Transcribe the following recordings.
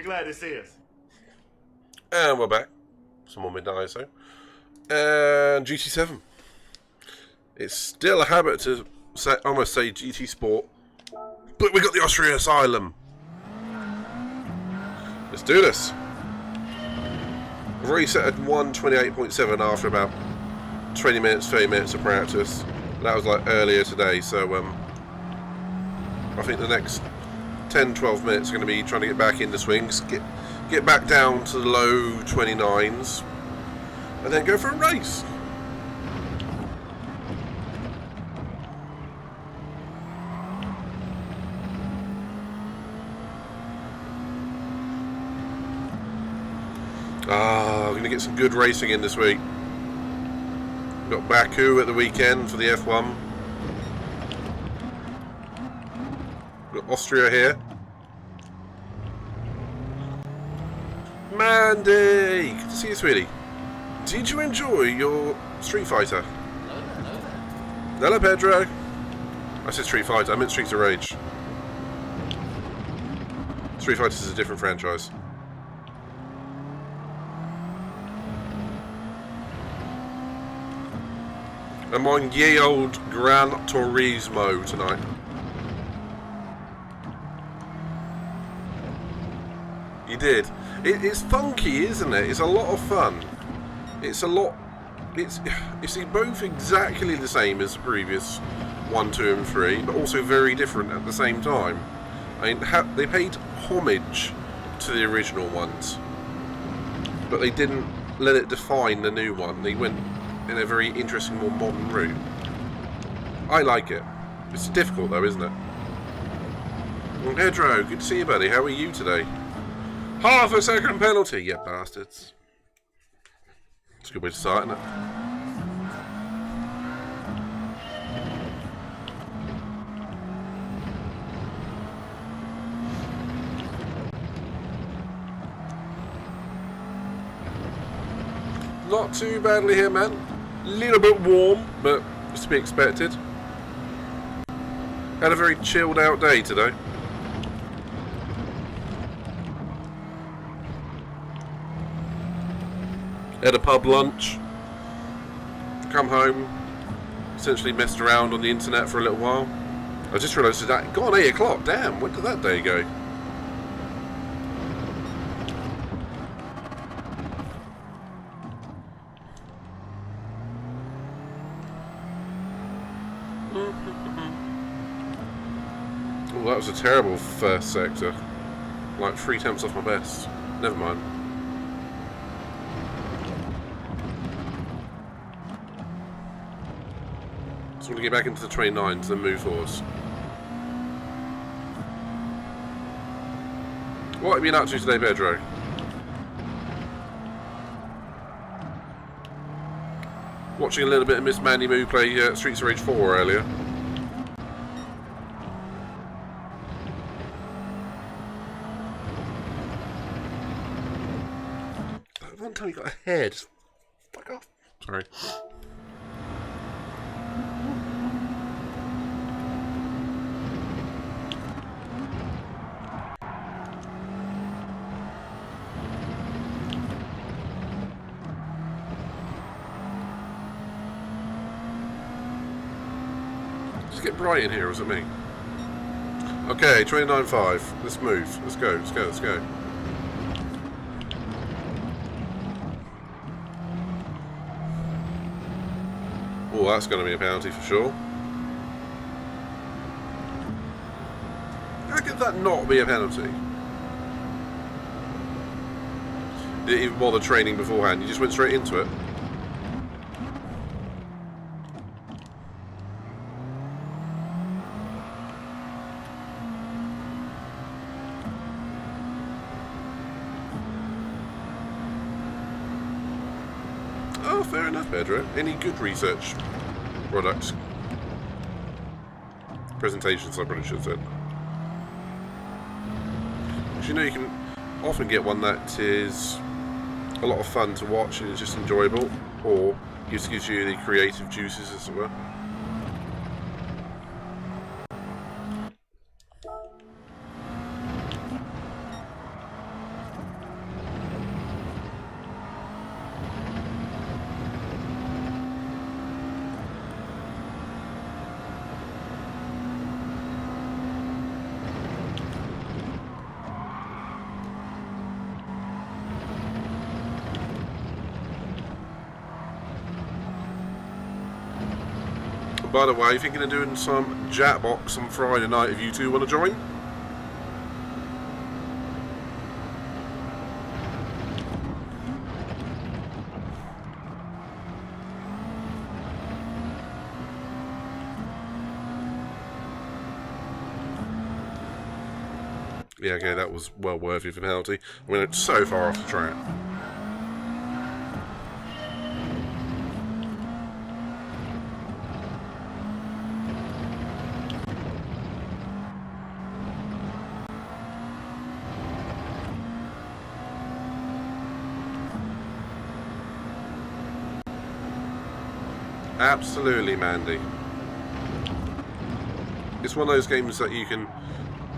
Be glad to see us. And we're back. Some more Midnight ISO. And GT7. It's still a habit to almost say GT Sport. But we got the Austria Asylum. Let's do this. I've already set at 1:28.7 after about 20 minutes, 30 minutes of practice. That was like earlier today, so I think the next 10-12 minutes are going to be trying to get back into swings, get back down to the low 29s, and then go for a race. I'm going to get some good racing in this week. We've got Baku at the weekend for the F1. We've got Austria here. Mandy! Good to see you, sweetie. Did you enjoy your Street Fighter? Hello, Pedro. I said Street Fighter, I meant Streets of Rage. Street Fighter is a different franchise. I'm on ye old Gran Turismo tonight. You did. It's funky, isn't it? It's a lot of fun. It's both exactly the same as the previous 1, 2 and 3, but also very different at the same time. I mean, they paid homage to the original ones, but they didn't let it define the new one. They went in a very interesting, more modern route. I like it. It's difficult though, isn't it? Well, Pedro, good to see you, buddy. How are you today? Half a second penalty, you bastards. It's a good way to start, isn't it? Not too badly here, man. A little bit warm, but it's to be expected. Had a very chilled out day today. Had a pub lunch. Come home. Essentially messed around on the internet for a little while. I just realised that gone 8 o'clock. Damn, when did that day go? Oh, that was a terrible first sector. Like 3 tenths off my best. Never mind. Just want to get back into the 29s, then move forwards. What have you been up to today, Pedro? Watching a little bit of Miss Mandy Moo play Streets of Rage 4 earlier. That one time you got a head. Fuck off. Sorry. Get bright in here, or is it me? Okay, 29.5. Let's move. Let's go, let's go, let's go. Oh, that's going to be a penalty for sure. How could that not be a penalty? Didn't even bother training beforehand, you just went straight into it. Oh, fair enough, Pedro. Any good research products? Presentations, I probably should have said. Because you know, you can often get one that is a lot of fun to watch and is just enjoyable, or gives you the creative juices, as it were. By the way, thinking of doing some Jackbox on Friday night if you two want to join? Yeah, okay, that was well worthy of a penalty. I mean, it's so far off the track. Absolutely, Mandy. It's one of those games that you can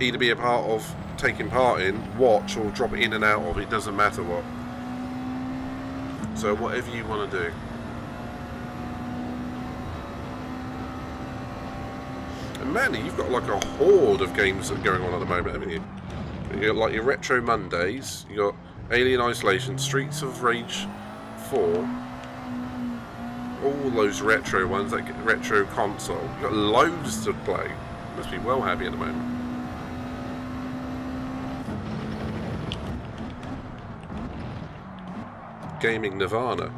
either be a part of, taking part in, watch, or drop in and out of. It doesn't matter what. So whatever you want to do. And Mandy, you've got like a horde of games that are going on at the moment, haven't you? You got like your Retro Mondays, you got Alien Isolation, Streets of Rage 4, all those retro ones, like retro console. You've got loads to play. You must be well happy at the moment. Gaming Nirvana.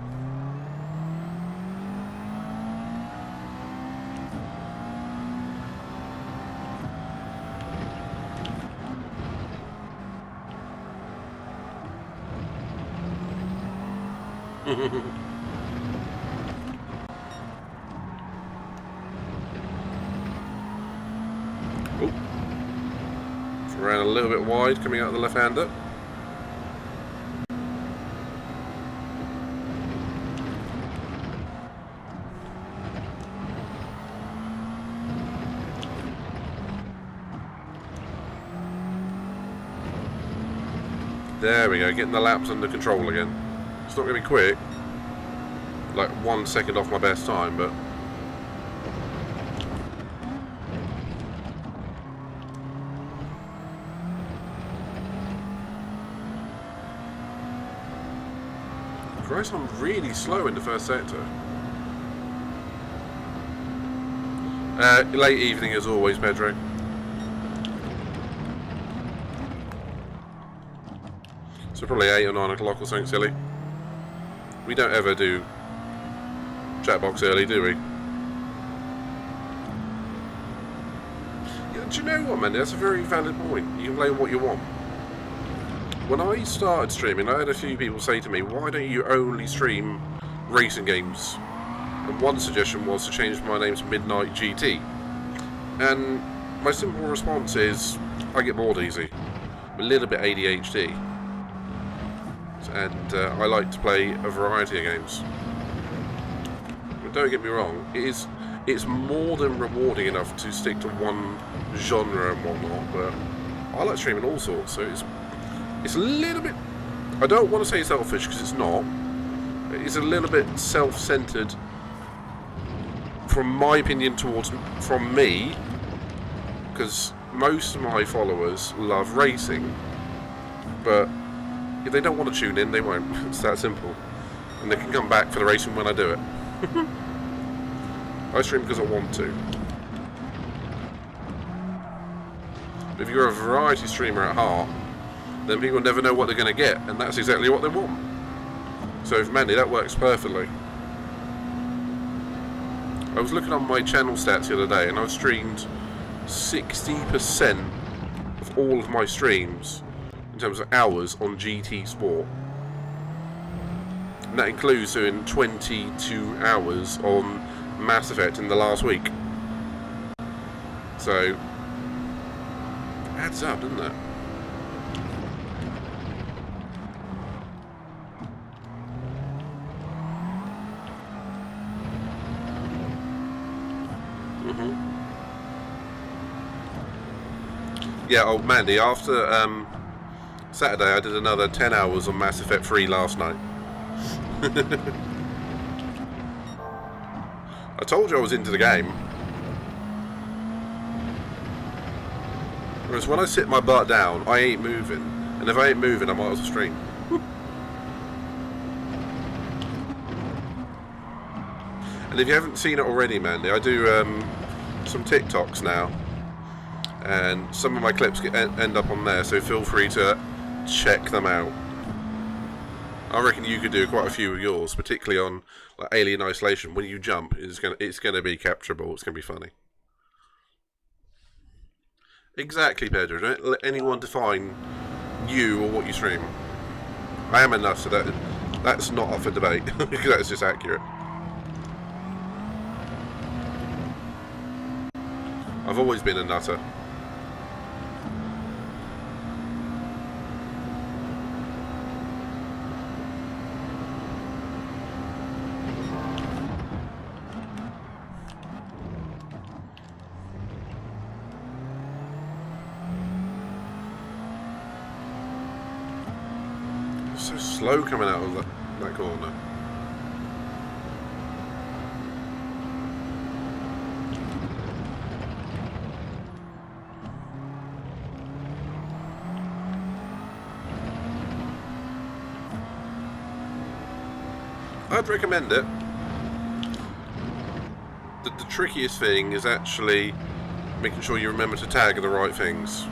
Oh. Ran a little bit wide coming out of the left-hander. There we go, getting the laps under control again. It's not going to be quick, like 1 second off my best time, but Christ, I'm really slow in the first sector. Late evening as always, Pedro. So probably 8 or 9 o'clock or something silly. We don't ever do Jackbox early, do we? Yeah, do you know what, man? That's a very valid point. You can play what you want. When I started streaming, I had a few people say to me, why don't you only stream racing games? And one suggestion was to change my name to Midnight GT. And my simple response is, I get bored easy. I'm a little bit ADHD. And I like to play a variety of games. But don't get me wrong, it's more than rewarding enough to stick to one genre and whatnot, but I like streaming all sorts, so it's a little bit, I don't want to say selfish because it's not, it's a little bit self-centered from my opinion from me, because most of my followers love racing, but if they don't want to tune in, they won't. It's that simple. And they can come back for the racing when I do it. I stream because I want to. But if you're a variety streamer at heart, then people never know what they're going to get, and that's exactly what they want. So for Mandy, that works perfectly. I was looking on my channel stats the other day, and I've streamed 60% of all of my streams in terms of hours on GT Sport. And that includes doing 22 hours on Mass Effect in the last week. So, adds up, doesn't it? Yeah, oh Mandy, after Saturday I did another 10 hours on Mass Effect 3 last night. I told you I was into the game. Whereas when I sit my butt down, I ain't moving. And if I ain't moving, I might as well stream. And And if you haven't seen it already, Mandy, I do some TikToks now, and some of my clips end up on there, so feel free to check them out. I reckon you could do quite a few of yours, particularly on like Alien Isolation. When you jump, it's gonna be capturable. It's gonna be funny. Exactly, Pedro. Don't let anyone define you or what you stream. I am a nut, so that's not up for debate. That's just accurate. I've always been a nutter. It's so slow coming out of that corner. I'd recommend it. The trickiest thing is actually making sure you remember to tag the right things.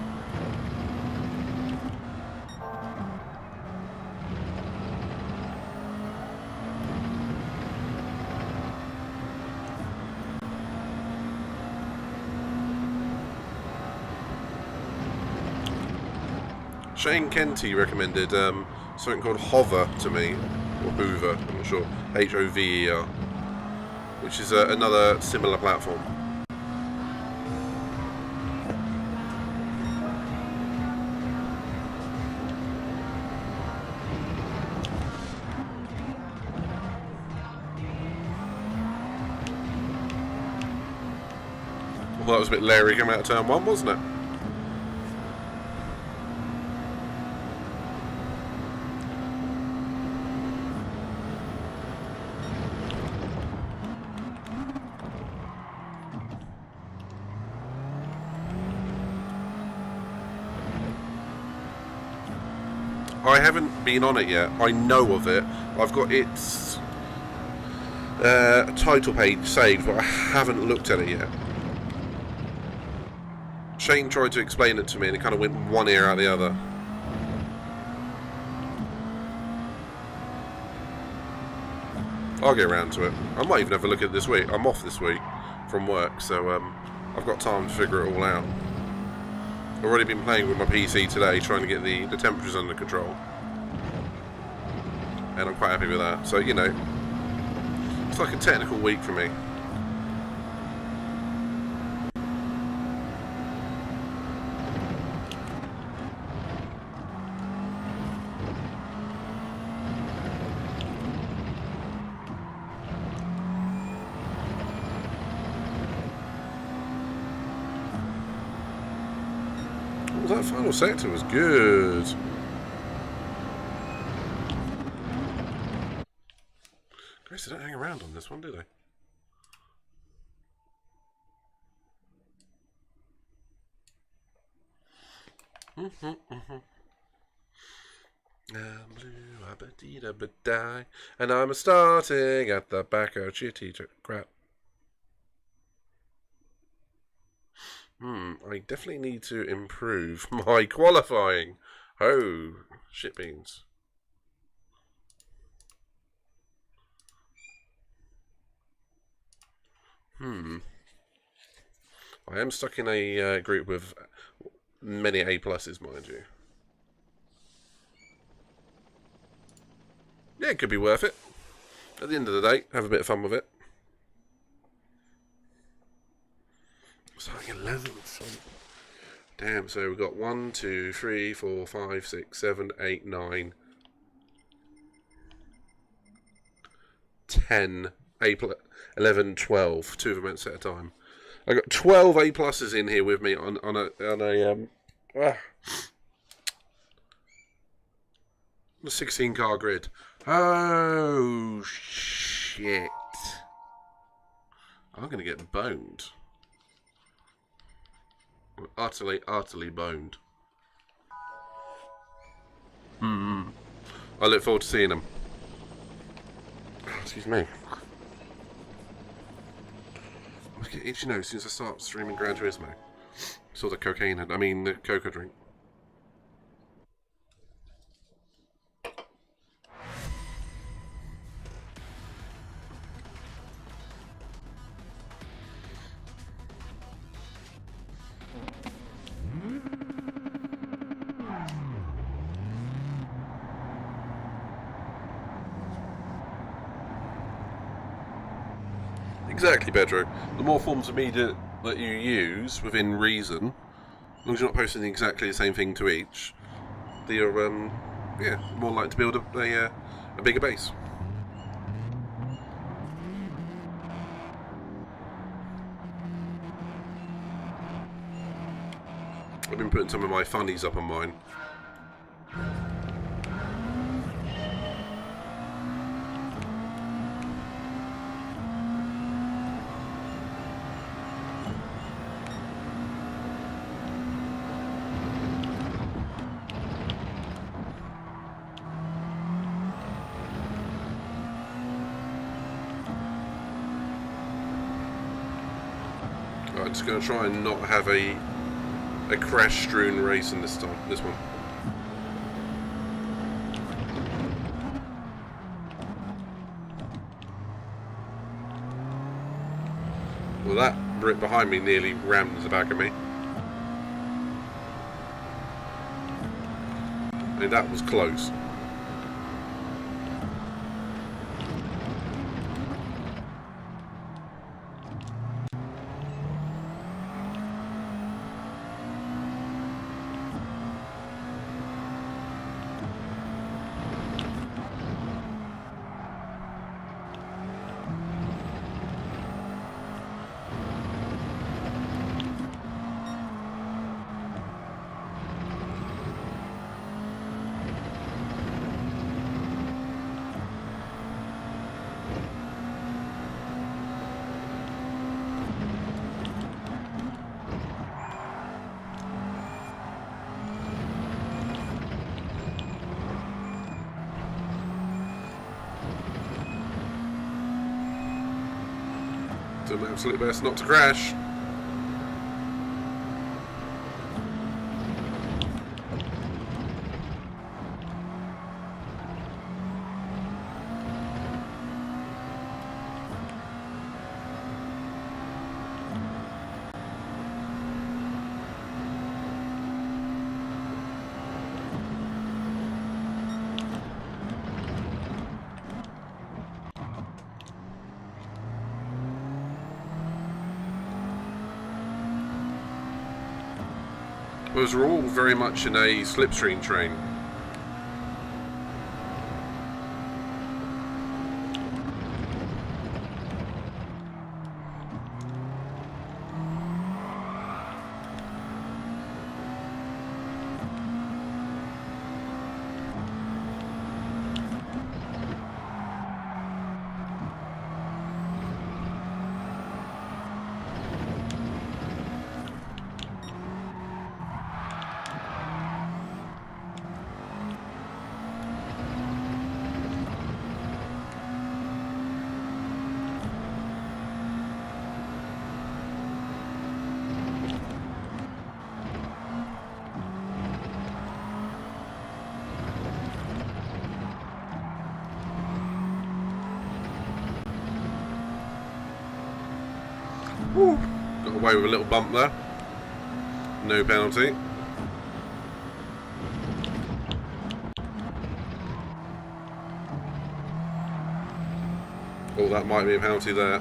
Shane Kenty recommended something called Hover to me. Or Hoover, I'm not sure, Hover, which is another similar platform. Well, that was a bit leery coming out of turn 1, wasn't it? I haven't been on it yet. I know of it. I've got its title page saved, but I haven't looked at it yet. Shane tried to explain it to me and it kind of went one ear out the other. I'll get around to it. I might even have a look at it this week. I'm off this week from work, so I've got time to figure it all out. I've already been playing with my PC today, trying to get the temperatures under control. And I'm quite happy with that. So, you know, it's like a technical week for me. That final sector was good. Grace, they don't hang around on this one, do they? I'm blue, and I'm starting at the back of chitty crap. I definitely need to improve my qualifying. Oh, shit beans. I am stuck in a group with many A pluses, mind you. Yeah, it could be worth it. At the end of the day, have a bit of fun with it. Starting 11th. Damn, so we've got 1, 2, 3, 4, 5, 6, 7, 8, 9, 10, 11, 12. 2 of them at a time. I got 12 A pluses in here with me on a 16 car grid. Oh shit! I'm gonna get boned. Utterly boned. I look forward to seeing them. Excuse me. like it, you know, since I started streaming Gran Turismo. Saw the cocaine, the coca drink. Exactly, Pedro. The more forms of media that you use within reason, as long as you're not posting exactly the same thing to each, you're more likely to build a bigger base. I've been putting some of my funnies up on mine. I'm just going to try and not have a crash-strewn race in this one. Well, that Brit behind me nearly rammed the back of me. And that was close. Do my absolute best not to crash. Whereas we're all very much in a slipstream train. Woo. Got away with a little bump there. No penalty. Oh, that might be a penalty there.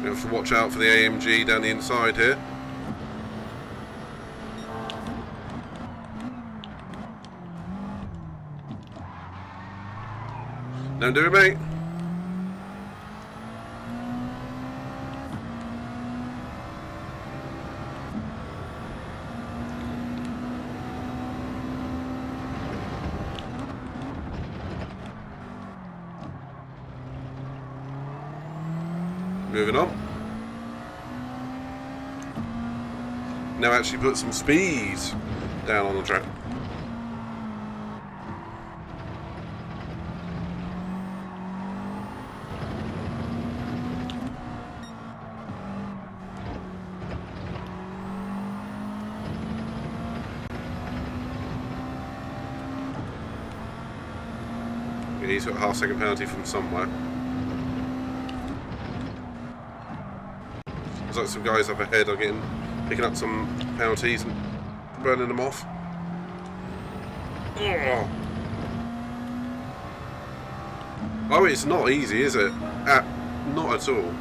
You have to watch out for the AMG down the inside here. Don't do it, mate. Moving on. Now actually put some speed down on the track. Yeah, he's got a half-second penalty from somewhere. There's like some guys up ahead are picking up some penalties and burning them off. Oh, oh, it's not easy, is it? Not at all.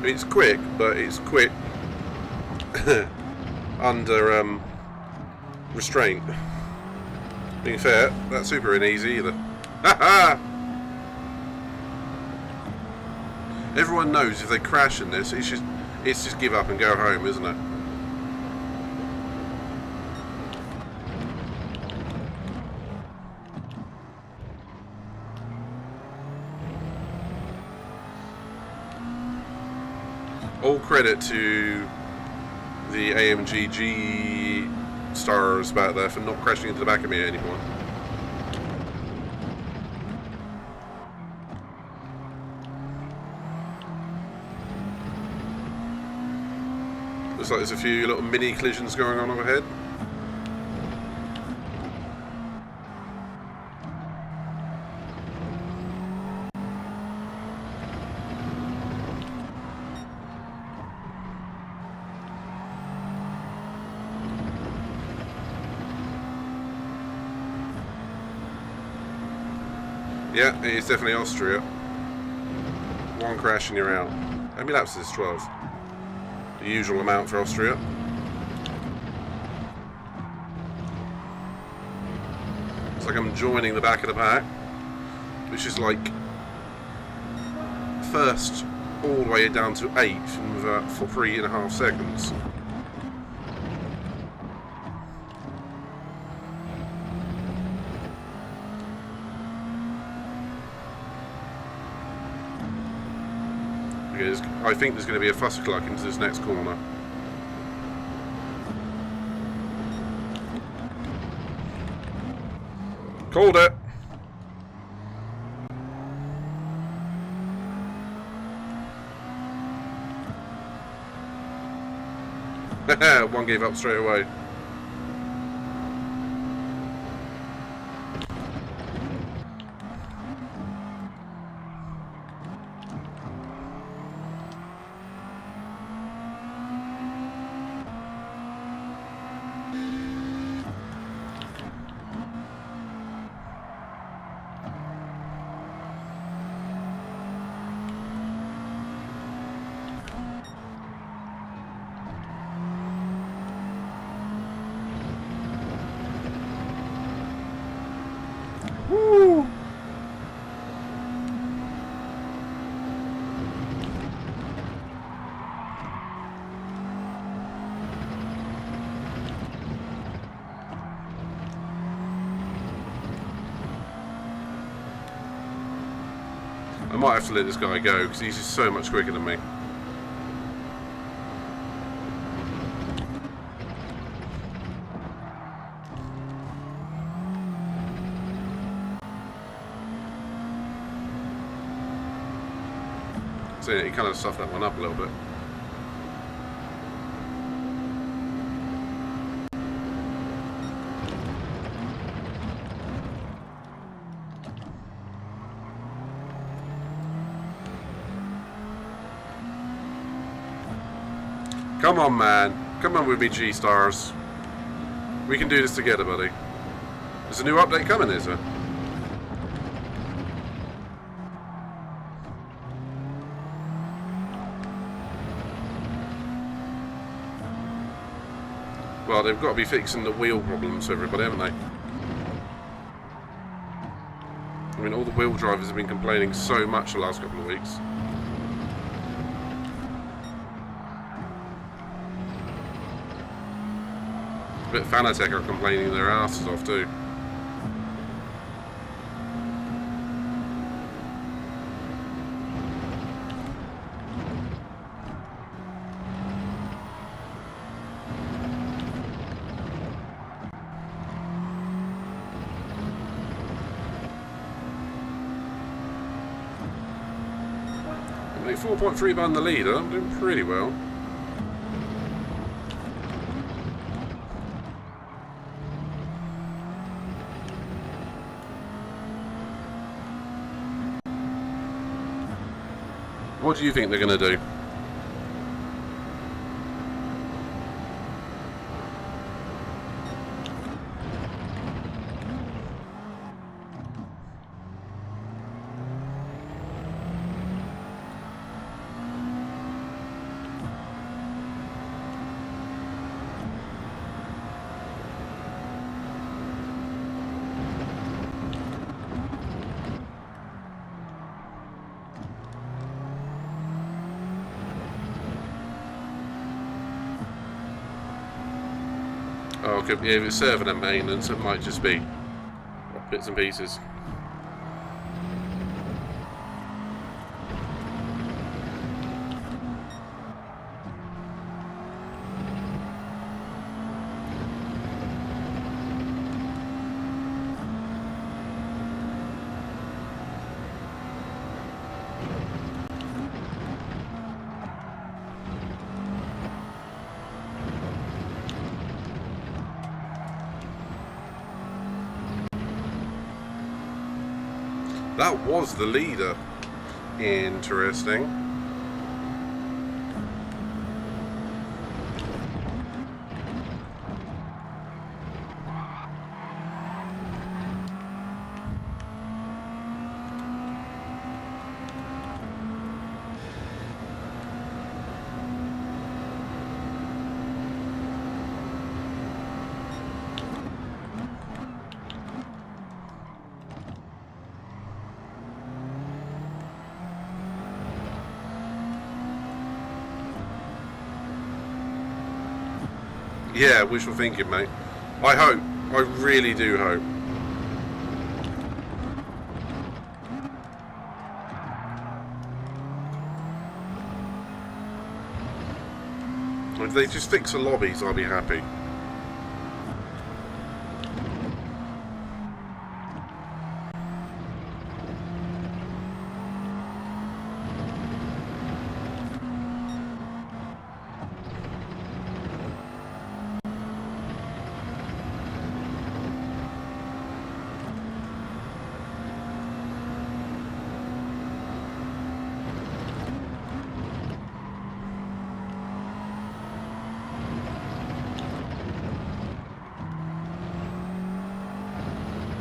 It's quick, but it's quick under restraint. Being fair, that super ain't easy either. Everyone knows if they crash in this, it's just give up and go home, isn't it? All credit to the AMG G stars back there for not crashing into the back of me anymore. Looks like there's a few little mini collisions going on overhead. Yeah, it is definitely Austria. One crash and you're out. How many laps is this? 12. The usual amount for Austria. It's like I'm joining the back of the pack, which is like first all the way down to 8th for 3.5 seconds. I think there's going to be a fuss cluck into this next corner. Called it! One gave up straight away. Woo! I might have to let this guy go because he's just so much quicker than me. So he kind of stuffed that one up a little bit. Come on, man. Come on with me, G-Stars. We can do this together, buddy. There's a new update coming, is there? Well, they've got to be fixing the wheel problems for everybody, haven't they? I mean, all the wheel drivers have been complaining so much the last couple of weeks. But Fanatec are complaining their asses off too. I'm only 4.3 behind the leader. I'm doing pretty well. What do you think they're going to do? Oh, okay, yeah, if it's serving and maintenance, it might just be bits and pieces. That was the leader. Interesting. Yeah, wishful thinking, mate. I hope. I really do hope. If they just fix the lobbies, I'll be happy.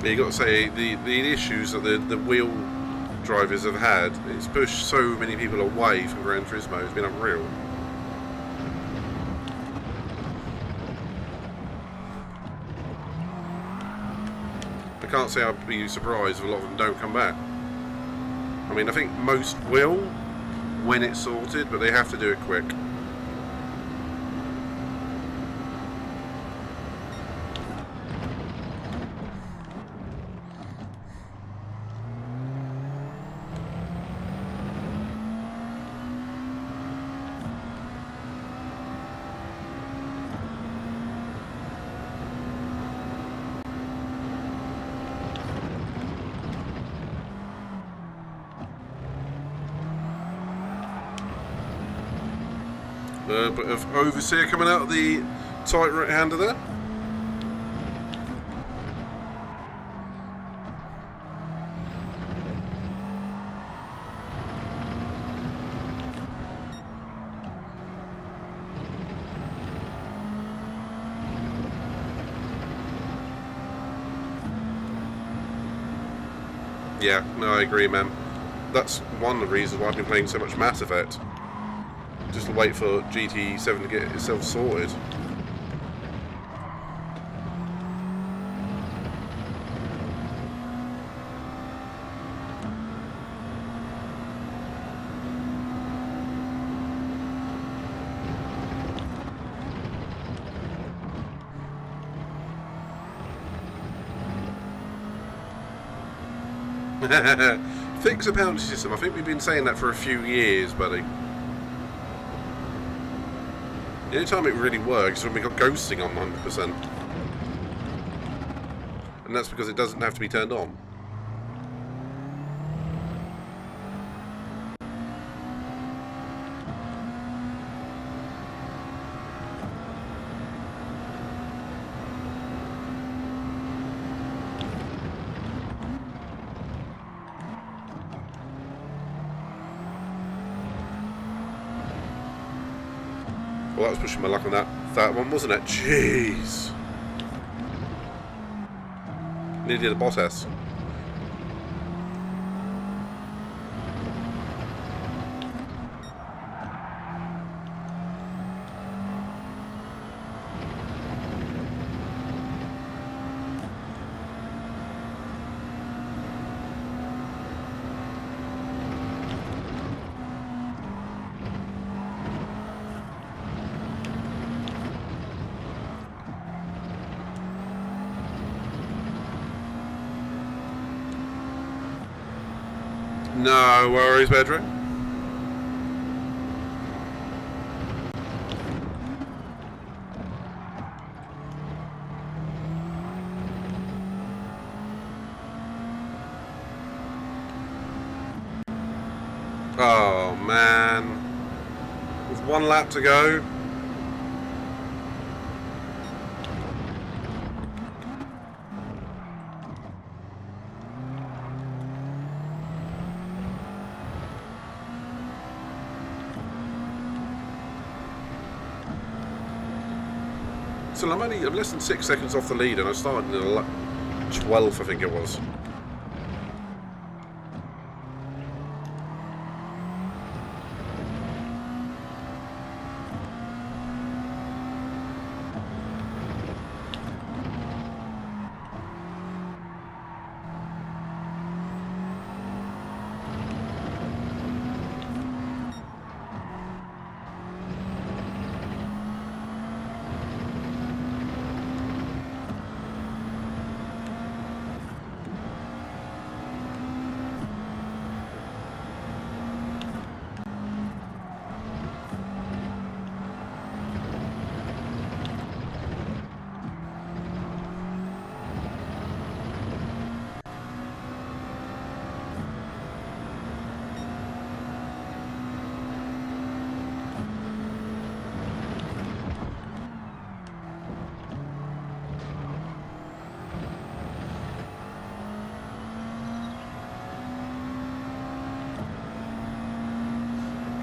You got to say the issues that the wheel drivers have had. It's pushed so many people away from Gran Turismo. It's been unreal. I can't say I'd be surprised if a lot of them don't come back. I mean, I think most will when it's sorted, but they have to do it quick. Bit of overseer coming out of the tight right-hander there. Yeah, no, I agree, man. That's one of the reasons why I've been playing so much Mass Effect. Just to wait for GT7 to get itself sorted. Fix the penalty system. I think we've been saying that for a few years, buddy. The only time it really works is when we got ghosting on 100%. And that's because it doesn't have to be turned on. Well, that was pushing my luck on that one, wasn't it? Jeez. Nearly the boss S. No worries, Pedro. Oh, man. With 1 lap to go. So I'm less than 6 seconds off the lead, and I started in 12th, I think it was.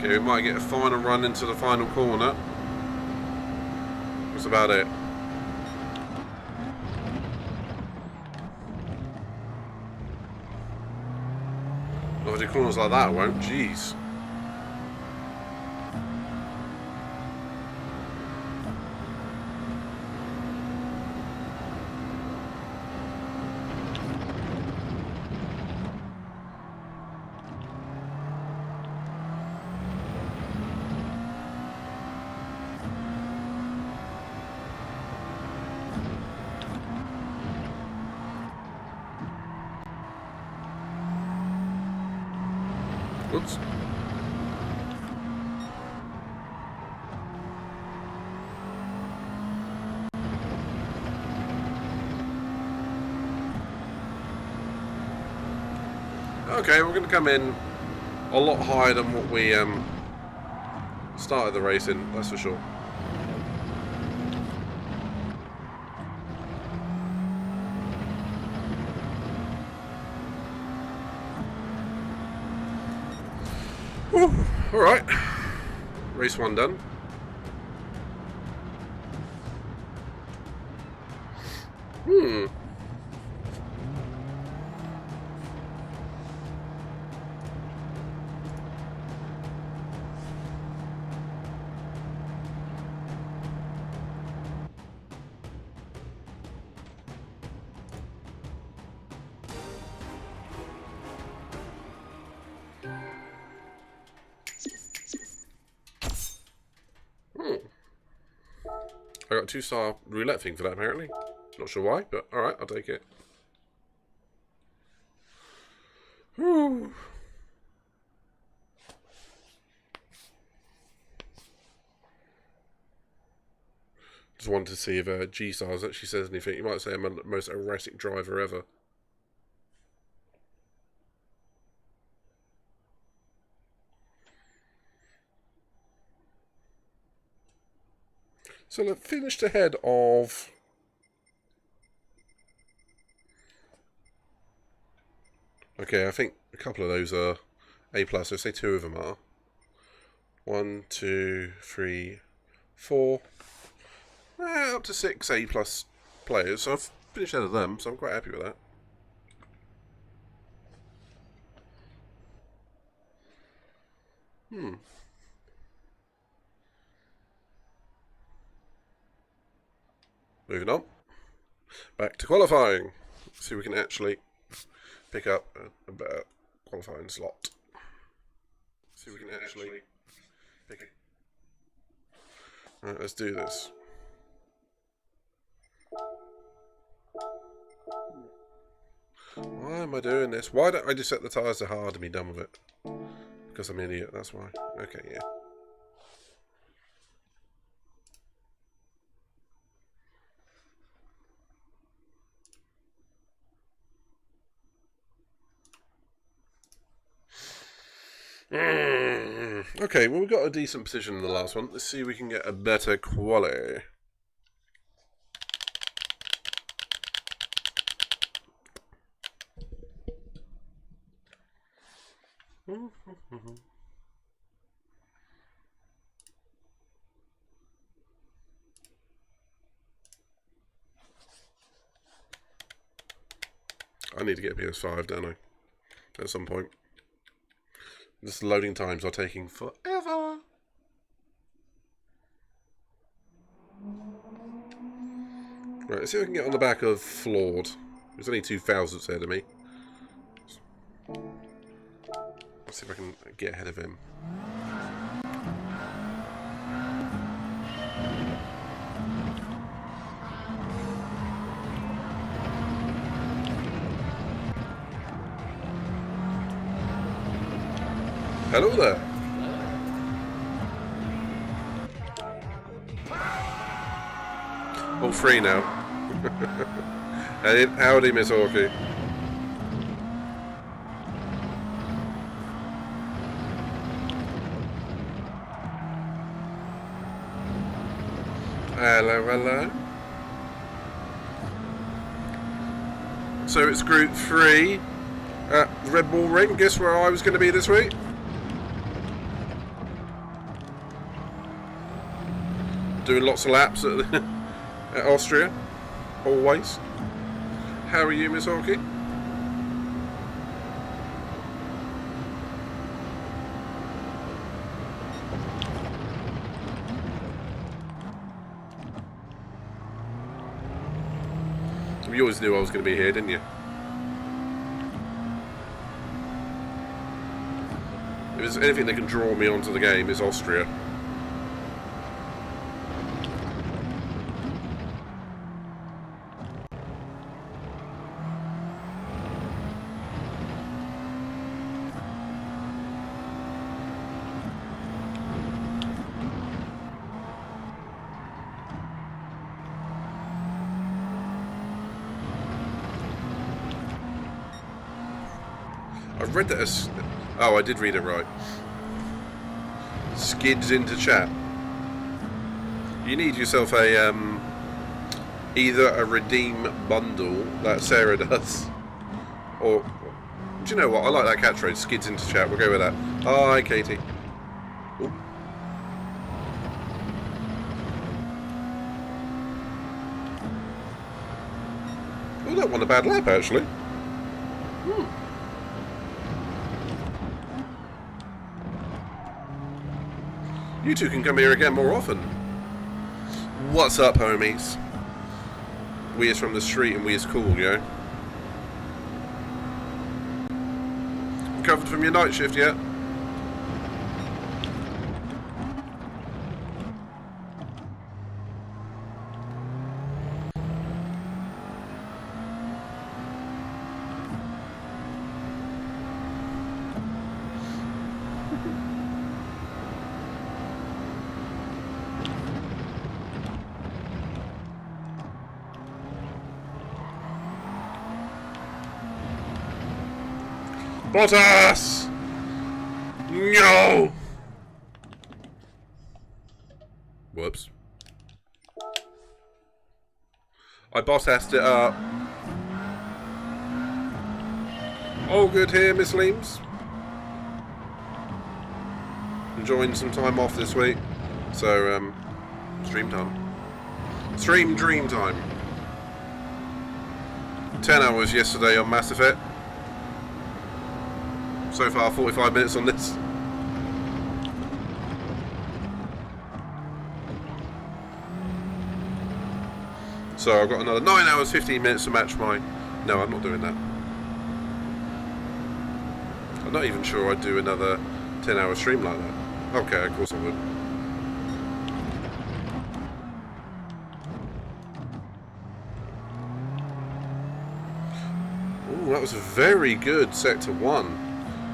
Okay, we might get a final run into the final corner. That's about it. If I do corners like that, I won't. Jeez. Oops. Okay, we're going to come in a lot higher than what we started the race in, that's for sure. Alright, race 1 done. I got a 2-star roulette thing for that, apparently. Not sure why, but alright, I'll take it. Whew. Just wanted to see if G-Stars actually says anything. You might say I'm the most erratic driver ever. So I finished ahead of... Okay, I think a couple of those are A+, so say 2 of them are. 1, 2, 3, 4, up to 6 A+ players. So I've finished out of them, so I'm quite happy with that. Moving on. Back to qualifying. See if we can actually pick up a better qualifying slot. See if we can actually pick it. Alright, let's do this. Why am I doing this? Why don't I just set the tyres to hard and be done with it? Because I'm an idiot, that's why. Okay, yeah. Okay, well, we got a decent position in the last one. Let's see if we can get a better quali. I need to get a PS5, don't I? At some point. This loading times are taking forever. Right, let's see if I can get on the back of Flawed. There's only 2 thousandths ahead of me. Let's see if I can get ahead of him. Hello there. All free now. Howdy, Miss Orky. Hello, hello. So it's Group 3 at Red Bull Ring. Guess where I was going to be this week? Doing lots of laps at, at Austria, always. How are you, Miss Orky? You always knew I was going to be here, didn't you? If there's anything that can draw me onto the game, it's Austria. I've read that as... Oh, I did read it right. Skids into chat. You need yourself a, either a redeem bundle, that Sarah does, or... Do you know what? I like that catchphrase, skids into chat. We'll go with that. Hi, Katie. Ooh. Oh, that won a bad lap, actually. You two can come here again more often. What's up, homies? We is from the street and we is cool, yo. Recovered from your night shift yet? Bottas! No! Whoops. I Bottased it up. All good here, Miss Leames. Enjoying some time off this week. So, Stream time. Stream dream time. 10 hours yesterday on Mass Effect. So far, 45 minutes on this. So I've got another 9 hours, 15 minutes to match my... No, I'm not doing that. I'm not even sure I'd do another 10-hour stream like that. Okay, of course I would. Ooh, that was a very good Sector 1.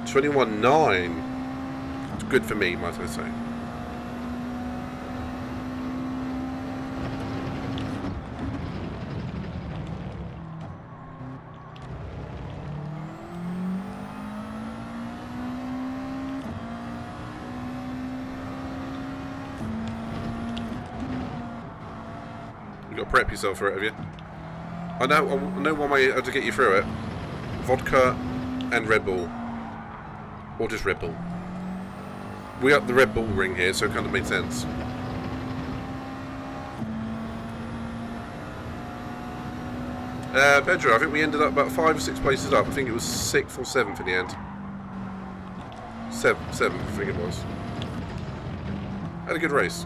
21.9. It's good for me, might I say. You've got to prep yourself for it, have you? I know one way to get you through it. Vodka and Red Bull. Or just Red Bull. We up the Red Bull ring here, so it kind of made sense. Pedro, I think we ended up about 5 or 6 places up. I think it was 6th or 7th in the end. 7th, I think it was. Had a good race.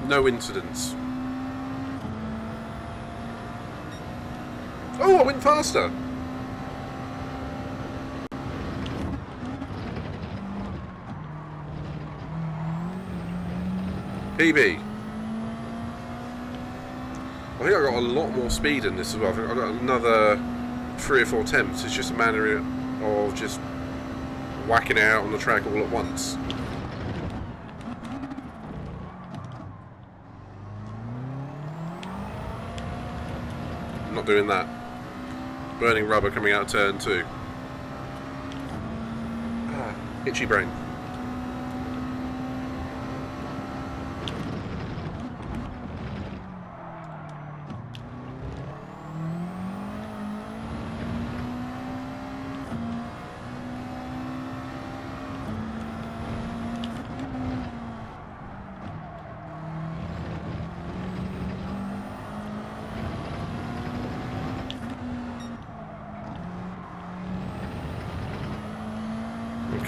No incidents. Oh, I went faster. PB. I think I got a lot more speed in this as well. I think I got another 3 or 4 attempts. It's just a matter of just whacking it out on the track all at once. I'm not doing that. Burning rubber coming out of turn 2. Ah, itchy brain.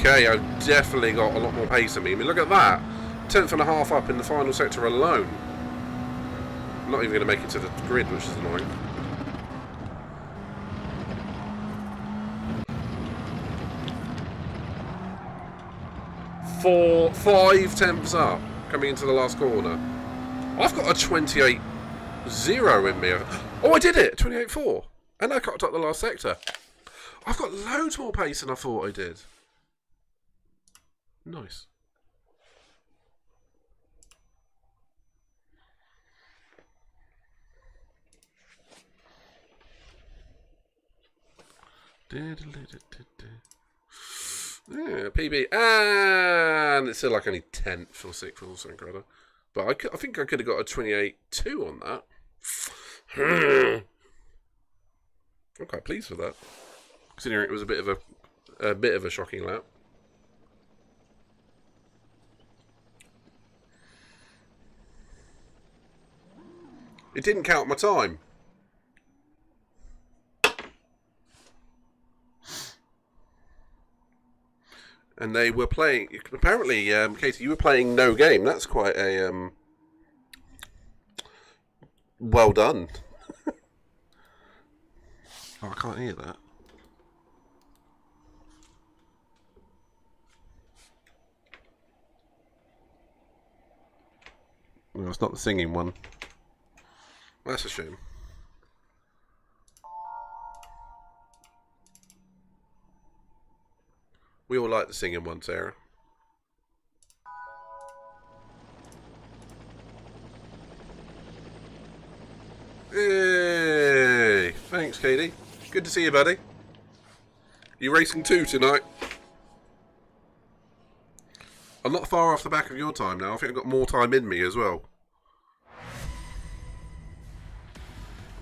Okay, I've definitely got a lot more pace in me. I mean, look at that. 10th and a half up in the final sector alone. I'm not even going to make it to the grid, which is annoying. 5 tenths up coming into the last corner. I've got a 28.0 in me. Oh, I did it! 28.4. And I cocked up the last sector. I've got loads more pace than I thought I did. Nice. Yeah, PB, and it's still like only 10th or 6th or something rather. But I think I could have got a 28.2 on that. I'm quite pleased with that, considering it was a bit of a shocking lap. It didn't count my time. And they were playing... Apparently, Katie, you were playing no game. That's quite a... well done. Oh, I can't hear that. No, it's not the singing one. That's a shame. We all like the singing one, Sarah. Hey! Thanks, Katie. Good to see you, buddy. You racing too tonight? I'm not far off the back of your time now. I think I've got more time in me as well.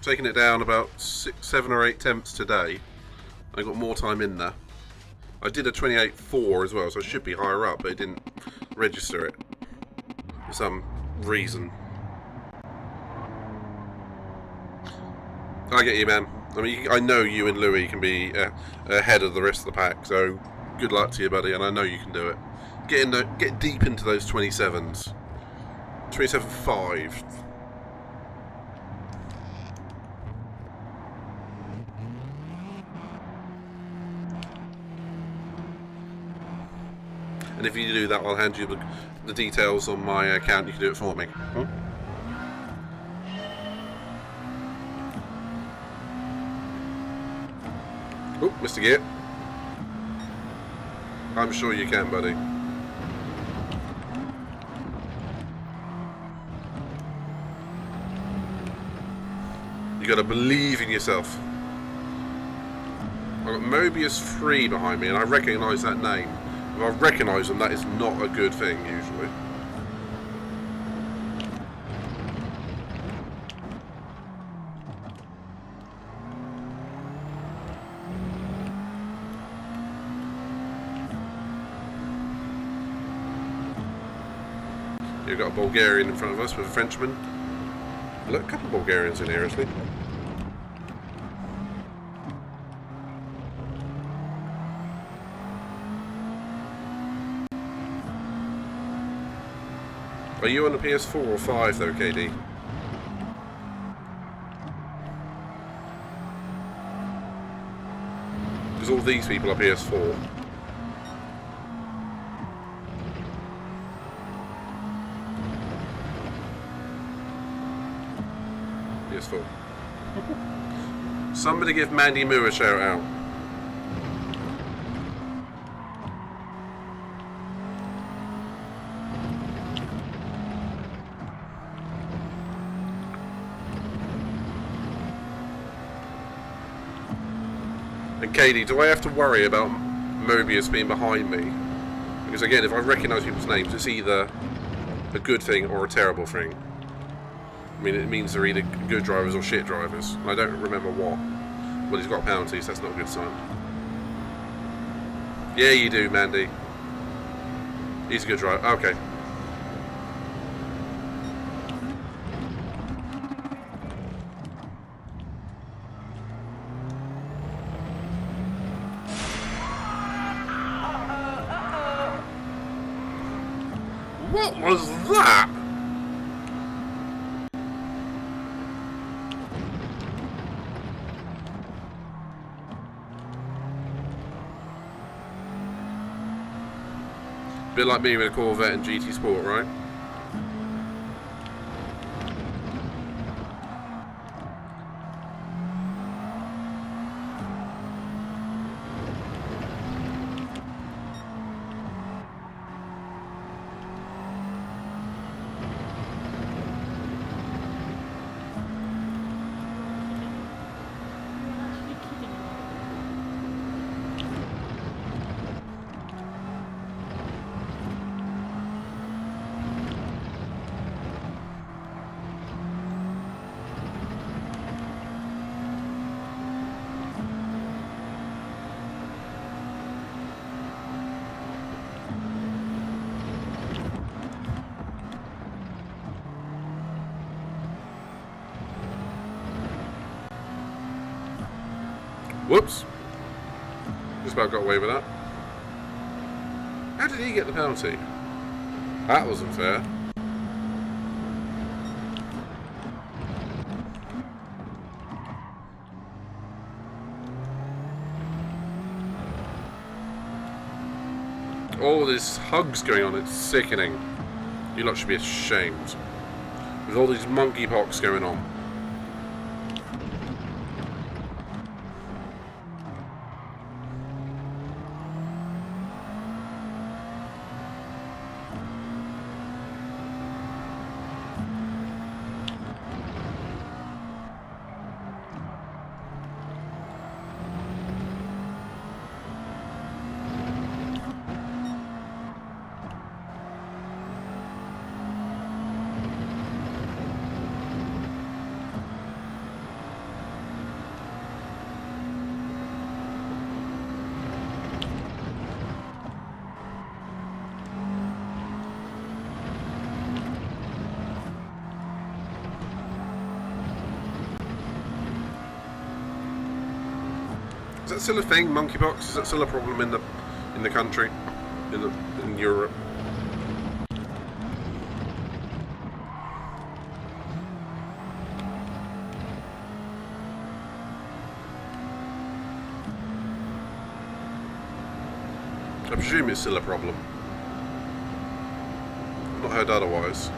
Taking it down about 6, 7 or 8 tenths today. I got more time in there. I did a 28.4 as well, so I should be higher up, but it didn't register it. for some reason. I get you, man. I mean, I know you and Louis can be ahead of the rest of the pack, so good luck to you, buddy, and I know you can do it. Get deep into those 27s. 27.5. And if you do that, I'll hand you the details on my account. You can do it for me. Oh, Mr. Gear. I'm sure you can, buddy. You gotta believe in yourself. I've got Mobius 3 behind me, and I recognise that name. If I recognise them, that is not a good thing, usually. You've got a Bulgarian in front of us with a Frenchman. Look, a couple of Bulgarians in here, actually. Are you on the PS4 or 5 though, KD? Because all these people are PS4. PS4. Somebody give Mandy Moo a shout out. And Katie, do I have to worry about Mobius being behind me? Because again, if I recognise people's names, it's either a good thing or a terrible thing. I mean, it means they're either good drivers or shit drivers. I don't remember what. Well, he's got a penalty, so that's not a good sign. Yeah, you do, Mandy. He's a good driver. Okay. What was that? Bit like me with a Corvette and GT Sport, right? Whoops. Just about got away with that. How did he get the penalty? That wasn't fair. All this hugs going on, it's sickening. You lot should be ashamed. With all these monkeypox going on. Is that still a thing? Monkeypox? Is that still a problem in the country, in Europe? I presume it's still a problem. I've not heard otherwise.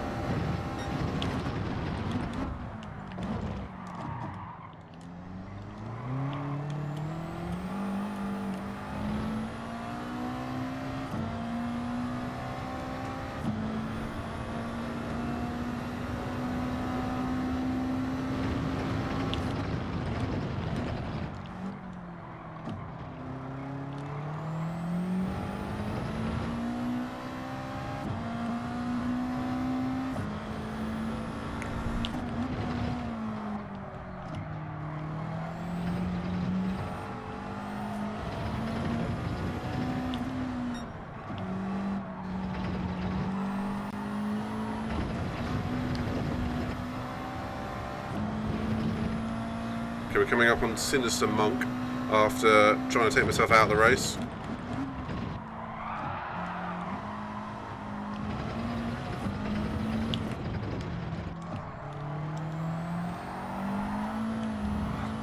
Okay, we're coming up on Sinister Monk after trying to take myself out of the race.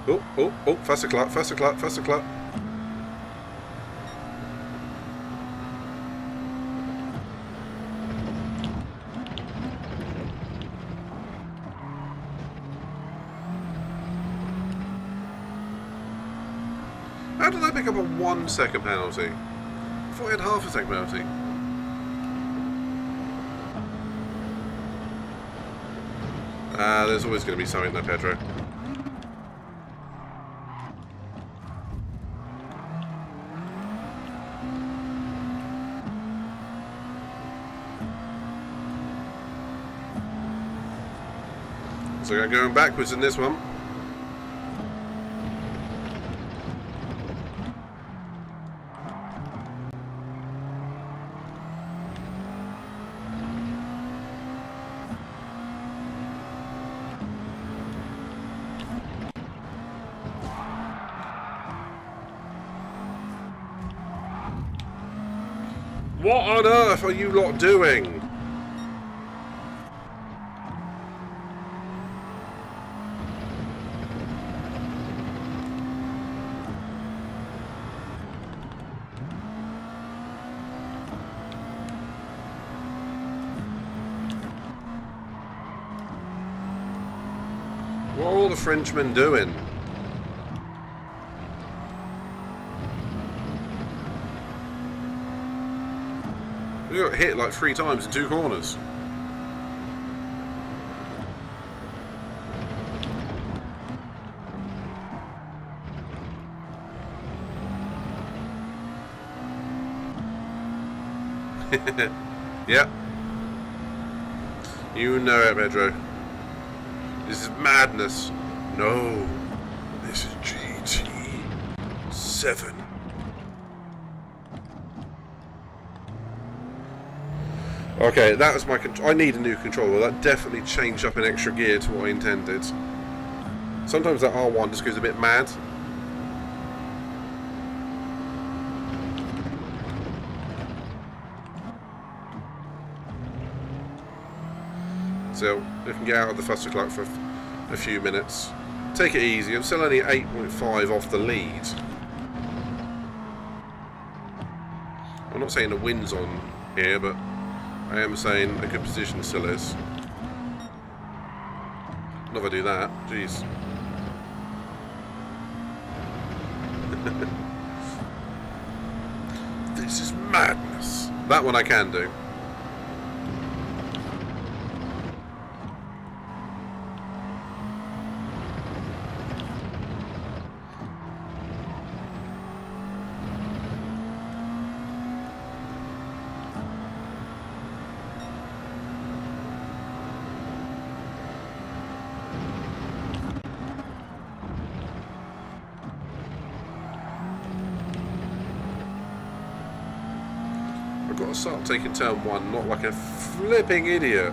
Oh, faster clap. How did I pick up a 1 second penalty? I thought I had half a second penalty. There's always going to be something there, Pedro. So I'm going backwards in this one. What on earth are you lot doing? What are all the Frenchmen doing? We got hit like 3 times in 2 corners. Yep. You know it, Pedro. This is madness. No. This is GT7. Okay, that was my I need a new controller. That definitely changed up an extra gear to what I intended. Sometimes that R1 just goes a bit mad. So we can get out of the fuster clock for a few minutes. Take it easy. I'm still only 8.5 off the lead. I'm not saying the wind's on here, but I am saying a good position still is. Not if I do that. Jeez. This is madness. That one I can do. I've got to start taking turn 1, not like a flipping idiot.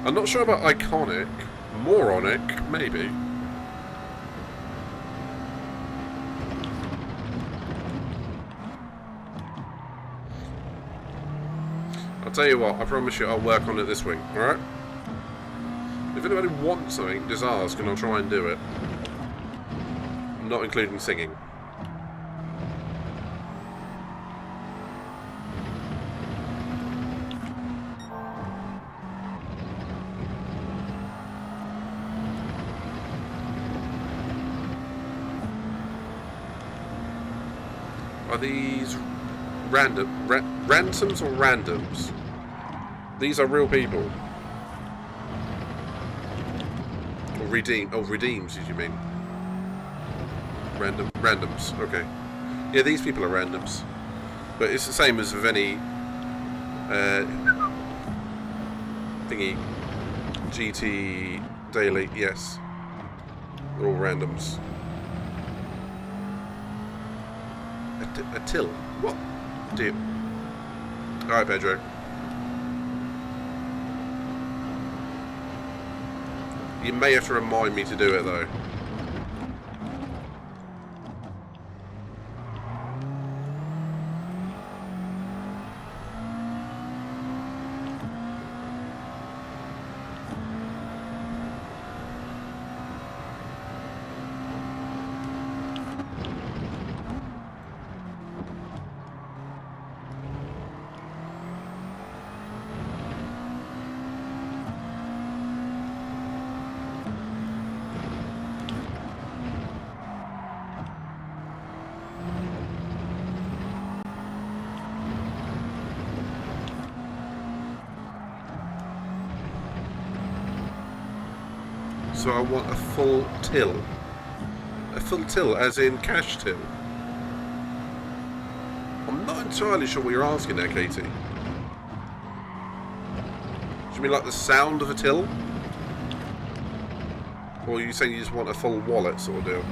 I'm not sure about iconic. Moronic, maybe. I'll tell you what, I promise you I'll work on it this week, alright? If anybody wants something, just ask and I'll try and do it. Not including singing. Are these ransoms or randoms? These are real people. Or redeems, did you mean? Randoms, okay. Yeah, these people are randoms. But it's the same as with any thingy. GT daily, yes. They're all randoms. A till? What? Deal. Alright, Pedro. You may have to remind me to do it, though. So I want a full till. A full till, as in cash till. I'm not entirely sure what you're asking there, Katie. Do you mean like the sound of a till? Or are you saying you just want a full wallet sort of deal?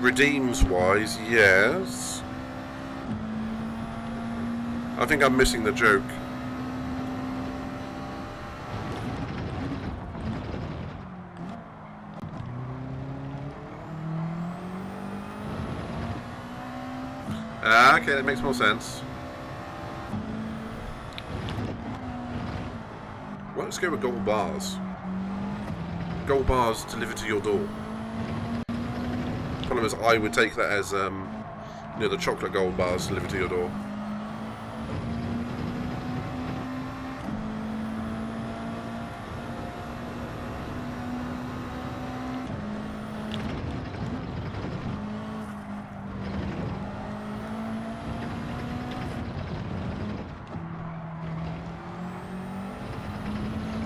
Redeems wise, yes. I think I'm missing the joke. Ah, okay, that makes more sense. Well, let's go with gold bars. Gold bars delivered to your door. Problem is, I would take that as, you know, the chocolate gold bars delivered to your door.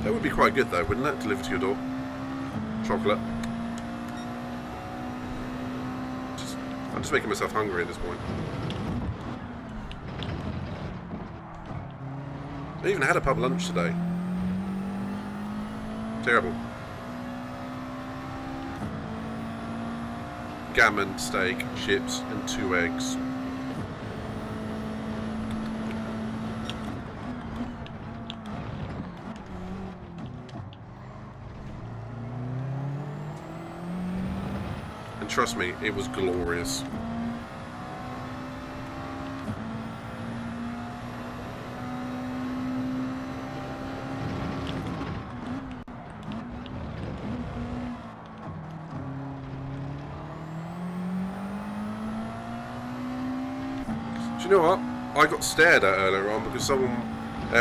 That would be quite good, though, wouldn't it? Delivered to your door. Chocolate. I'm just making myself hungry at this point. I even had a pub lunch today. Terrible. Gammon, steak, chips, and 2 eggs. And trust me, it was glorious. Do you know what? I got stared at earlier on because someone,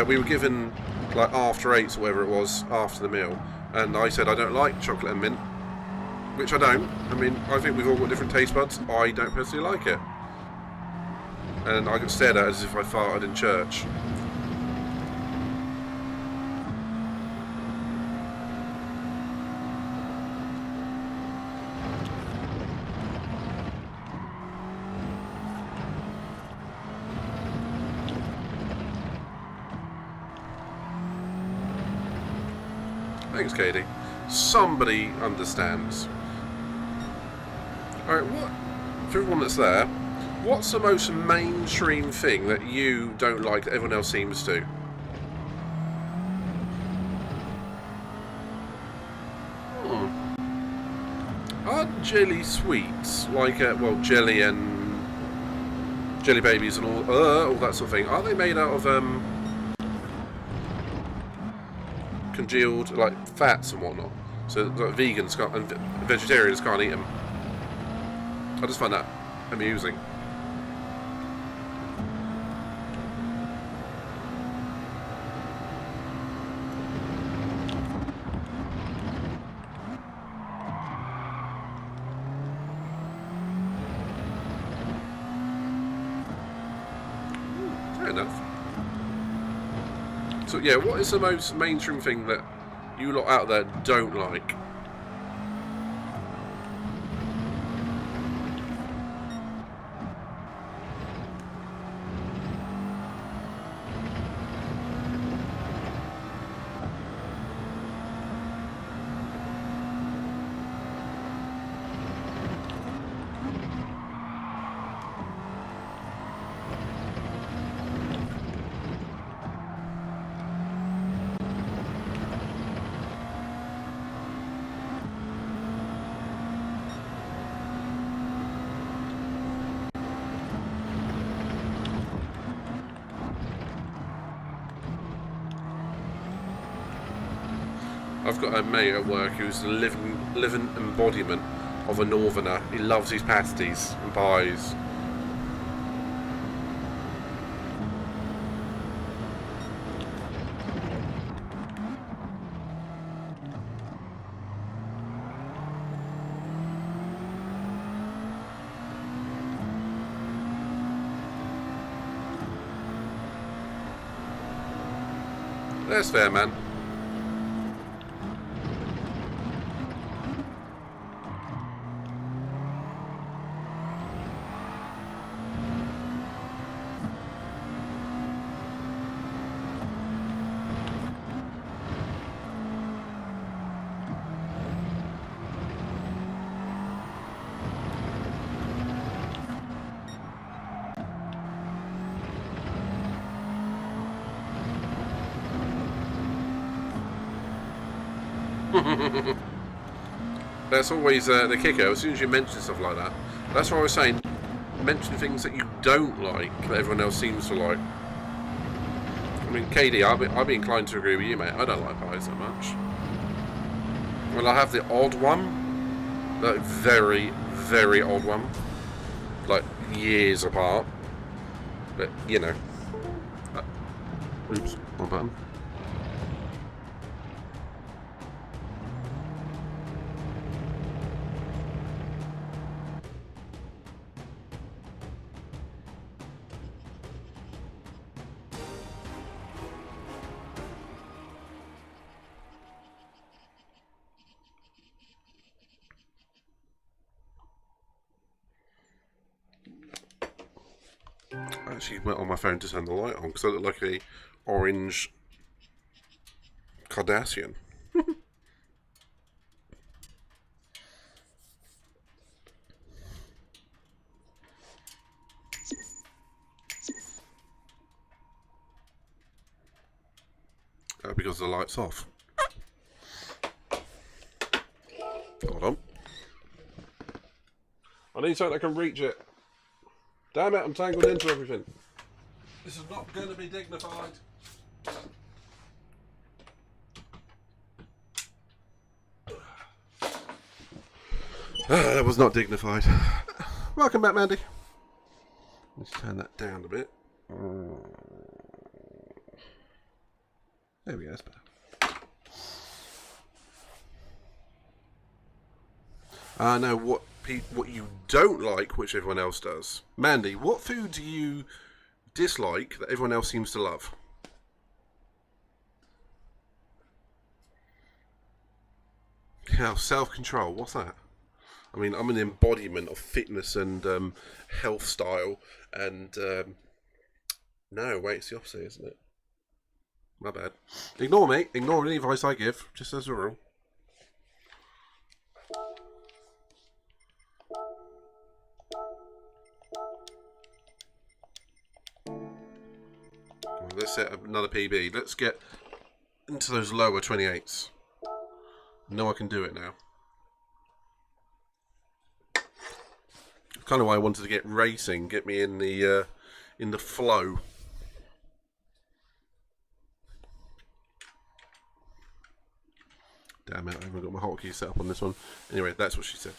we were given like after 8s or whatever it was after the meal, and I said I don't like chocolate and mint. Which I don't. I mean, I think we've all got different taste buds. I don't personally like it. and I got stared at as if I farted in church. Thanks, Katie. Somebody understands. Alright, what? For everyone that's there, what's the most mainstream thing that you don't like that everyone else seems to? Are jelly sweets, like, well, jelly and jelly babies and all that sort of thing, are they made out of, congealed, like, fats and whatnot? So, like, vegans can't, and vegetarians can't eat them. I just find that amusing. Fair enough. So yeah, what is the most mainstream thing that you lot out there don't like? I've got a mate at work who's the living embodiment of a northerner. He loves his pasties and pies. That's fair, man. That's always the kicker. As soon as you mention stuff like that, that's what I was saying. Mention things that you don't like that everyone else seems to like. I mean, KD, I'd be inclined to agree with you, mate. I don't like pies that much. Well, I have the odd one, like very, very odd one, like years apart. But you know, oops, wrong button. I actually went on my phone to turn the light on because I look like a orange Kardashian. Because the light's off. Hold on. I need something that can reach it. Damn it, I'm tangled into everything. This is not going to be dignified. That was not dignified. Welcome back, Mandy. Let's turn that down a bit. There we go, that's better. No, what what you don't like, which everyone else does. Mandy, what food do you dislike that everyone else seems to love? Yeah, self-control. What's that? I mean, I'm an embodiment of fitness and health style, and no, wait, it's the opposite, isn't it? My bad. Ignore me. Ignore any advice I give, just as a rule. Let's set another PB. Let's get into those lower 28s. I know I can do it now. Kind of why I wanted to get racing, get me in the flow. Damn it, I haven't got my hotkey set up on this one. Anyway, that's what she said.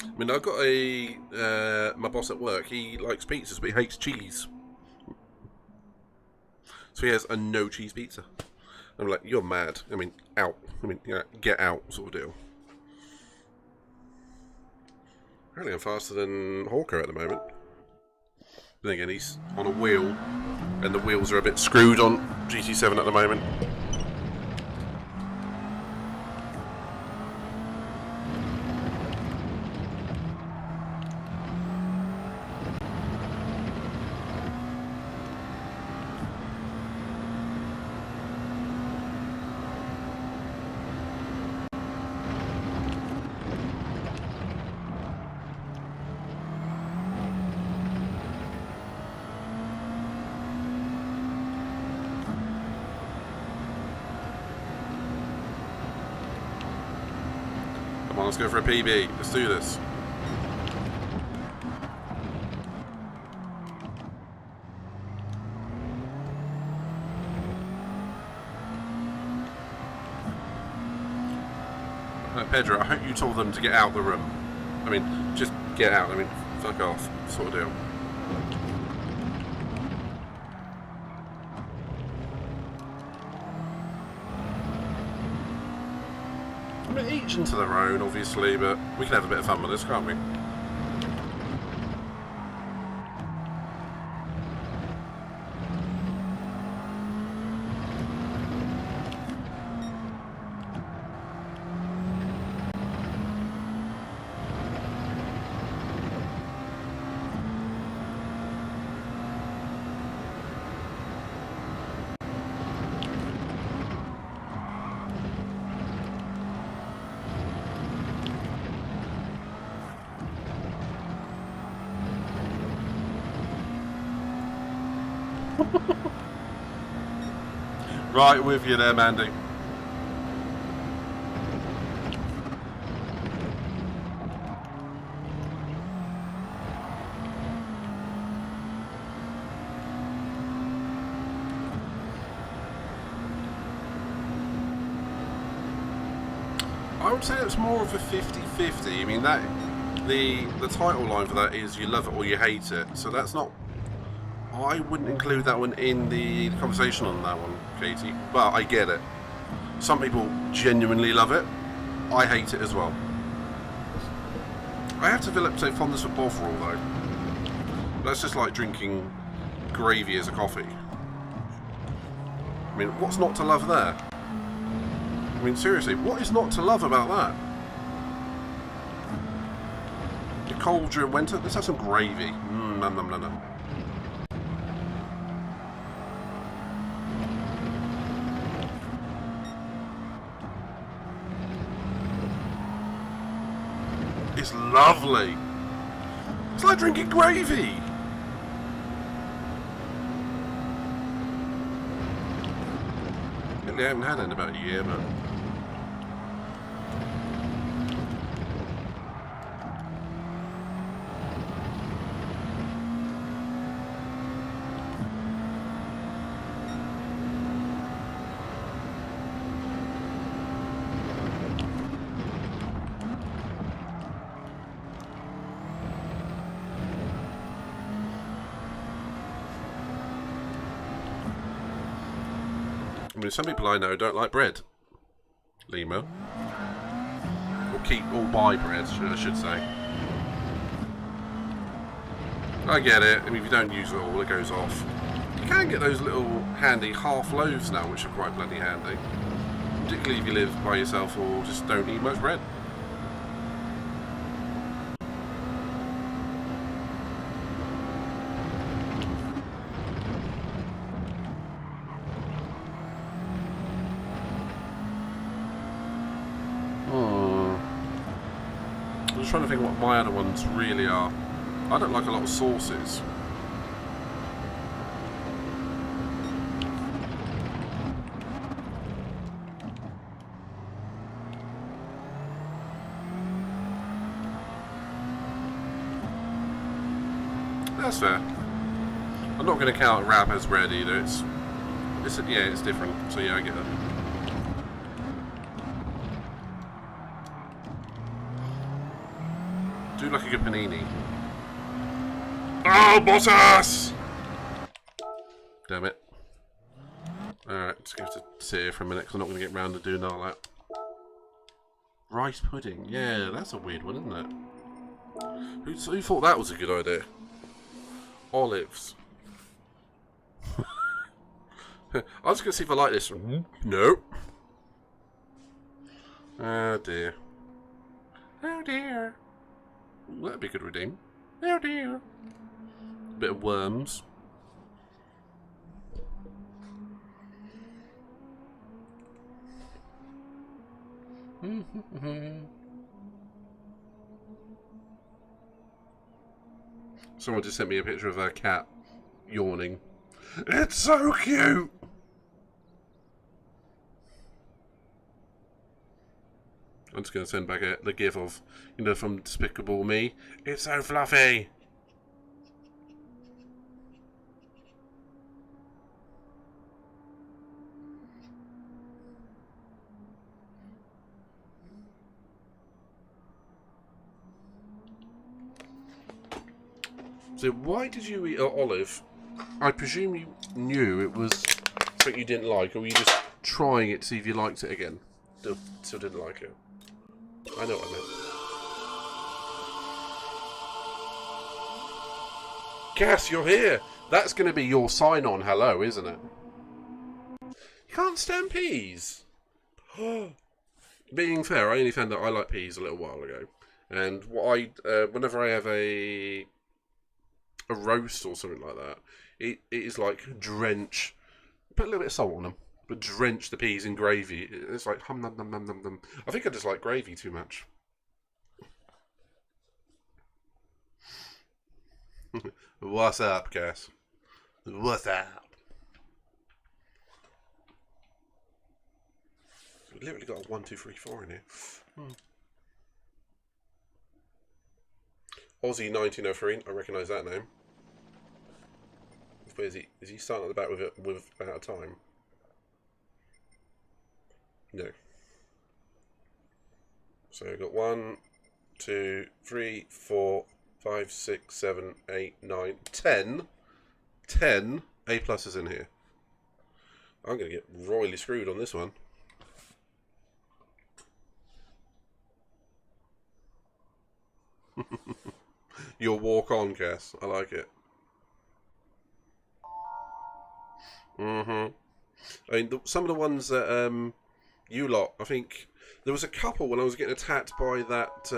I mean, I've got my boss at work. He likes pizzas, but he hates cheese. So he has a no cheese pizza. I'm like, you're mad. I mean, out. I mean, get out sort of deal. Apparently I'm faster than Hawker at the moment. Then again, he's on a wheel, and the wheels are a bit screwed on GT7 at the moment. Come on, let's go for a PB. Let's do this. Pedro, I hope you told them to get out of the room. I mean, just get out. I mean, fuck off, sort of deal. I mean, each into their own, obviously, but we can have a bit of fun with this, can't we? Right with you there, Mandy. I would say it's more of a 50-50. I mean, that the title line for that is you love it or you hate it. So that's not... I wouldn't include that one in the conversation on that one, Katie. But I get it. Some people genuinely love it. I hate it as well. I have developed a fondness for Bovril, though. That's just like drinking gravy as a coffee. I mean, what's not to love there? I mean, seriously, what is not to love about that? The cold during winter? Let's have some gravy. Nom nom nom nom. It's lovely. It's like drinking gravy. I haven't had it in about a year, but... I mean, some people I know don't like bread. Lima. Or buy bread, I should say. I get it. I mean, if you don't use it all, it goes off. You can get those little handy half loaves now, which are quite bloody handy. Particularly if you live by yourself or just don't eat much bread. I'm just trying to think what my other ones really are. I don't like a lot of sauces. That's fair. I'm not going to count wrap as bread either. It's different. So yeah, I get it. Do like a good panini. Oh, bosses! Damn it. Alright, just going to sit here for a minute because I'm not going to get round to doing all that. Rice pudding. Yeah, that's a weird one, isn't it? Who thought that was a good idea? Olives. I was going to see if I like this one. Nope. Oh dear. Oh dear. Ooh, that'd be a good redeem. Oh dear. Bit of worms. Someone just sent me a picture of her cat yawning. It's so cute! I'm just going to send back the gif of, from Despicable Me. It's so fluffy! So why did you eat an olive? I presume you knew it was something you didn't like, or were you just trying it to see if you liked it again? Still didn't like it. I know what I meant. Cass, you're here! That's going to be your sign-on hello, isn't it? You can't stand peas! Being fair, I only found out I like peas a little while ago. And whenever I have a roast or something like that, it is like drench, put a little bit of salt on them, but drench the peas in gravy. It's like hum num num num num num. I think I just like gravy too much. What's up, Cass? What's up? We've literally got a 1, 2, 3, 4 in here. Aussie 1903, I recognise that name. Where is he? Is he starting at the back without a time? No. So we've got 1, 2, 3, 4, 5, 6, 7, 8, 9, 10. 10 A pluses in here. I'm going to get royally screwed on this one. You'll walk on, Cass. I like it. I mean, some of the ones that you lot, I think there was a couple when I was getting attacked by that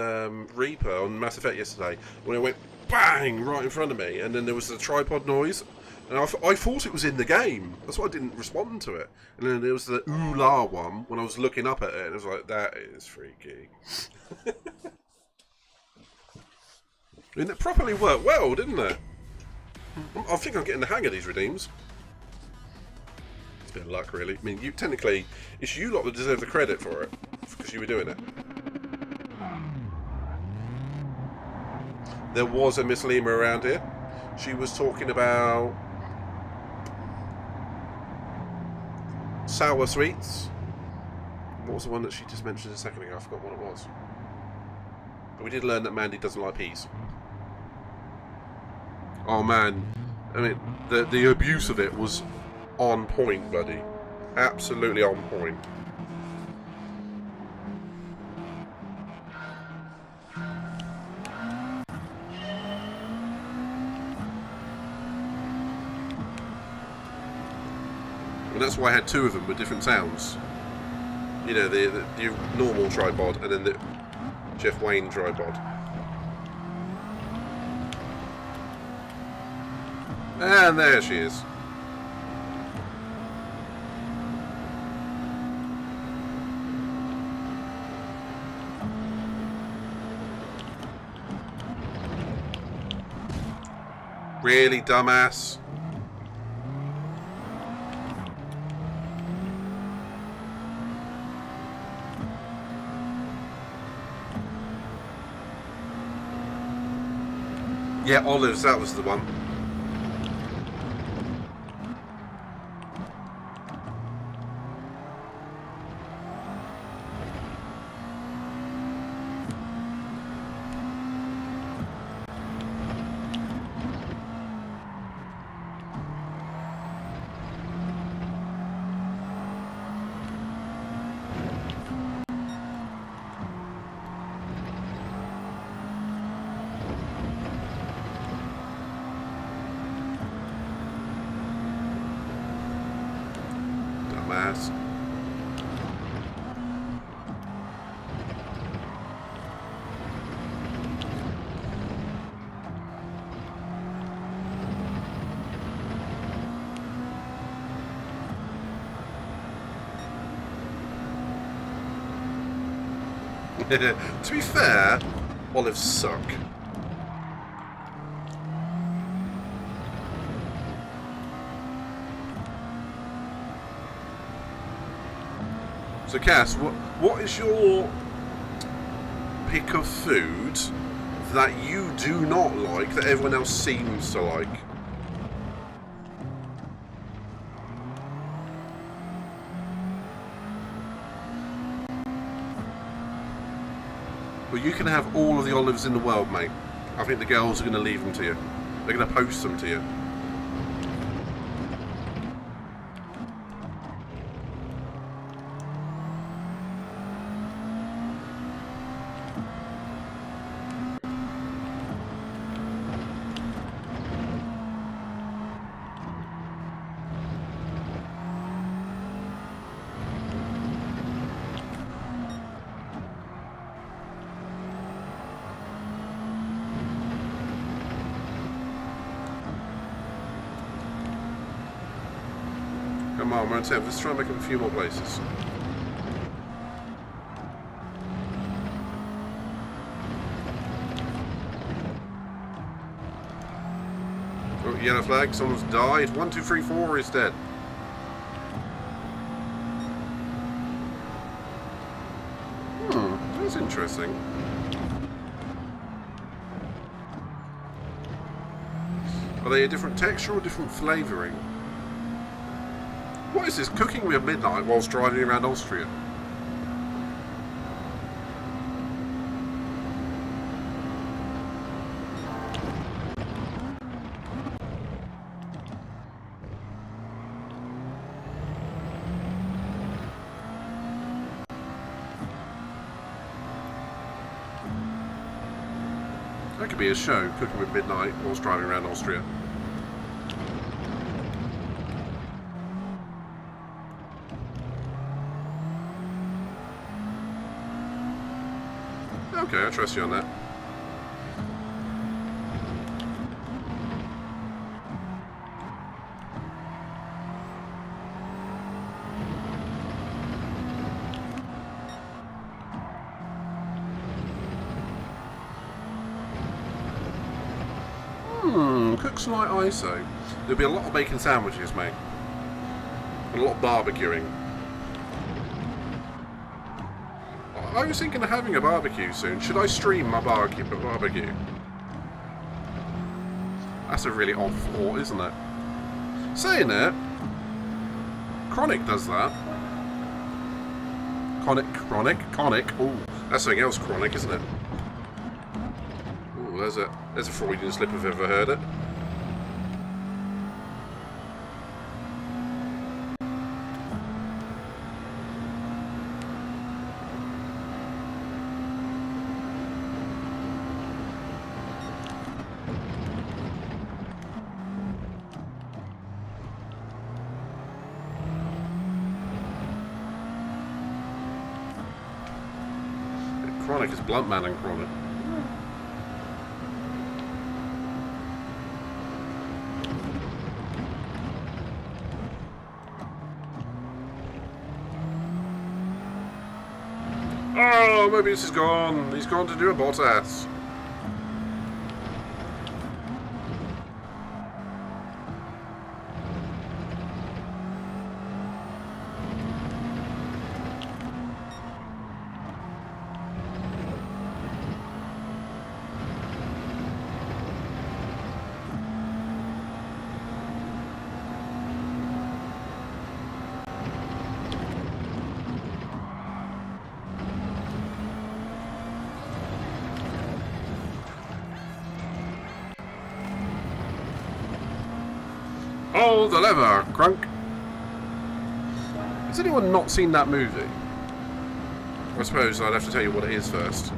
Reaper on Mass Effect yesterday, when it went bang right in front of me, and then there was the tripod noise, and I thought it was in the game. That's why I didn't respond to it. And then there was the ooh la one when I was looking up at it, and I was like, that is freaky. I mean, it properly worked well, didn't it? I think I'm getting the hang of these redeems. It's a bit of luck, really. I mean, technically, it's you lot that deserve the credit for it, because you were doing it. There was a Miss Lima around here. She was talking about sour sweets. What was the one that she just mentioned a second ago? I forgot what it was. But we did learn that Mandy doesn't like peas. Oh man, I mean, the abuse of it was on point, buddy. Absolutely on point. And that's why I had two of them with different sounds. You know, the normal tripod and then the Jeff Wayne tripod. And there she is. Really, dumbass? Yeah, olives, that was the one. Dumbass. To be fair, olives suck. So Cass, what is your pick of food that you do not like that everyone else seems to like? Well, you can have all of the olives in the world, mate. I think the girls are going to leave them to you. They're going to post them to you. Come on, we're on 10th. Let's try and make up a few more places. Oh, yellow flag. Someone's died. 1, 2, 3, 4 is dead. That's interesting. Are they a different texture or different flavouring? What is this? Cooking with midnight whilst driving around Austria? That could be a show, Cooking with Midnight whilst driving around Austria. Okay, I trust you on that. Cooks like ISO. There'll be a lot of bacon sandwiches, mate. And a lot of barbecuing. I was thinking of having a barbecue soon. Should I stream my barbecue? That's a really odd thought, isn't it? Saying it, Chronic does that. Chronic. Ooh, that's something else chronic, isn't it? Ooh, there's a Freudian slip if I've ever heard it. Chronic is Blunt Man and Chronic. Oh, Mobius is gone. He's gone to do a Bottas. Pull the lever, Crunk. Has anyone not seen that movie? I suppose I'd have to tell you what it is first.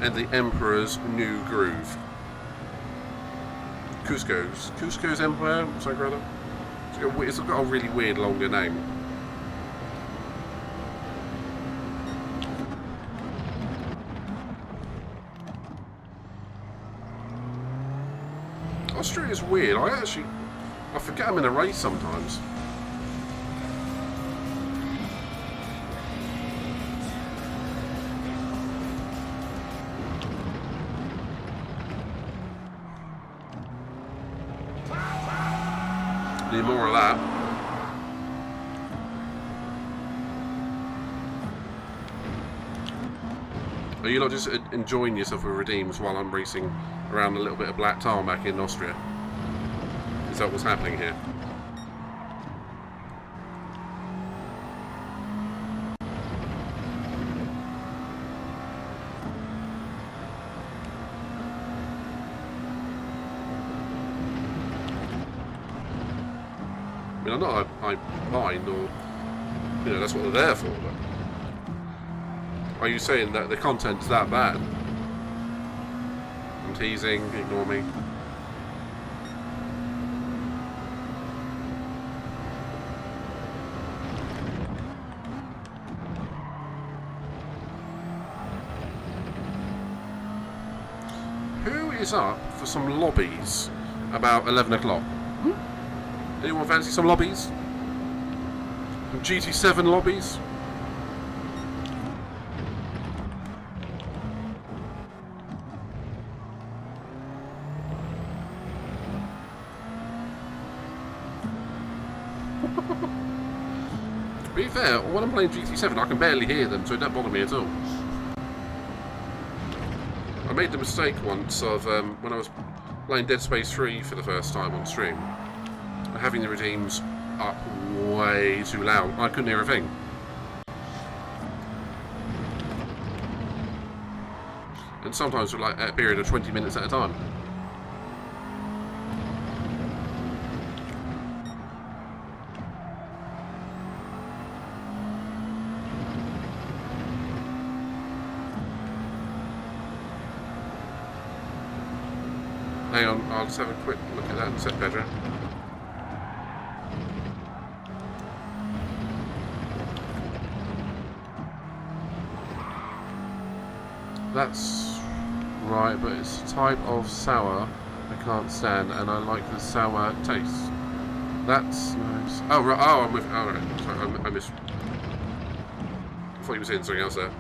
And the Emperor's New Groove. Cusco's Empire, something or other. It's got a really weird longer name. Austria is weird. I forget I'm in a race sometimes. Need more of that. Are you not just enjoying yourself with redeems while I'm racing around a little bit of black tarmac in Austria? Is that what's happening here? I mean, I mind, or that's what they're there for. But are you saying that the content's that bad? I'm teasing. Ignore me. Who is up for some lobbies about 11 o'clock? Anyone fancy some lobbies? Some GT7 lobbies? To be fair, when I'm playing GT7 I can barely hear them, so it don't bother me at all. I made the mistake once of, when I was playing Dead Space 3 for the first time on stream, having the redeems up way too loud. I couldn't hear a thing. And sometimes for like a period of 20 minutes at a time. Hang on, I'll just have a quick look at that and set Pedro. That's right, but it's a type of sour I can't stand, and I like the sour taste. That's nice. Oh, right. Oh, I'm with. Oh, right. Sorry, I missed. I thought you were saying something else there.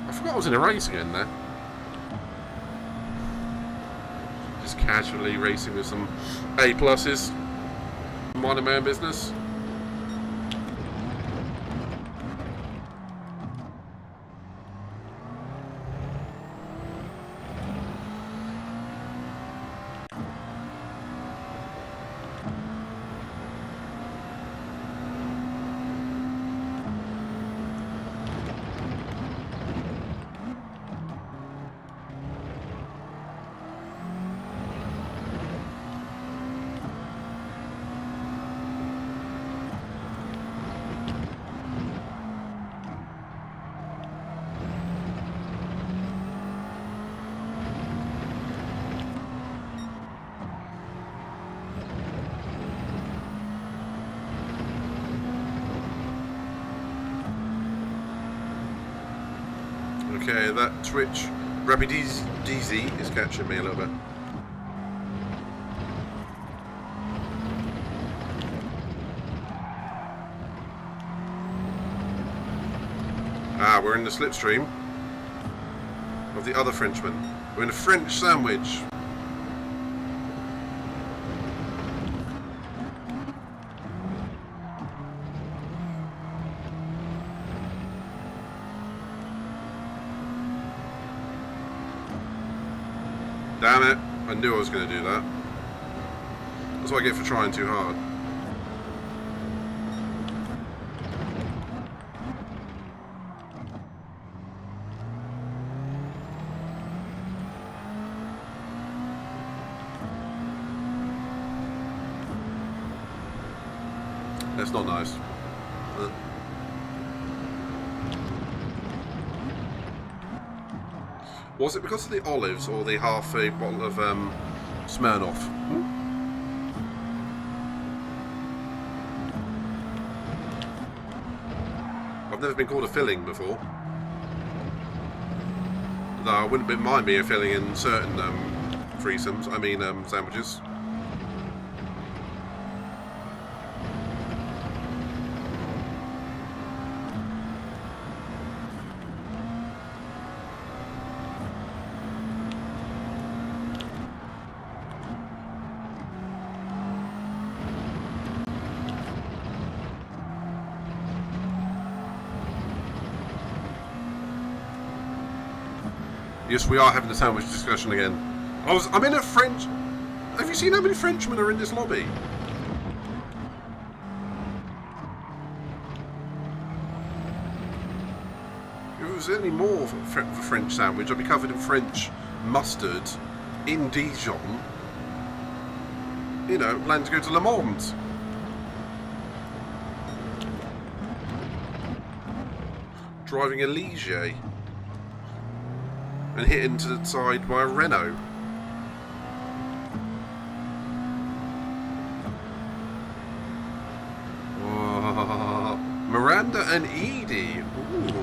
I forgot I was in a race again there. Just casually racing with some A+s. Minding my own business. Okay, that Twitch DZ is catching me a little bit. Ah, we're in the slipstream of the other Frenchman. We're in a French sandwich. Damn it, I knew I was going to do that. That's what I get for trying too hard. That's not nice. Was it because of the olives or the half a bottle of Smirnoff? I've never been called a filling before. No, I wouldn't mind me a filling in certain threesomes. I mean sandwiches. Yes, we are having a sandwich discussion again. I'm in a French... Have you seen how many Frenchmen are in this lobby? If it was any more for French sandwich, I'd be covered in French mustard in Dijon. You know, plan to go to Le Mans. Driving a Ligier. And hit into the side by a Renault. Whoa. Miranda and Edie. Ooh.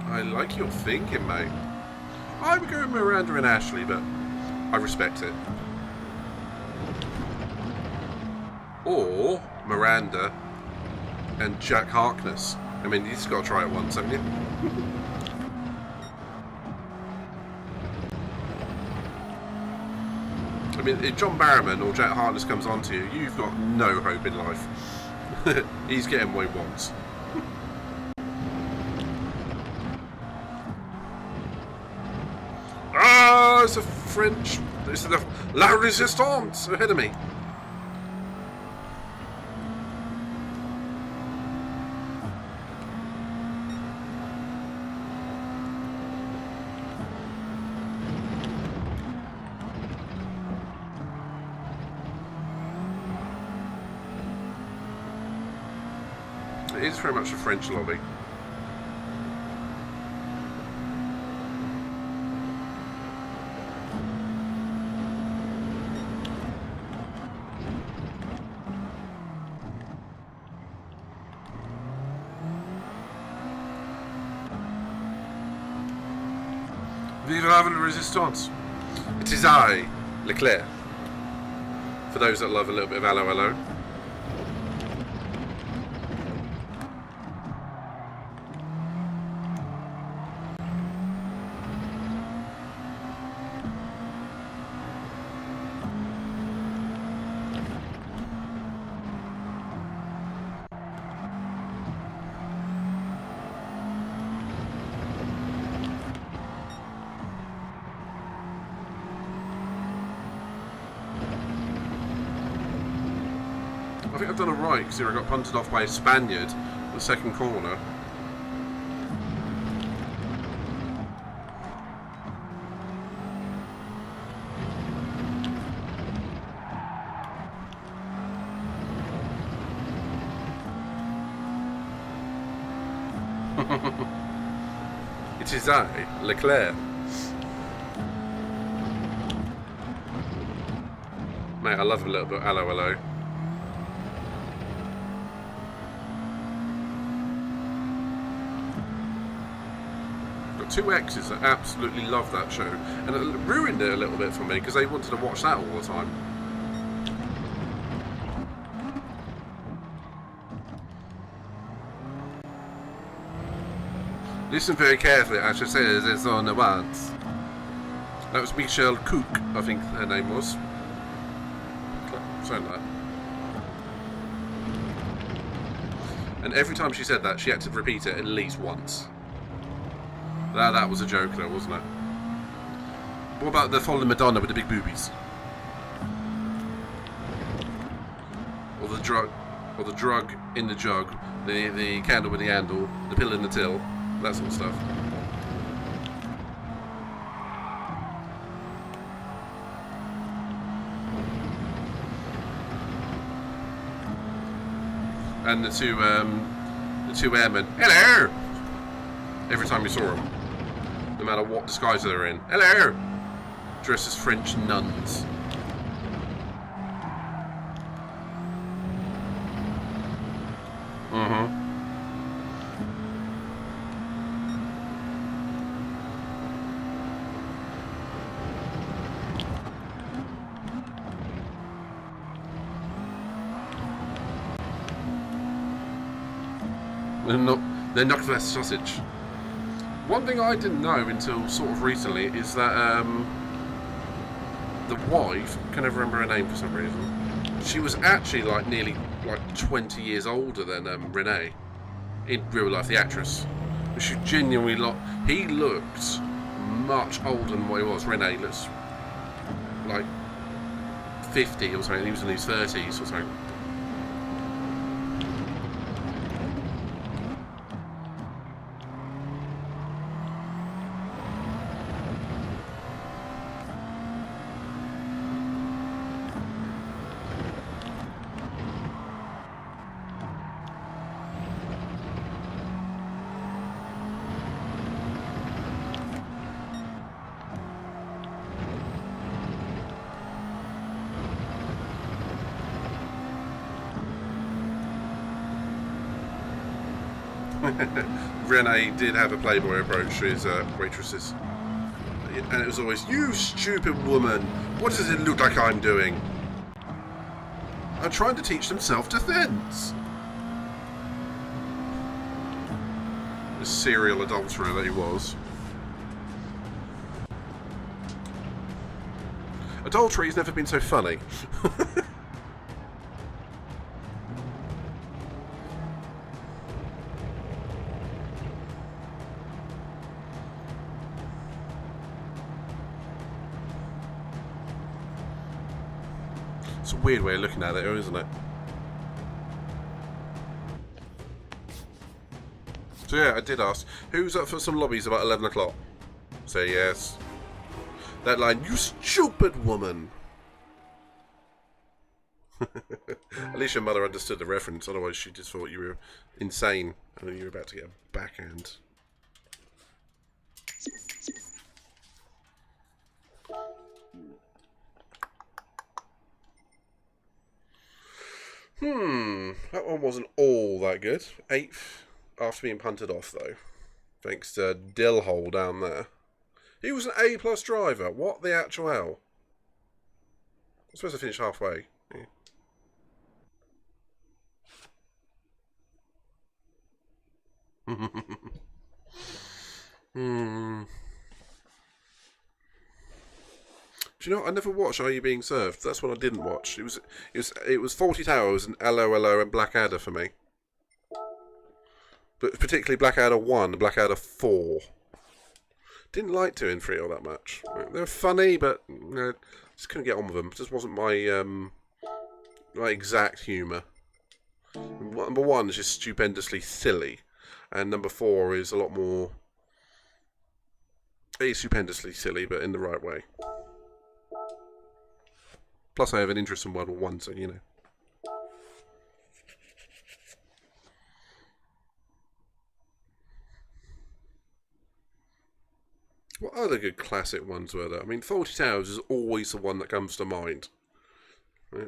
I like your thinking, mate. I would go with Miranda and Ashley, but I respect it. Or Miranda and Jack Harkness. I mean, you've just got to try it once, haven't you? I mean, if John Barrowman or Jack Harkness comes onto you, you've got no hope in life. He's getting what he wants. Ah, it's a French... It's the La Resistance ahead of me. It is very much a French lobby. Vive la Resistance. It is I, Leclerc. For those that love a little bit of Allo Allo. I think I've done it right, because I got punted off by a Spaniard in the second corner. It is I, Leclerc. Mate, I love a little bit of Allo Allo. got two exes that absolutely love that show, and it ruined it a little bit for me because they wanted to watch that all the time. Listen very carefully, I should say this on the once. That was Michelle Cook, I think her name was. Something like that. And every time she said that, she had to repeat it at least once. That was a joke though, wasn't it? What about the fallen Madonna with the big boobies? Or the drug in the jug, the candle with the handle, the pill in the till, that sort of stuff. And the two airmen, hello! Every time you saw them, no matter what disguise they're in, hello! Dressed as French nuns. They're Knockfest sausage. One thing I didn't know until sort of recently is that the wife, I can never remember her name for some reason, she was actually like nearly like 20 years older than Renee in real life, the actress. She genuinely he looked much older than what he was. Renee looks like 50 or something. He was in his 30s or something. Renee did have a playboy approach to his waitresses. And it was always, you stupid woman, what does it look like I'm doing? I'm trying to teach them self-defense. The serial adulterer that he was. Adultery's never been so funny. It's a weird way of looking at it, isn't it? So yeah, I did ask, who's up for some lobbies about 11 o'clock? Say yes. That line, you stupid woman! At least your mother understood the reference, otherwise she just thought you were insane and you were about to get a backhand. That one wasn't all that good. 8th after being punted off though. Thanks to Dillhole down there. He was an A+ driver. What the actual hell? I'm supposed to finish halfway. Yeah. Do you know what? I never watched Are You Being Served? That's what I didn't watch. It was Fawlty Towers and LOLO and Blackadder for me. But particularly Blackadder 1 and Blackadder 4. Didn't like 2 and 3 all that much. They were funny, but just couldn't get on with them. It just wasn't my my exact humour. Number 1 is just stupendously silly, and number 4 is a lot more. It's stupendously silly, but in the right way. Plus, I have an interest in World War One, so you know. What other good classic ones were there? I mean, Fawlty Towers is always the one that comes to mind. I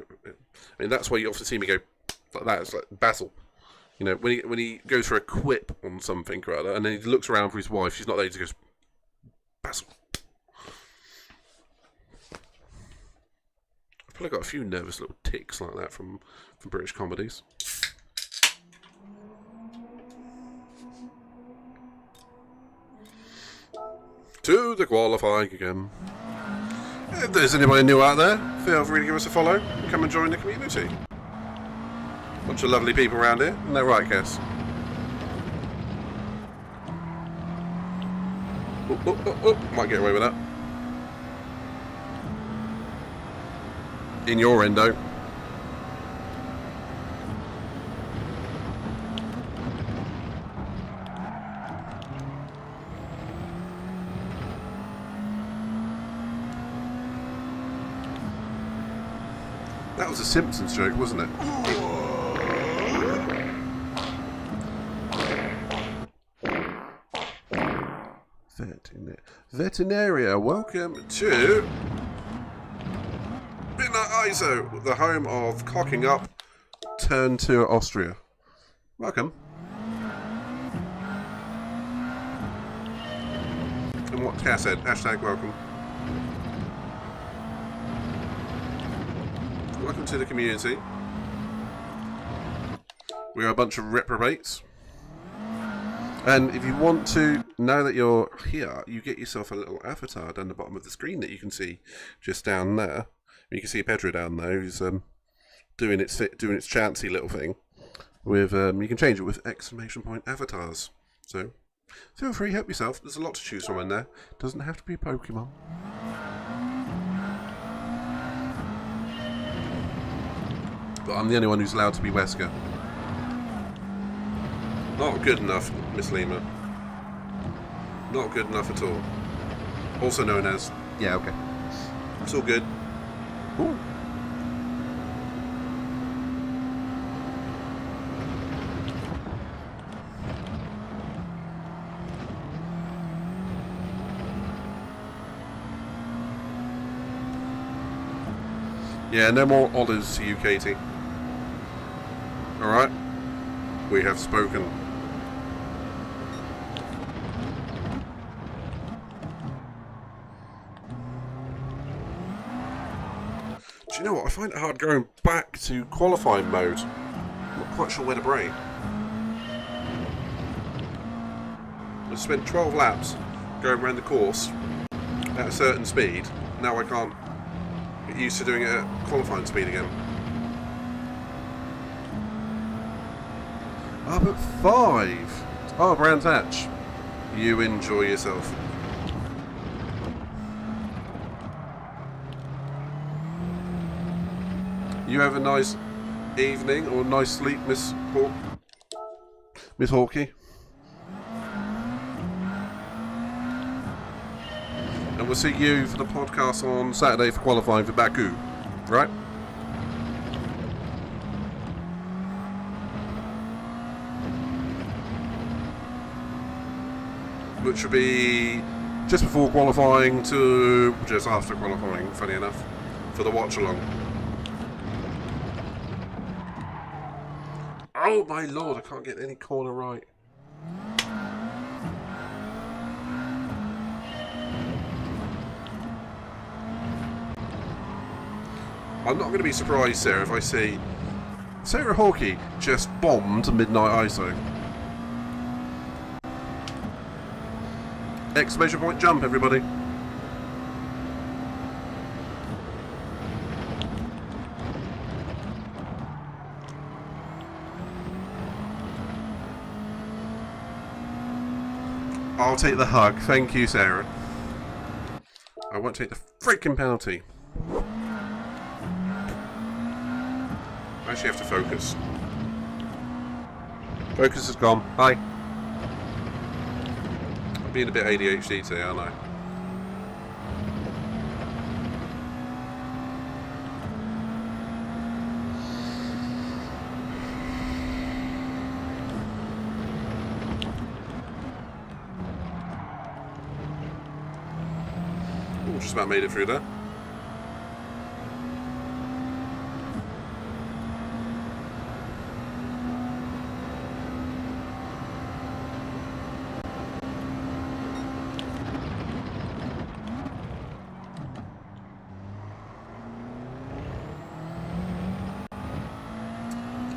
mean, that's why you often see me go like that. It's like Basil. You know, when he goes for a quip on something or other, and then he looks around for his wife, she's not there, he just goes, Basil. I've probably got a few nervous little ticks like that from British comedies. To the qualifying again. If there's anybody new out there, feel free to give us a follow and come and join the community. Bunch of lovely people around here, isn't that right, Cass? Might get away with that. In your endo. That was a Simpsons joke, wasn't it? Veterinaria, welcome to Midnight ISO, the home of cocking up, turn to Austria. Welcome. And what Cass said, hashtag welcome. Welcome to the community. We are a bunch of reprobates. And if you want to know that you're here, you get yourself a little avatar down the bottom of the screen that you can see just down there. You can see Pedro down there who's doing its chancy little thing. With you can change it with exclamation point avatars. So feel free, help yourself. There's a lot to choose from in there. Doesn't have to be Pokemon. But I'm the only one who's allowed to be Wesker. Not good enough, Miss Lima. Not good enough at all. Also known as... Yeah, okay. It's all good. Ooh. Yeah, no more olives to you, Katie. Alright? We have spoken. Do you know what? I find it hard going back to qualifying mode. I'm not quite sure where to brake. I spent 12 laps going around the course at a certain speed. Now I can't get used to doing it at qualifying speed again. Up at 5. Oh, Brands Hatch. You enjoy yourself. You have a nice evening or nice sleep, Miss Hawkey. And we'll see you for the podcast on Saturday for qualifying for Baku, right? Which will be just before qualifying to just after qualifying, funny enough, for the watch along. Oh my lord, I can't get any corner right. I'm not going to be surprised, Sarah, if I see Sarah Hawkey just bombed Midnight ISO. Exclamation point jump, everybody. I'll take the hug. Thank you, Sarah. I won't take the freaking penalty. I actually have to focus. Focus is gone. Bye. I'm being a bit ADHD today, aren't I? Ooh, just about made it through there.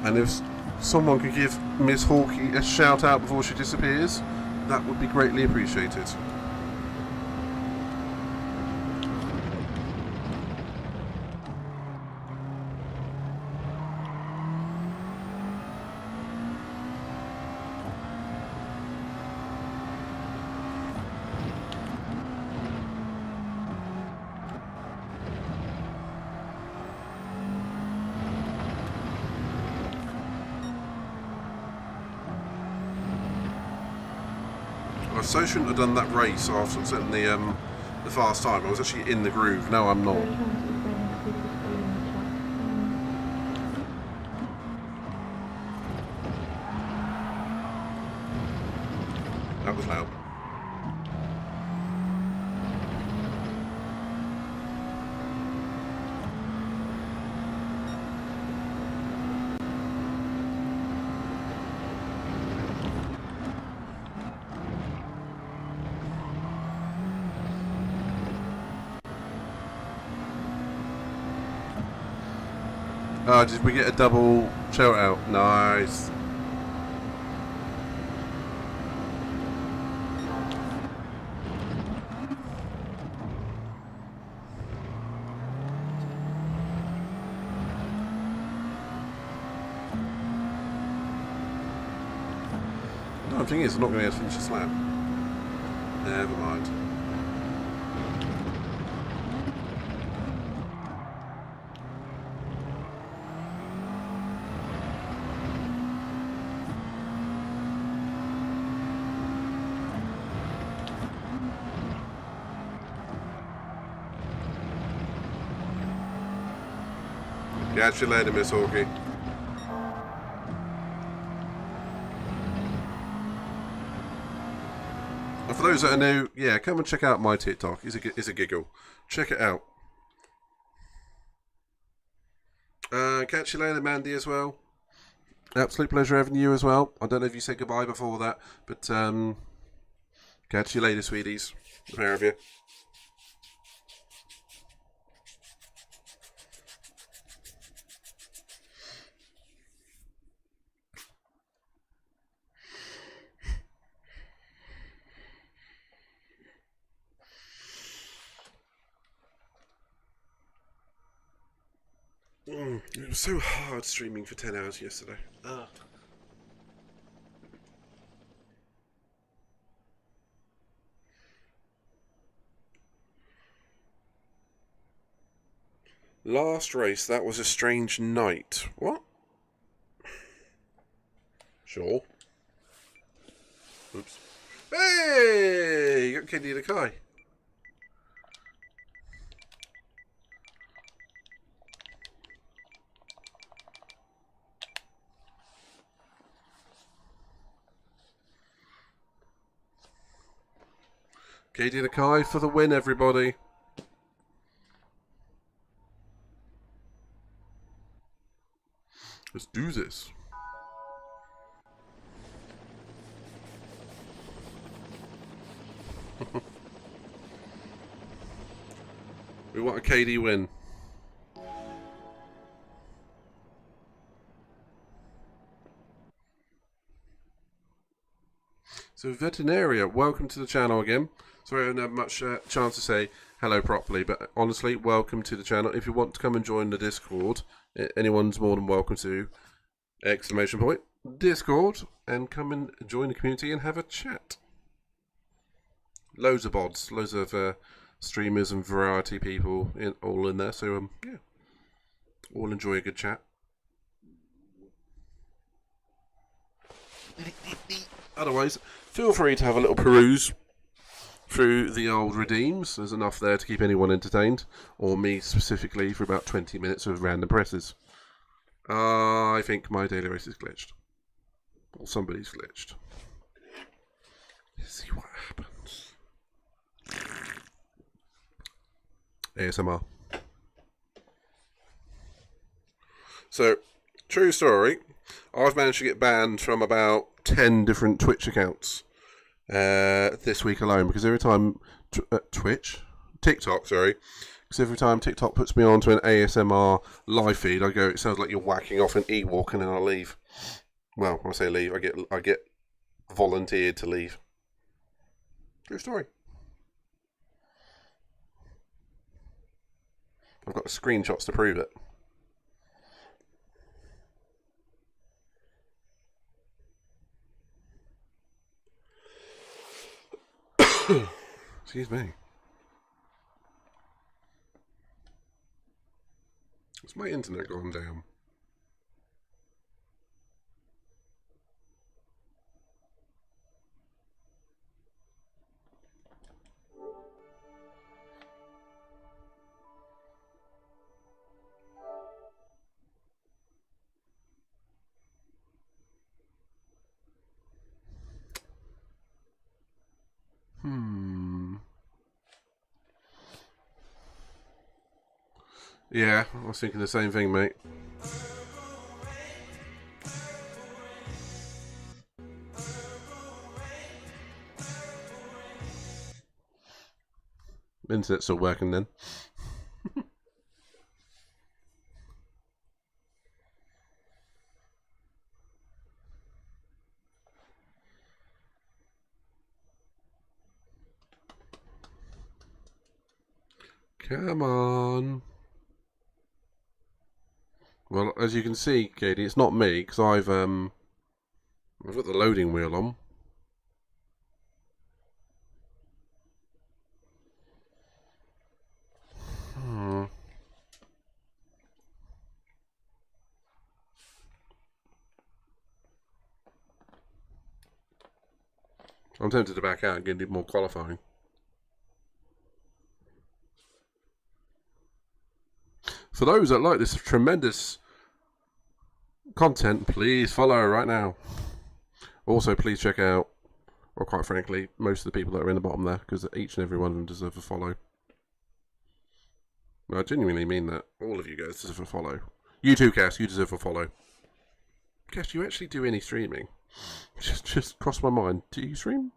And if someone could give Miss Hawkey a shout out before she disappears, that would be greatly appreciated. I so shouldn't have done that race after setting the fast time. I was actually in the groove. No, I'm not. That was loud. Oh, did we get a double shout out? Nice. No, the thing is, I'm not going to be able to finish this lap. Never mind. Catch you later, Miss Hawkey. And for those that are new, yeah, come and check out my TikTok. It's a giggle. Check it out. Catch you later, Mandy, as well. Absolute pleasure having you as well. I don't know if you said goodbye before that, but catch you later, sweeties. The pair of you. It was so hard streaming for 10 hours yesterday. Last race, that was a strange night. What? Sure. Oops. Hey! You got Kidney the Kai. Katie the Kai for the win, everybody. Let's do this. We want a KD win. So Veterinaria, welcome to the channel again. Sorry I don't have much chance to say hello properly, but honestly, welcome to the channel. If you want to come and join the Discord, anyone's more than welcome to, exclamation point, Discord, and come and join the community and have a chat. Loads of bods, loads of streamers and variety people all in there, so yeah, all enjoy a good chat. Otherwise, feel free to have a little peruse through the old redeems. There's enough there to keep anyone entertained, or me specifically, for about 20 minutes of random presses. I think my daily race is glitched. Or somebody's glitched. Let's see what happens. ASMR. So, true story. I've managed to get banned from about 10 different Twitch accounts this week alone, because every time TikTok, sorry, Because every time TikTok puts me onto an ASMR live feed, I go, it sounds like you're whacking off an Ewok, and then I leave. Well, when I say leave, I get volunteered to leave. True story. I've got screenshots to prove it. Excuse me. Has my internet gone down? Yeah, I was thinking the same thing, mate. Internet's still working then. Come on. Well, as you can see, Katie, it's not me, because I've got the loading wheel on. I'm tempted to back out and get more qualifying. For those that like this tremendous content, please follow right now. Also, please check out, or quite frankly, most of the people that are in the bottom there, because each and every one of them deserve a follow. No, I genuinely mean that. All of you guys deserve a follow. You too, Cass, you deserve a follow. Cass, do you actually do any streaming? Just crossed my mind. Do you stream?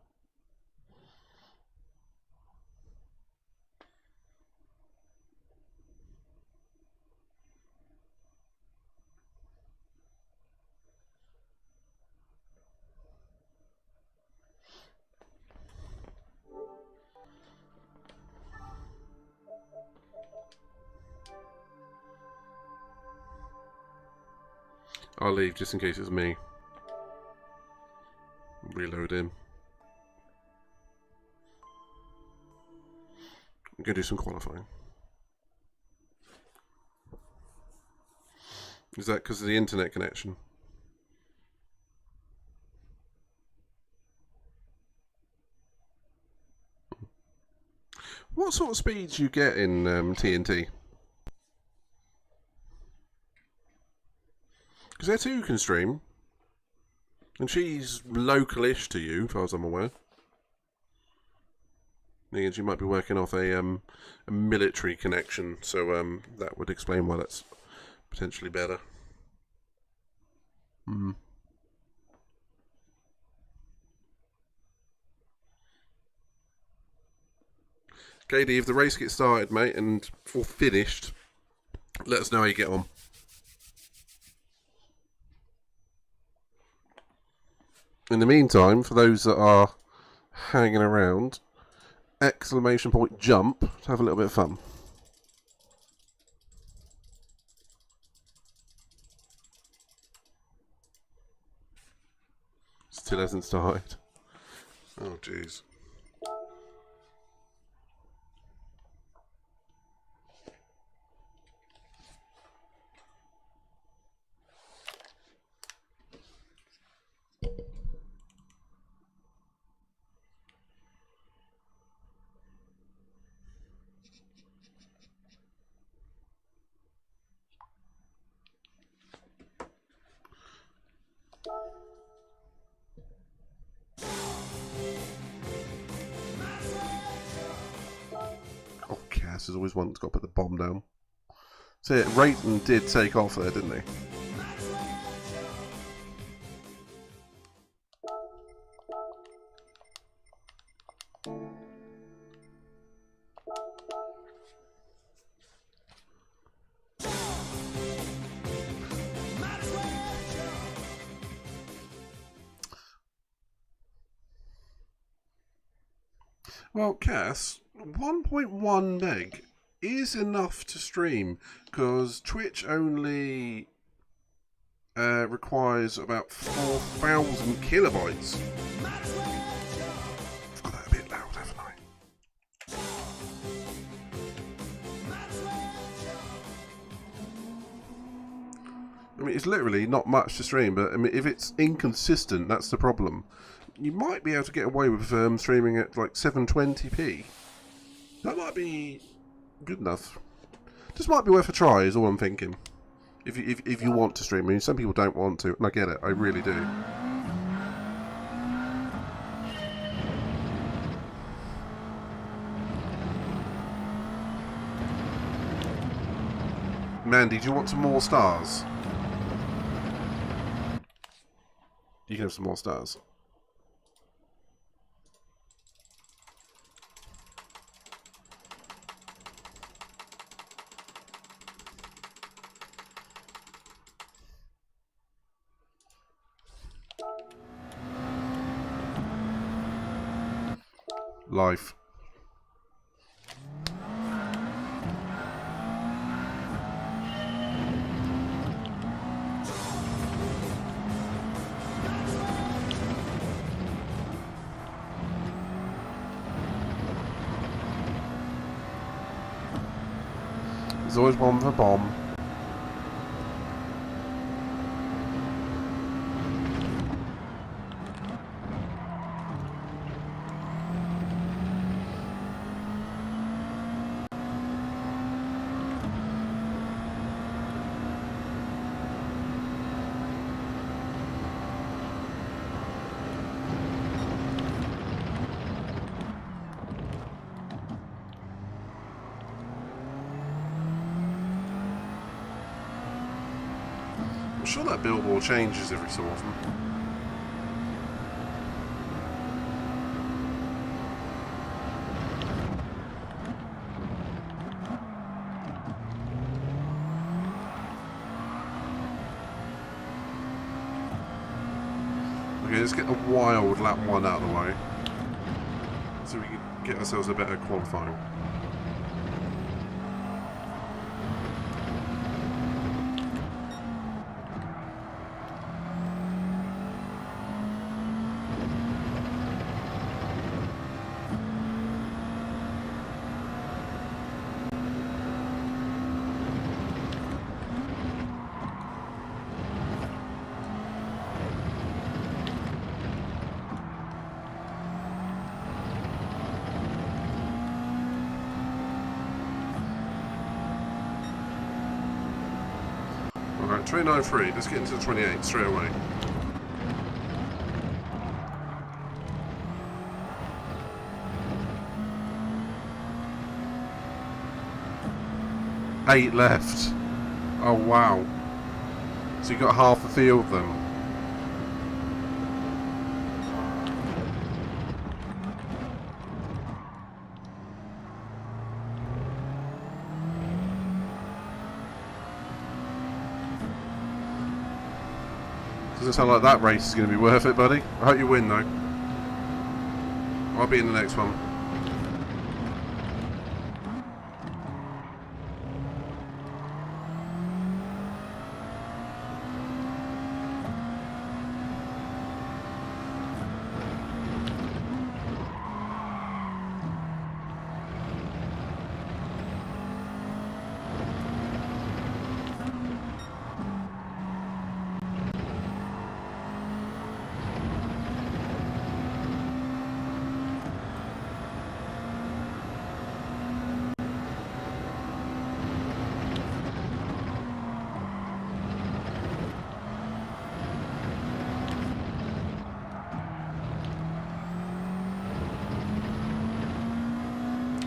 I'll leave just in case it's me. Reload him. I'm going to do some qualifying. Is that because of the internet connection? What sort of speeds do you get in TNT? Because there too can stream. And she's local-ish to you, as far as I'm aware. Again, she might be working off a military connection, so that would explain why that's potentially better. Katie, if the race gets started, mate, and or finished, let us know how you get on. In the meantime, for those that are hanging around, exclamation point jump to have a little bit of fun. Still hasn't started. Oh, jeez. Oh, Cass has always wanted to go put the bomb down. So Rayton did take off there, didn't he? Well, Cass, 1.1 meg is enough to stream because Twitch only requires about 4,000 kilobytes. I've got that a bit loud, haven't I? I mean, it's literally not much to stream, but I mean, if it's inconsistent, that's the problem. You might be able to get away with streaming at like 720p. That might be good enough. This might be worth a try, is all I'm thinking. If you want to stream, I mean, some people don't want to, and I get it, I really do. Mandy, do you want some more stars? You can have some more stars. Life. There's always one for bomb. I'm sure that billboard changes every so often. Okay, let's get the wild lap 1 out of the way, so we can get ourselves a better qualifying. Alright, 29.3, let's get into the 28 straight away. Eight left. Oh wow. So you got half the field then. Doesn't sound like that race is going to be worth it, buddy. I hope you win, though. I'll be in the next one.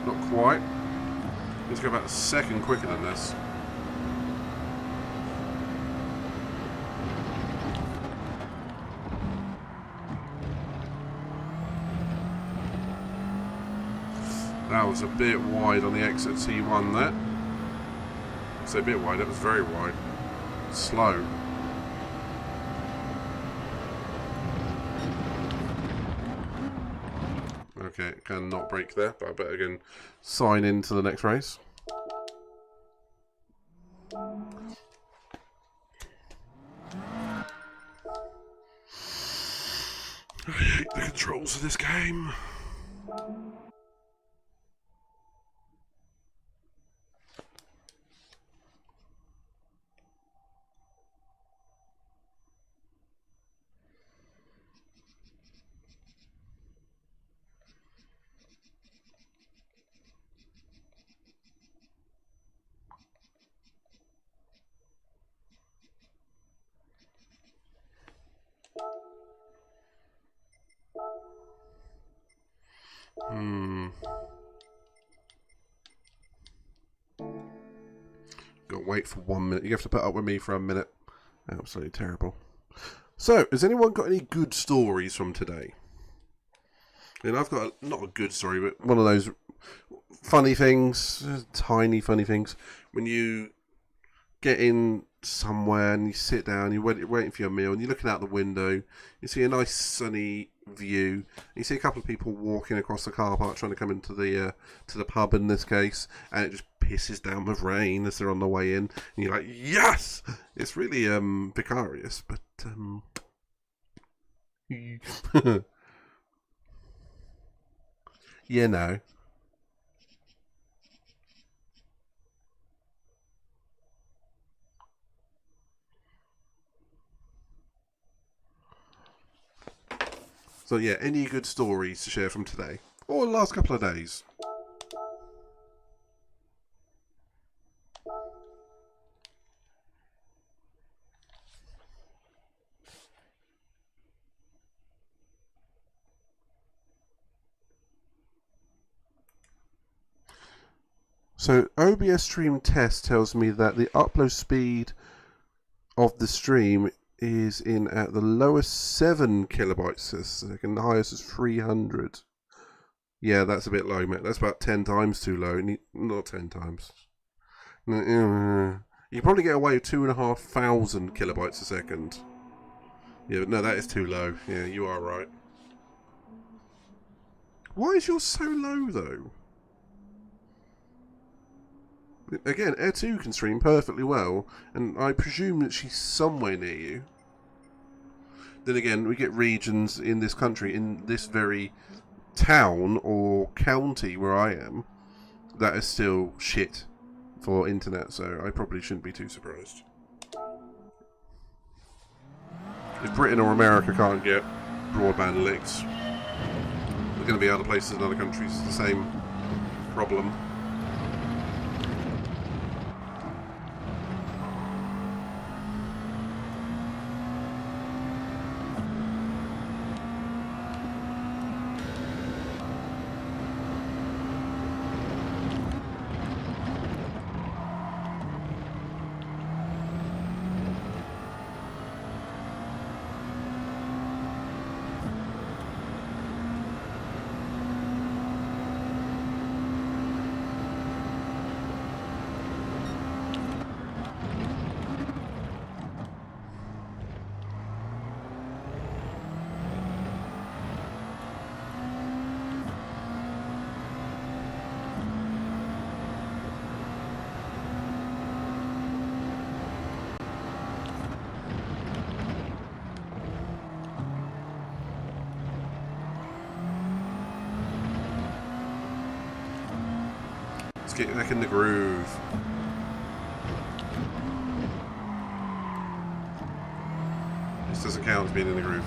Not quite. Let's go about a second quicker than this. That was a bit wide on the exit T1 there. I say a bit wide, that was very wide. Slow. Okay, can not break there, but I better go and sign into the next race. I hate the controls of this game. Gotta wait for 1 minute. You have to put up with me for a minute. Absolutely terrible. So, has anyone got any good stories from today? And I've got not a good story, but one of those funny things, tiny funny things. When you get in somewhere and you sit down, you're waiting for your meal, and you're looking out the window, you see a nice sunny view, you see a couple of people walking across the car park trying to come into the to the pub in this case, and it just pisses down with rain as they're on the way in, and you're like, yes! It's really vicarious, but you know. So yeah, any good stories to share from today? Or the last couple of days? So OBS stream test tells me that the upload speed of the stream is in at the lowest 7 kilobytes a second, the highest is 300. Yeah, that's a bit low, mate. That's about 10 times too low. Not 10 times. You can probably get away with 2,500 kilobytes a second. Yeah, but no, that is too low. Yeah, you are right. Why is yours so low, though? Again, Air 2 can stream perfectly well, and I presume that she's somewhere near you. Then again, we get regions in this country, in this very town or county where I am, that is still shit for internet, so I probably shouldn't be too surprised. If Britain or America can't get broadband links, there's going to be other places in other countries the same problem. Let's get back in the groove. This doesn't count as being in the groove.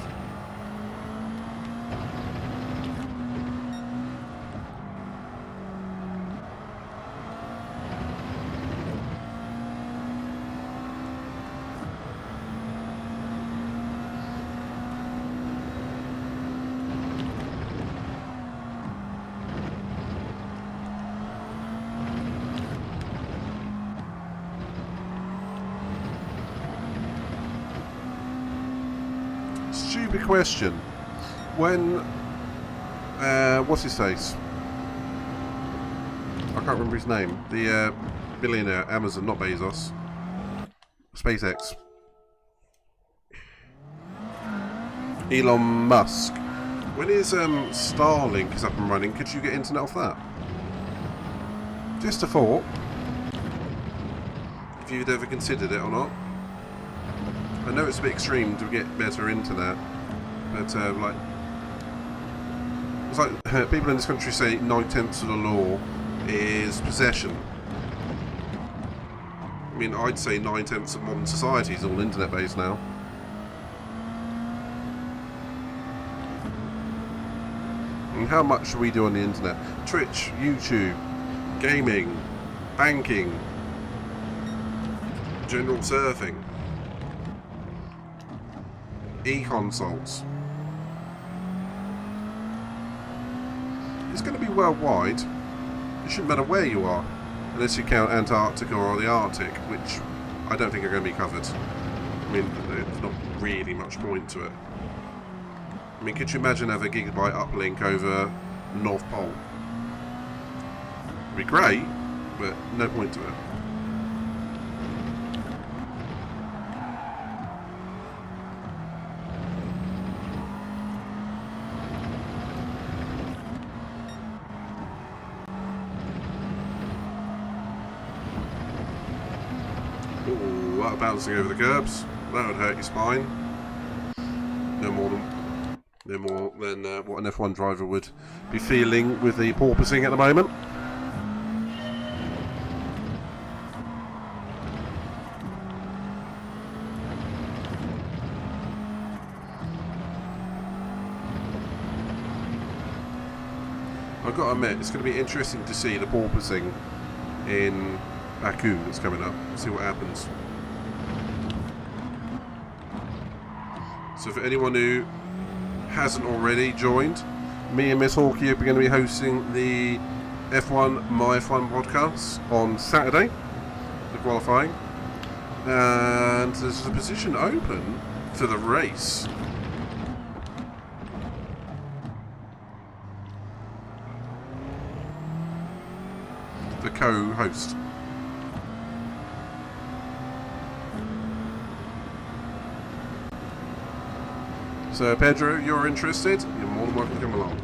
Stupid question. When what's his face? I can't remember his name. The billionaire, Amazon, not Bezos. SpaceX. Elon Musk When his Starlink is up and running, could you get internet off that? Just a thought. If you'd ever considered it or not. I know it's a bit extreme to get better internet, but like, it's like people in this country say 9/10 of the law is possession. I mean, I'd say 9/10 of modern society is all internet based now. And how much do we do on the internet? Twitch, YouTube, gaming, banking, general surfing, e-consults. It's going to be worldwide. It shouldn't matter where you are, unless you count Antarctica or the Arctic, which I don't think are going to be covered. I mean, there's not really much point to it. I mean, could you imagine having a gigabyte uplink over North Pole? It'd be great, but no point to it. Ooh, that bouncing over the curbs. That would hurt your spine. No more than what an F1 driver would be feeling with the porpoising at the moment. I've got to admit, it's going to be interesting to see the porpoising in Baku that's coming up. See what happens. So for anyone who hasn't already joined, me and Miss Hawkeye are going to be hosting the F1 My F1 podcast on Saturday, the qualifying, and there's a position open for the race. The co-host. So Pedro, you're interested? You're more than welcome to come along.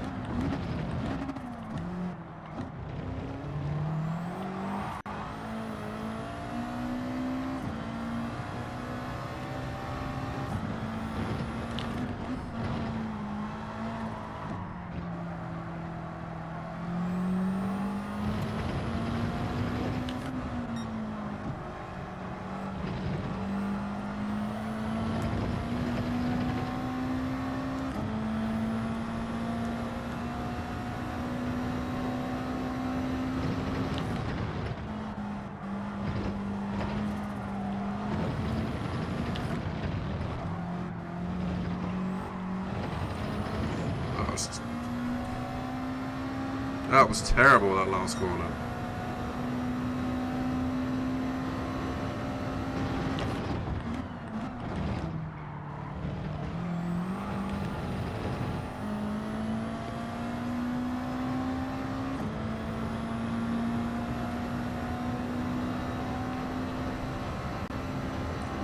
That was terrible, that last corner.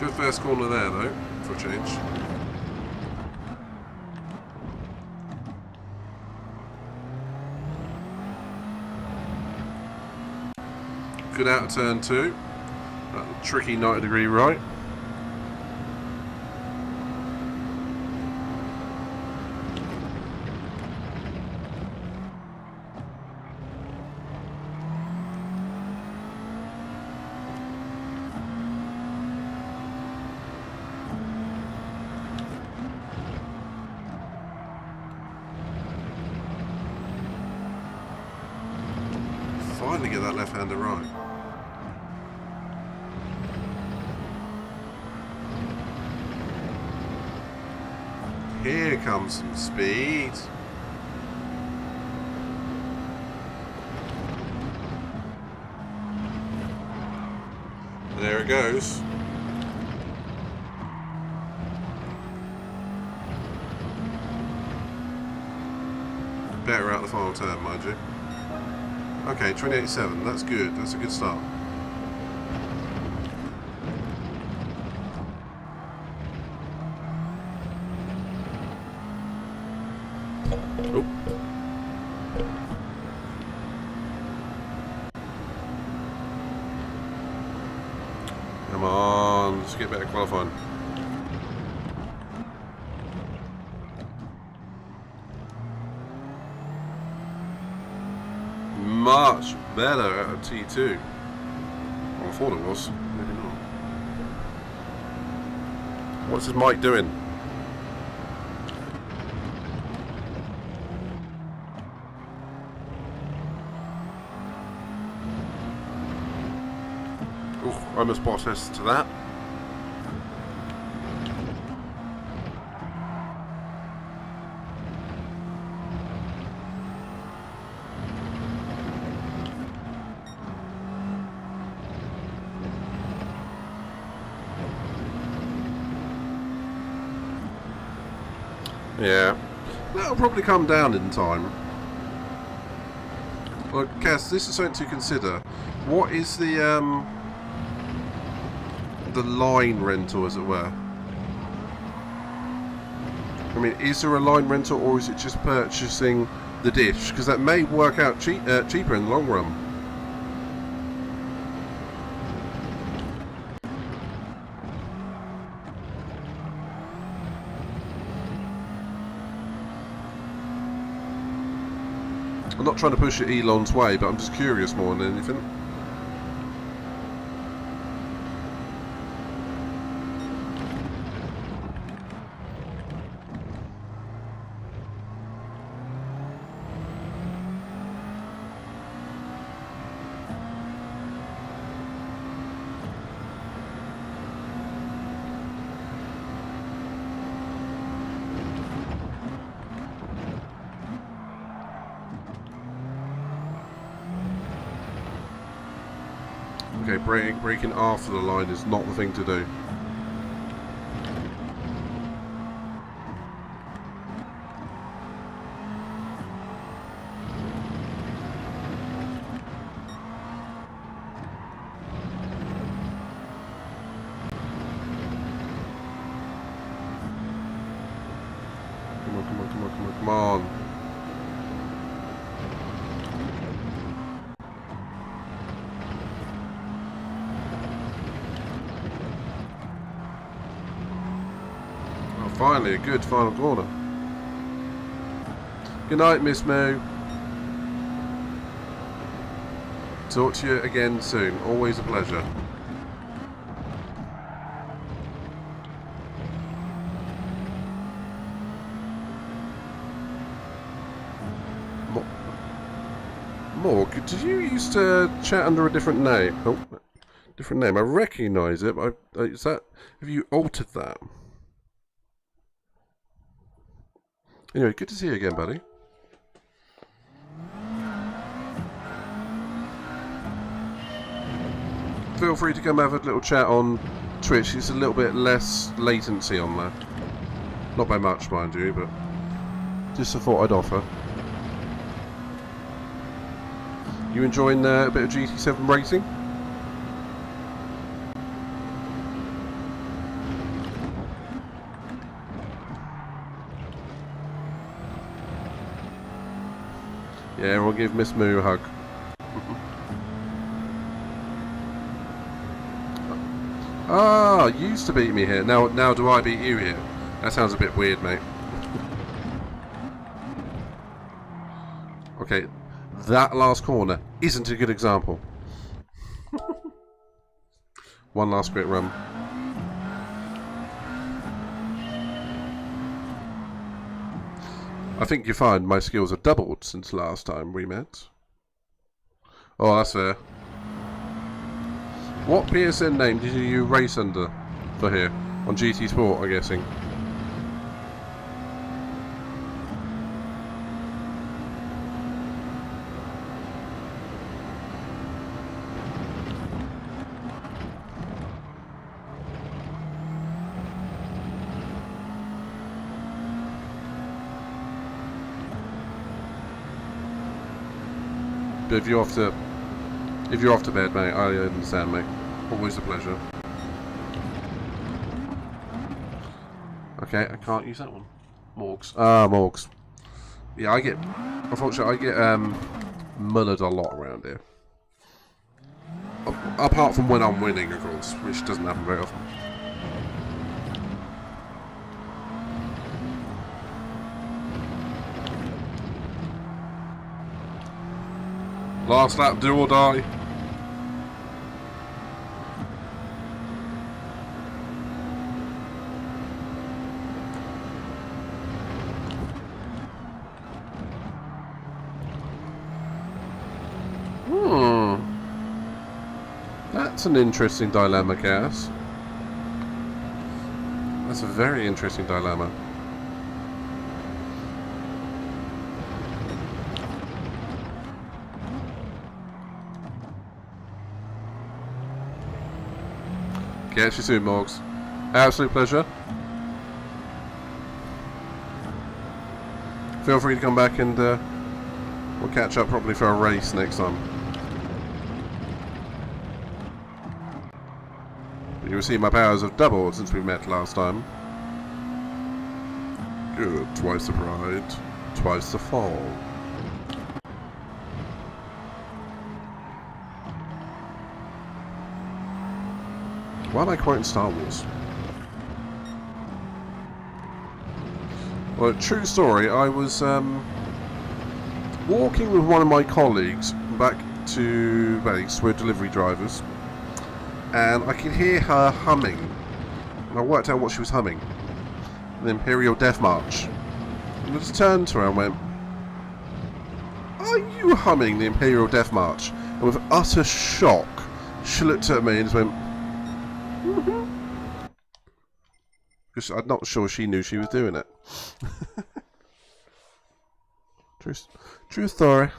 Good first corner there, though, for a change. Good out of turn 2. That tricky 90-degree right. Finally get that left-hander right. Here comes some speed. There it goes. Better out the final turn, mind you. Okay, 28.7. That's good. That's a good start. Come on, let's get better qualifying. Much better at a T2. Well, I thought it was. Maybe not. What's his mic doing? I must protest to that. Yeah, that'll probably come down in time. Well, Cass, this is something to consider. What is the line rental, as it were? I mean, is there a line rental, or is it just purchasing the dish? Because that may work out cheaper in the long run. I'm not trying to push it Elon's way, but I'm just curious more than anything. Okay, braking after the line is not the thing to do. Come on. Finally, a good final corner. Good night, Miss Moo. Talk to you again soon. Always a pleasure. Morg, did you used to chat under a different name? Oh, different name. I recognise it. But is that? Have you altered that? Anyway, good to see you again, buddy. Feel free to come have a little chat on Twitch. It's a little bit less latency on there. Not by much, mind you, but just a thought I'd offer. You enjoying a bit of GT7 racing? Yeah, we'll give Miss Moo a hug. Ah, you used to beat me here. Now do I beat you here? That sounds a bit weird, mate. Okay, that last corner isn't a good example. One last quick run. I think you find my skills have doubled since last time we met. Oh, that's fair. What PSN name did you race under for here? On GT Sport, I'm guessing. But if you're off to bed, mate, I understand, mate. Always a pleasure. Okay, I can't use that one. Morgs. Ah, Morgs. Yeah, unfortunately, I get mullered a lot around here. Apart from when I'm winning, of course, which doesn't happen very often. Last lap, do or die. That's an interesting dilemma, Cass. That's a very interesting dilemma. Catch you soon, Morgs. Absolute pleasure. Feel free to come back and we'll catch up probably for a race next time. You'll see my powers have doubled since we met last time. Good. Twice the pride, twice the fall. Why am I quoting Star Wars? Well, true story, I was walking with one of my colleagues back to base, we're delivery drivers, and I could hear her humming. And I worked out what she was humming. The Imperial Death March. And I just turned to her and went, "Are you humming the Imperial Death March?" And with utter shock, she looked at me and just went, because I'm not sure she knew she was doing it. True story.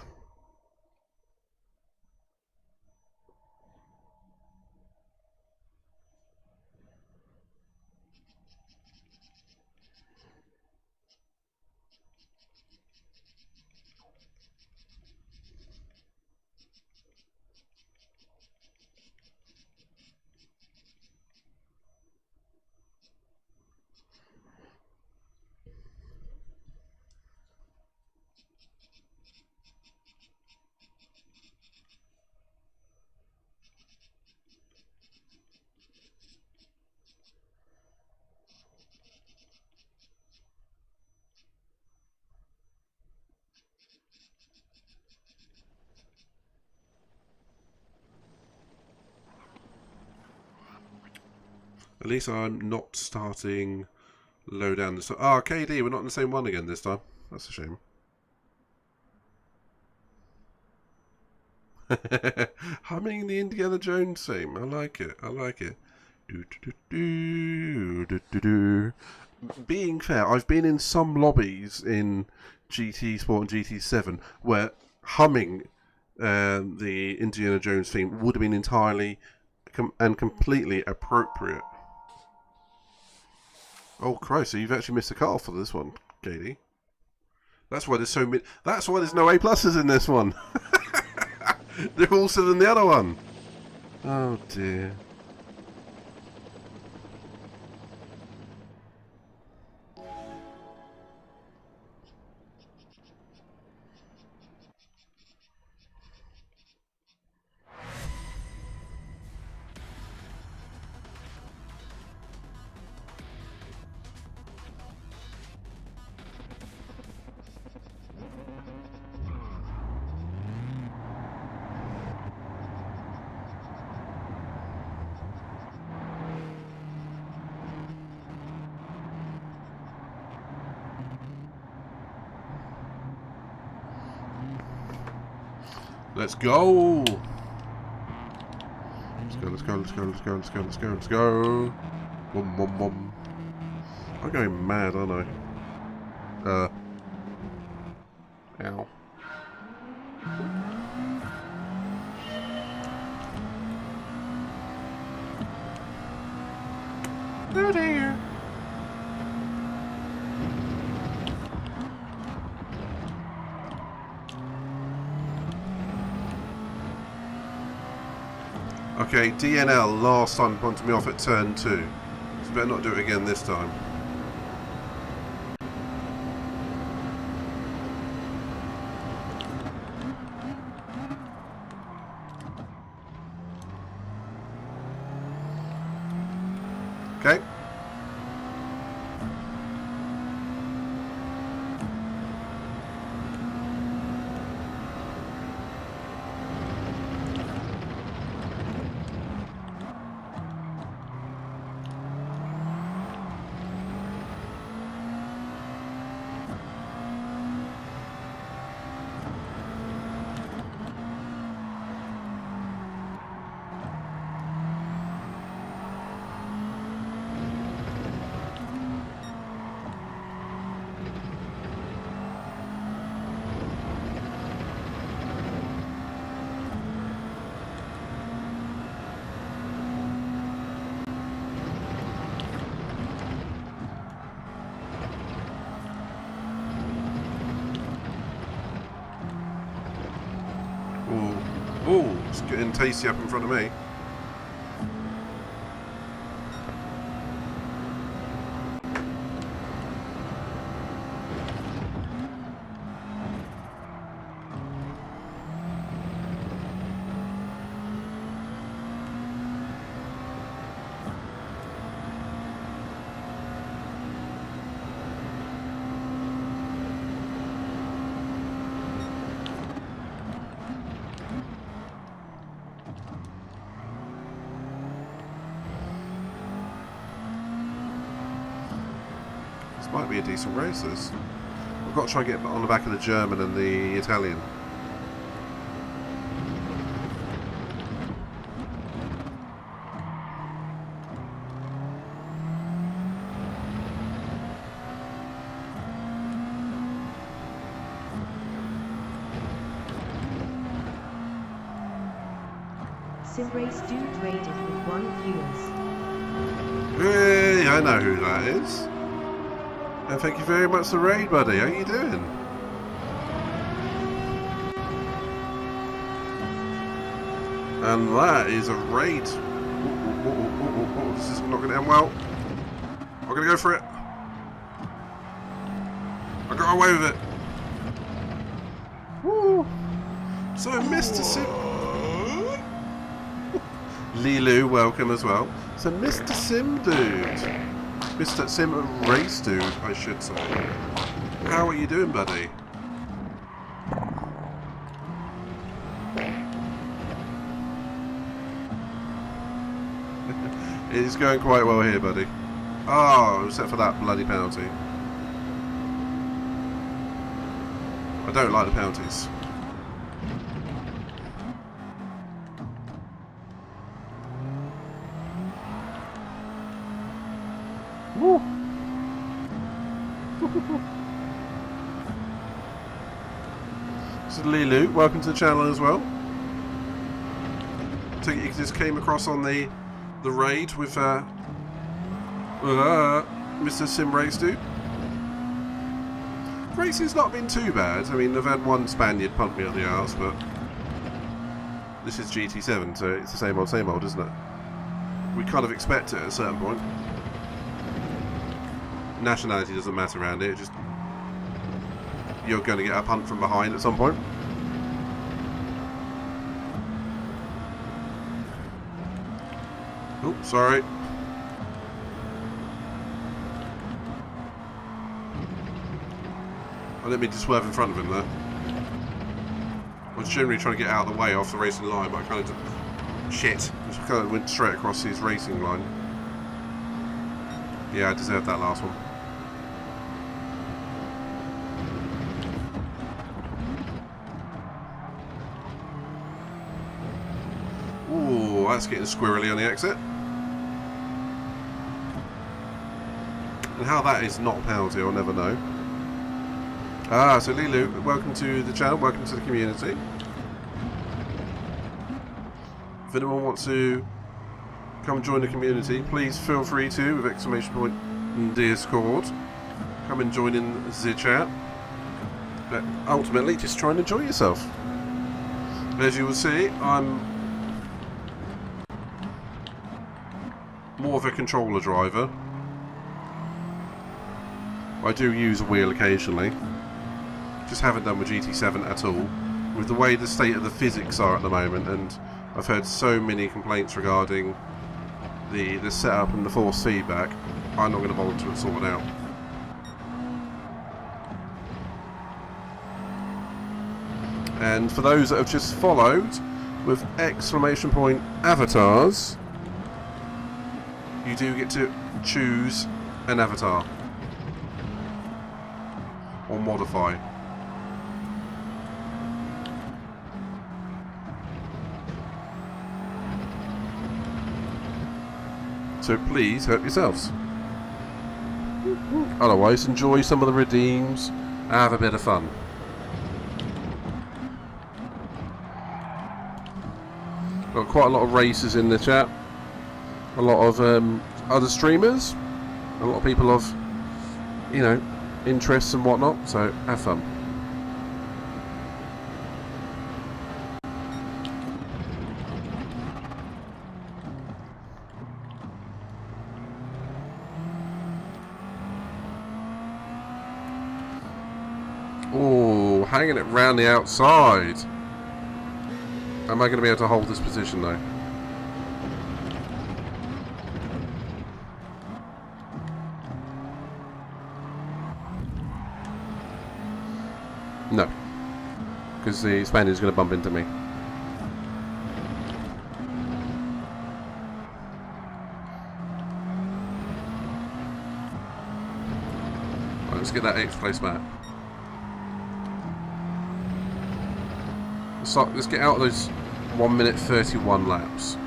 At least I'm not starting low down this time. Ah, KD, we're not in the same one again this time. That's a shame. Humming the Indiana Jones theme. I like it. I like it. Do, do, do, do, do, do. Being fair, I've been in some lobbies in GT Sport and GT7 where humming the Indiana Jones theme would have been entirely and completely appropriate. Oh Christ! So you've actually missed a cut for this one, Katie. That's why there's that's why there's no A pluses in this one. They're also than the other one. Oh dear. Let's go! Let's go, let's go, let's go, let's go, let's go, let's go, let's go! Boom, boom, boom. I'm going mad, aren't I? Ow. Oh dear. Okay, DNL last time punted me off at turn 2. So better not do it again this time. Okay. Ooh, it's getting tasty up in front of me. This might be a decent race, this. I've got to try and get on the back of the German and the Italian. Simrace Dude rated with 1 viewers. Hey, I know who that is. And thank you very much for the raid, buddy. How you doing? And that is a raid. This is not going to end well. I'm going to go for it. I got away with it. Woo. So, Mr. Sim... Lilu, welcome as well. So, Mr. Sim Dude. Mr. Sim Race Dude, I should say. How are you doing, buddy? It's going quite well here, buddy. Oh, except for that bloody penalty. I don't like the penalties. Woo. So Lilu, welcome to the channel as well. So you just came across on the raid with Mr. Sim Race Dude. Racing's not been too bad. I mean, I've had one Spaniard punt me on the arse, but this is GT7, so it's the same old, isn't it? We kind of expect it at a certain point. Nationality doesn't matter around here, just you're going to get a punt from behind at some point. Oh, sorry. I didn't mean to swerve in front of him there. I was generally trying to get out of the way off the racing line, but I kind of shit. I just kind of went straight across his racing line. Yeah, I deserved that last one. Ooh, that's getting squirrely on the exit. And how that is not a penalty, I'll never know. Ah, so Lilu, welcome to the channel, welcome to the community. If anyone wants to come join the community, please feel free to, with exclamation point in Discord. Come and join in the chat. But ultimately, just try and enjoy yourself. As you will see, I'm more of a controller driver. I do use a wheel occasionally. Just haven't done with GT7 at all. With the way the state of the physics are at the moment, and I've heard so many complaints regarding the setup and the force feedback, I'm not going to bother to sort it out. And for those that have just followed with exclamation point avatars, you do get to choose an avatar or modify. So please help yourselves. Otherwise, enjoy some of the redeems, have a bit of fun. Got quite a lot of racers in the chat, a lot of other streamers, a lot of people of, you know, interests and whatnot, so have fun. Oh, hanging it round the outside. Am I going to be able to hold this position though? No, because the Spaniard's going to bump into me. Right, let's get that 8th place back. Let's get out of those 1 minute 31 laps.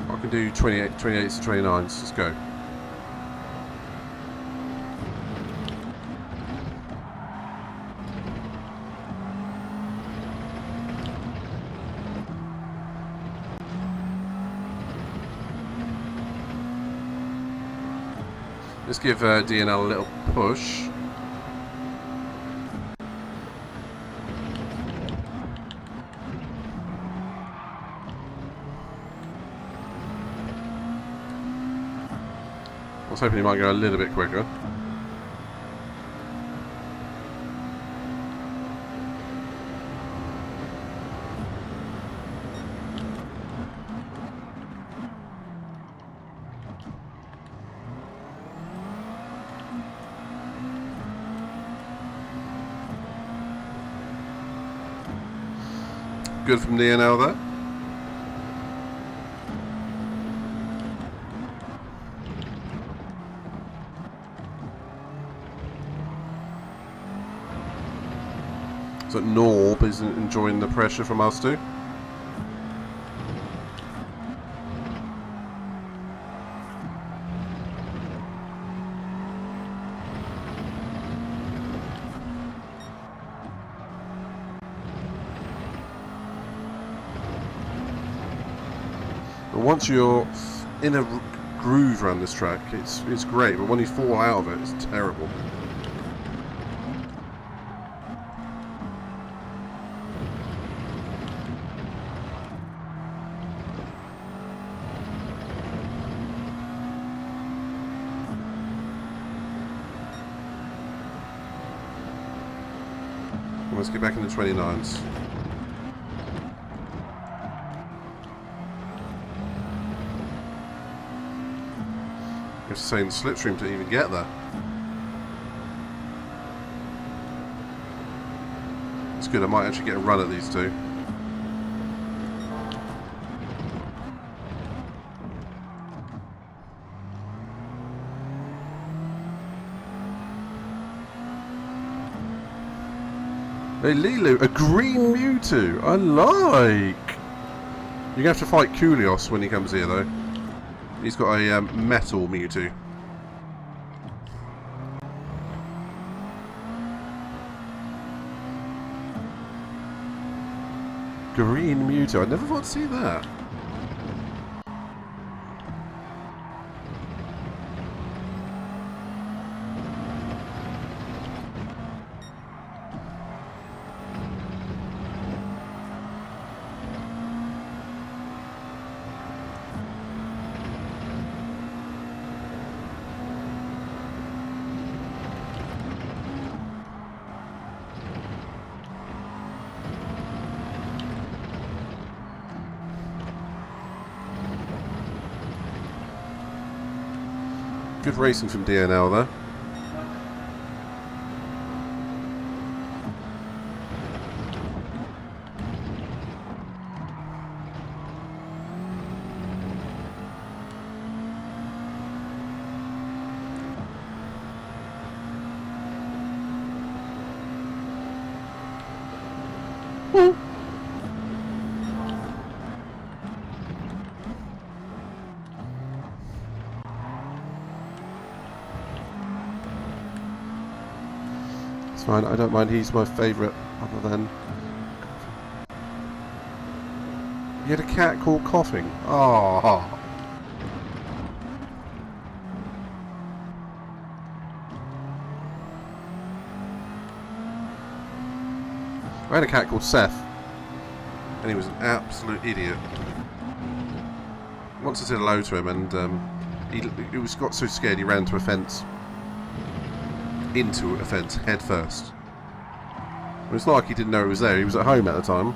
I can do 28s to 29s. Let's go. Let's give DNL a little push. I was hoping he might go a little bit quicker. Good from DNL there. So Norb isn't enjoying the pressure from us two. But once you're in a groove around this track, it's great. But when you fall out of it, it's terrible. Let's get back in the 29s. You have to stay in the slipstream to even get there. It's good, I might actually get a run at these two. Hey Lilu, a green Mewtwo, I like! You're going to have to fight Kulios when he comes here though. He's got a metal Mewtwo. Green Mewtwo, I never thought to see that. Good racing from DNL there. It's fine, I don't mind, he's my favourite, other than... You had a cat called Coughing? Oh. I had a cat called Seth, and he was an absolute idiot. Once I said hello to him, and he got so scared he ran to a fence. Into a fence, head first. It's not like he didn't know it was there, he was at home at the time.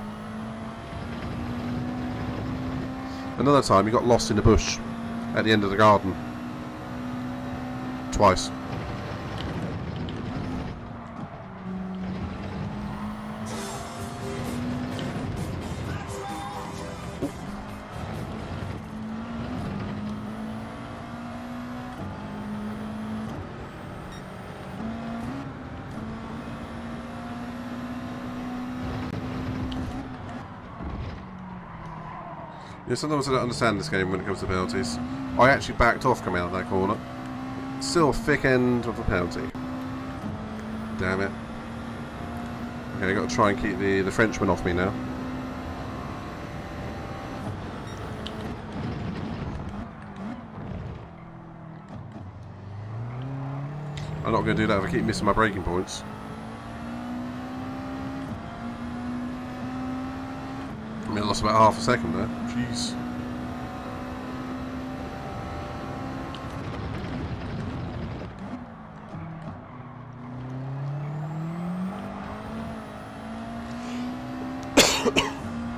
Another time he got lost in a bush at the end of the garden. Twice. Yeah, sometimes I don't understand this game when it comes to penalties. I actually backed off coming out of that corner. Still a thick end of a penalty. Damn it. Okay, I've got to try and keep the Frenchman off me now. I'm not going to do that if I keep missing my braking points. I mean, I lost about half a second there. Jeez.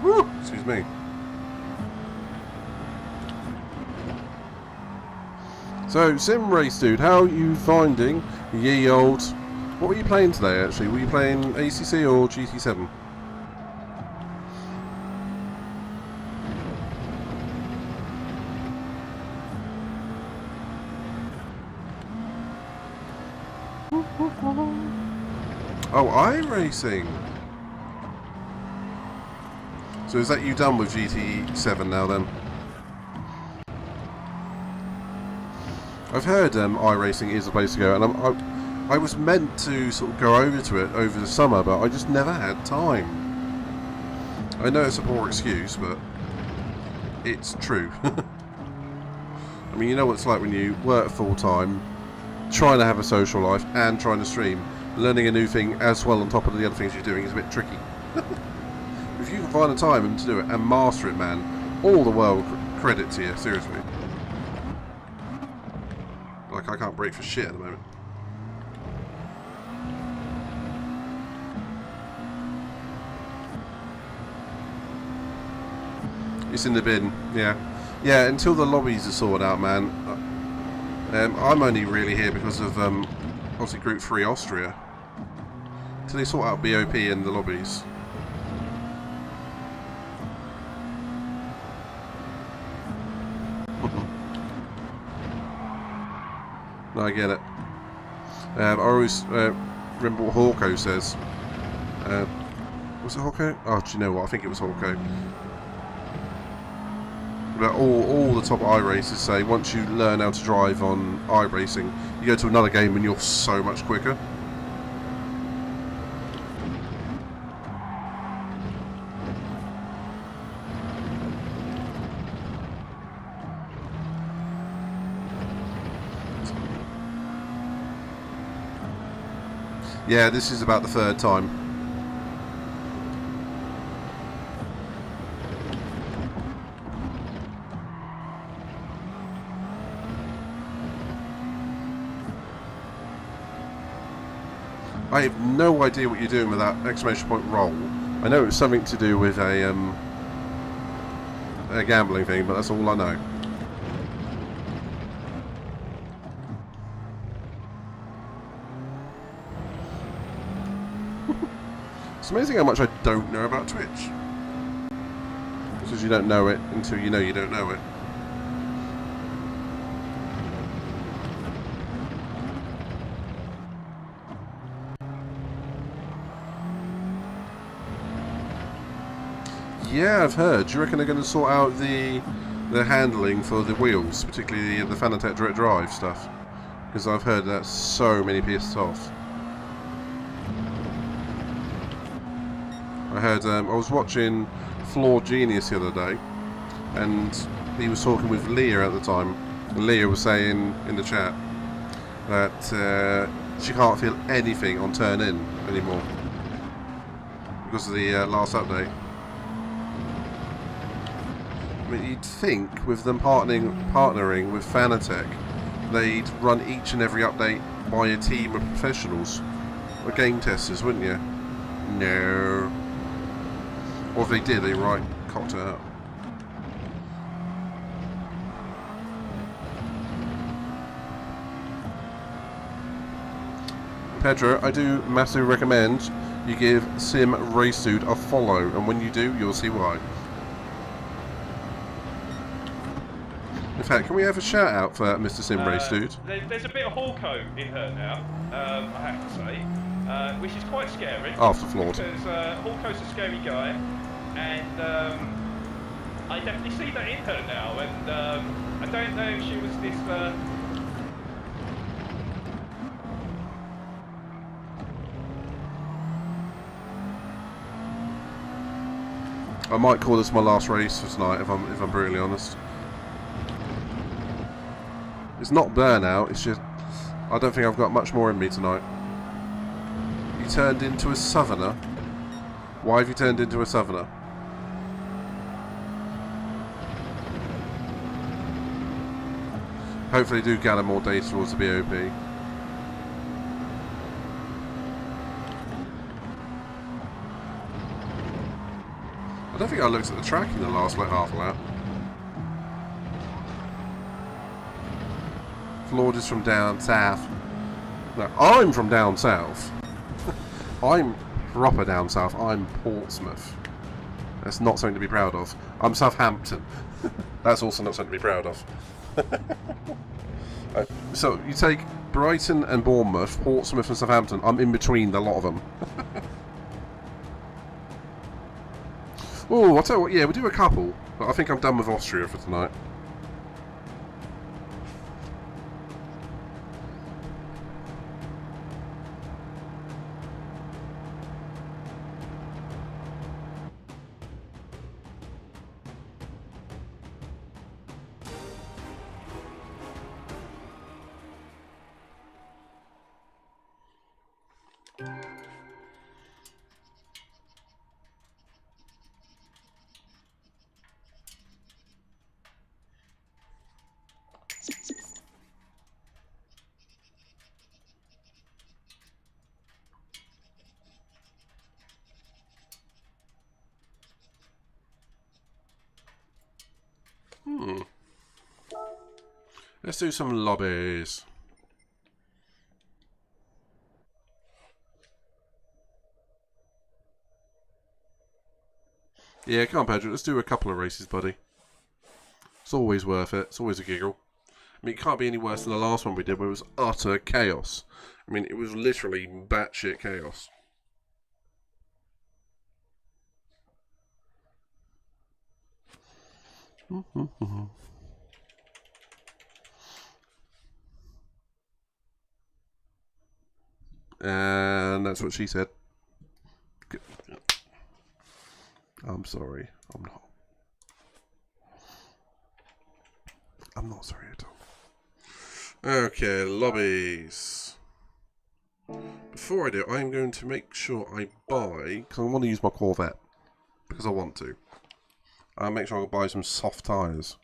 Woo! Excuse me. So, Sim Race Dude, how are you finding ye old... What were you playing today, actually? Were you playing ACC or GT7? Oh, iRacing! So is that you done with GT7 now then? I've heard iRacing is the place to go, and I was meant to sort of go over to it over the summer, but I just never had time. I know it's a poor excuse, but it's true. I mean, you know what it's like when you work full time, trying to have a social life, and trying to stream. Learning a new thing as well on top of the other things you're doing is a bit tricky. If you can find the time to do it and master it, man, all the world credit to you, seriously. Like, I can't break for shit at the moment. It's in the bin, yeah. Yeah, until the lobbies are sorted out, man. I'm only really here because of, obviously, Group 3 Austria. Until they sort out BOP and the lobbies. No, I get it. I always remember what Hawko says. Was it Hawko? Oh, do you know what? I think it was Hawko. But all the top iRacers say once you learn how to drive on iRacing, you go to another game and you're so much quicker. Yeah, this is about the third time. I have no idea what you're doing with that exclamation point roll. I know it was something to do with a gambling thing, but that's all I know. It's amazing how much I don't know about Twitch. Because you don't know it until you know you don't know it. Yeah, I've heard. Do you reckon they're going to sort out the handling for the wheels, particularly the Fanatec Direct Drive stuff? Because I've heard that so many pissed off. I heard, I was watching Floor Genius the other day, and he was talking with Leah at the time, and Leah was saying in the chat that she can't feel anything on turn in anymore because of the last update. I mean, you'd think with them partnering with Fanatec, they'd run each and every update by a team of professionals or game testers, wouldn't you? No. Or if they did, they cocked it up. Pedro, I do massively recommend you give Sim Race Dude a follow, and when you do, you'll see why. In fact, can we have a shout out for Mr. Sim Race Dude? There's a bit of Hawko in her now, I have to say, which is quite scary. After Flawed. Because Hawko's a scary guy, and I definitely see that in her now, and I don't know if she was this... I might call this my last race for tonight, if I'm brutally honest. It's not burnout, it's just I don't think I've got much more in me tonight. You turned into a southerner? Why have you turned into a southerner? Hopefully do gather more data towards the BOP. I don't think I looked at the track in the last half lap. Flawed is from down south. No, I'm from down south. I'm proper down south. I'm Portsmouth. That's not something to be proud of. I'm Southampton. That's also not something to be proud of. So you take Brighton and Bournemouth, Portsmouth and Southampton. I'm in between the lot of them. Oh, I'll tell you what, yeah, we'll do a couple. But I think I'm done with Austria for tonight. Let's do some lobbies. Yeah, come on, Pedro. Let's do a couple of races, buddy. It's always worth it. It's always a giggle. I mean, it can't be any worse than the last one we did, where it was utter chaos. I mean, it was literally batshit chaos. And that's what she said. I'm sorry. I'm not. I'm not sorry at all. Okay, lobbies. Before I do, I'm going to make sure I buy, because I want to use my Corvette. Because I want to. I'll make sure I buy some soft tyres.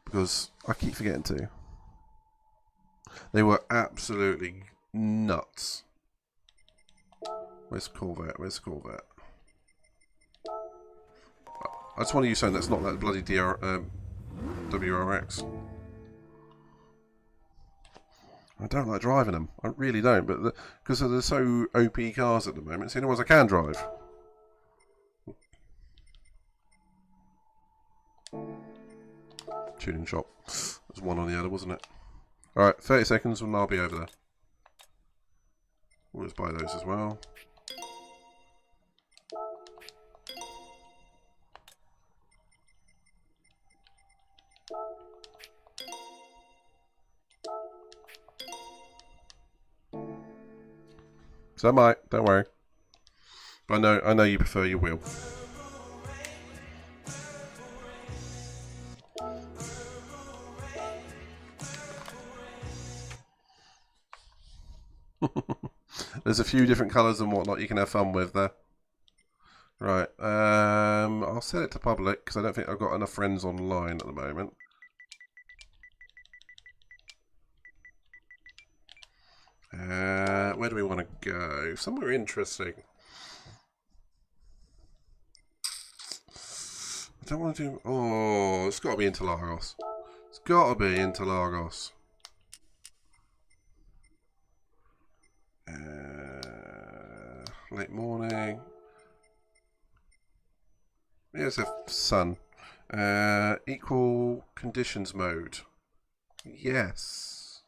Because I keep forgetting to. They were absolutely nuts. Where's Corvette? Where's Corvette? I just want to use something that's not that bloody WRX. I don't like driving them. I really don't, but because they're so OP cars at the moment, it's the only ones I can drive. tuning shop. There's one on the other, wasn't it? Alright, 30 seconds and I'll be over there. We'll just buy those as well. So I might, don't worry. I know you prefer your wheel. There's a few different colours and whatnot you can have fun with there. Right, I'll set it to public because I don't think I've got enough friends online at the moment. Where do we want to go? Somewhere interesting. I don't want to do... Oh, it's got to be Interlagos. It's got to be Interlagos. Late morning. Here's a sun. Equal conditions mode. Yes.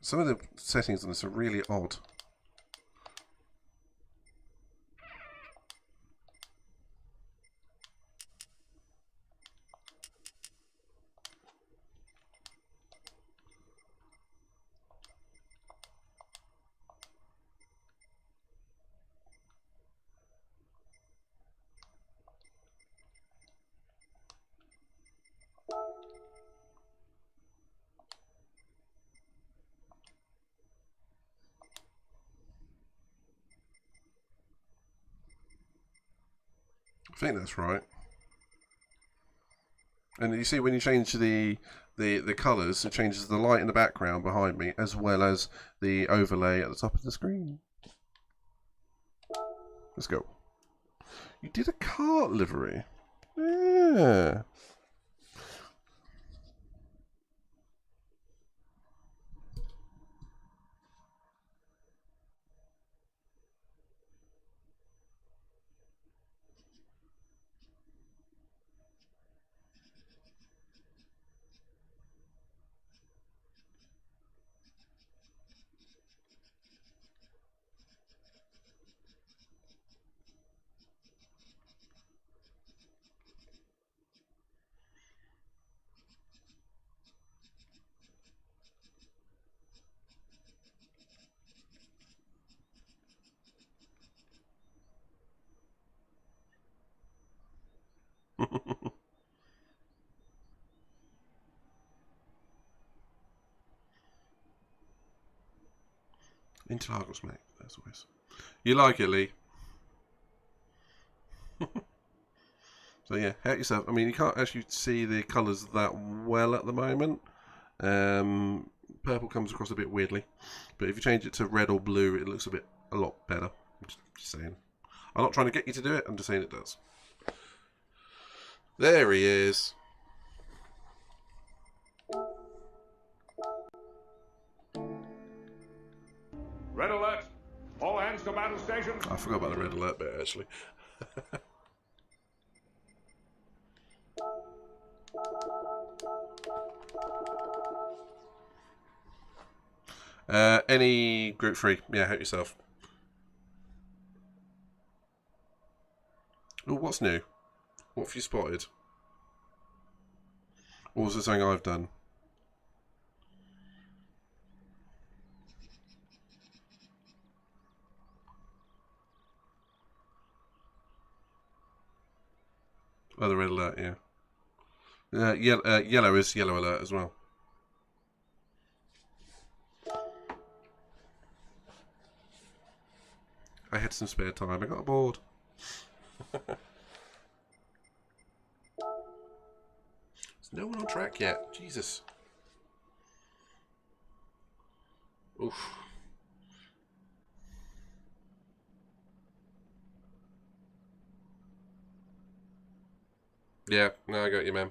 Some of the settings on this are really odd. I think that's right. And you see when you change the colours, it changes the light in the background behind me as well as the overlay at the top of the screen. Let's go. You did a cart livery. Yeah. Interlagos, mate. That's always. You like it, Lee? So yeah, help yourself. I mean, you can't actually see the colours that well at the moment. Purple comes across a bit weirdly, but if you change it to red or blue, it looks a lot better. I'm just saying. I'm not trying to get you to do it. I'm just saying it does. There he is. Red alert! All hands to battle stations. I forgot about the red alert bit actually. Any group 3? Yeah, help yourself. Oh, what's new? What have you spotted? Or was it something I've done? Oh, the red alert, yeah. Yellow is yellow alert as well. I had some spare time. I got bored. There's no one on track yet. Jesus. Oof. Yeah, no, I got you, man.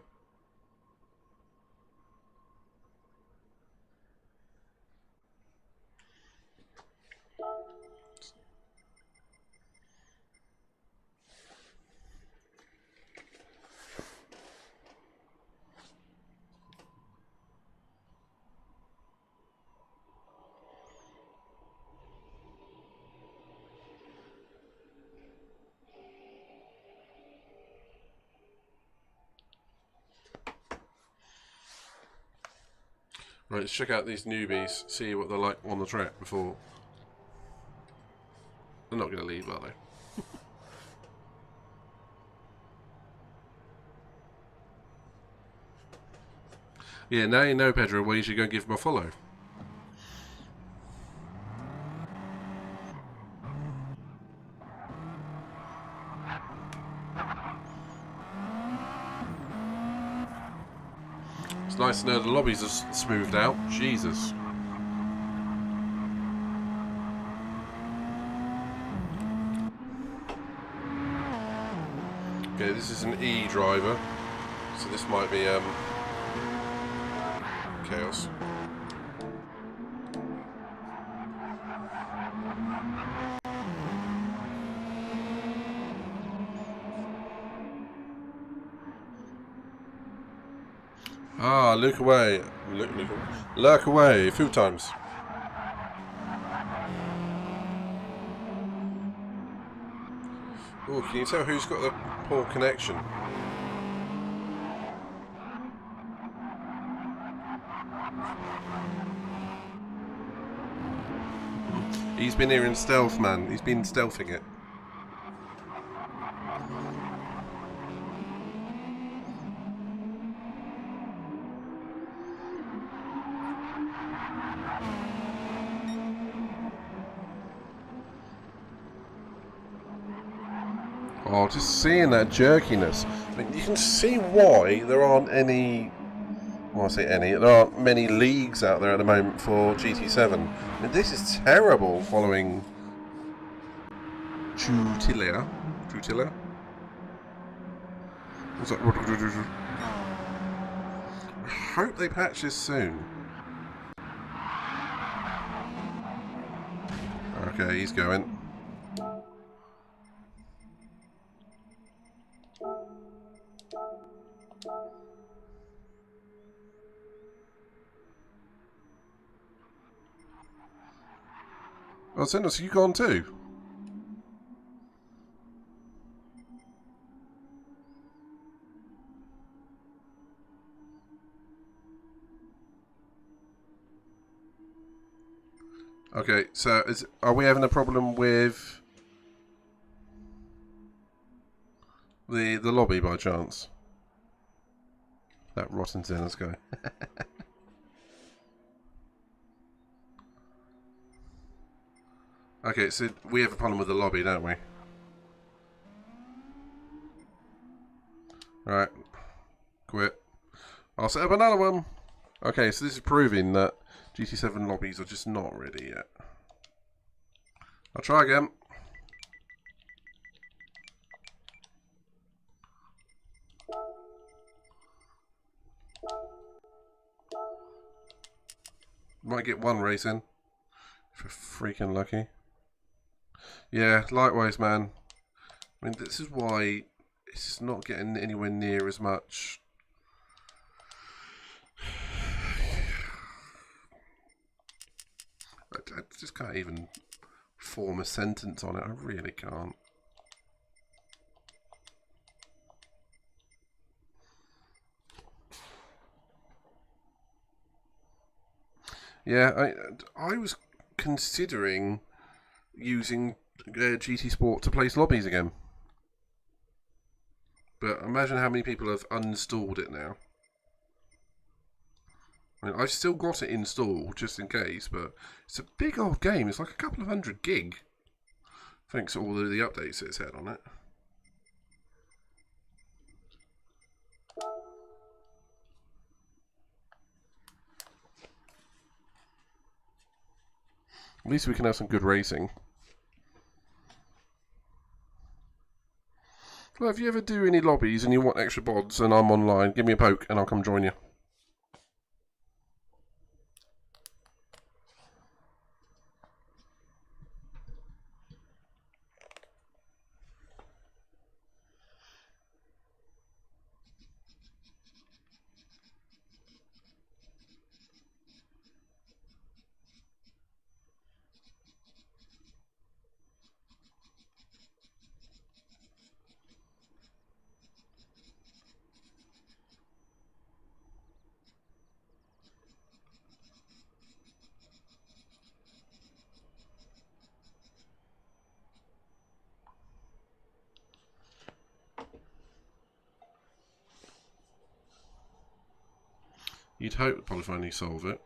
Right, let's check out these newbies, see what they're like on the track before. They're not going to leave, are they? Yeah, now you know, Pedro, where you should go and give them a follow. It's nice to know the lobbies are smoothed out. Jesus. Okay, this is an E driver, so this might be chaos. Ah, look away. Lurk away. A few times. Oh, can you tell who's got the poor connection? He's been here in stealth, man. He's been stealthing it. Oh, just seeing that jerkiness. I mean, you can see why there aren't any... Well, I say any. There aren't many leagues out there at the moment for GT7. I mean, this is terrible following... Trutilia? What's that? I hope they patch this soon. Okay, he's going. Oh, Sendos, you gone too? Okay, so are we having a problem with the lobby by chance? That rotten Zenith guy. Okay, so we have a problem with the lobby, don't we? Alright. Quit. I'll set up another one. Okay, so this is proving that GT7 lobbies are just not ready yet. I'll try again. Might get one race in. If we're freaking lucky. Yeah, likewise, man. I mean, this is why it's not getting anywhere near as much. I just can't even form a sentence on it. I really can't. Yeah, I was considering using GT Sport to place lobbies again. But imagine how many people have uninstalled it now. I mean, I've still got it installed just in case, but it's a big old game. It's like a couple of 100 gig. Thanks to all of the updates it's had on it. At least we can have some good racing. Well, if you ever do any lobbies and you want extra bods and I'm online, give me a poke and I'll come join you. You'd hope the polyphony solve it.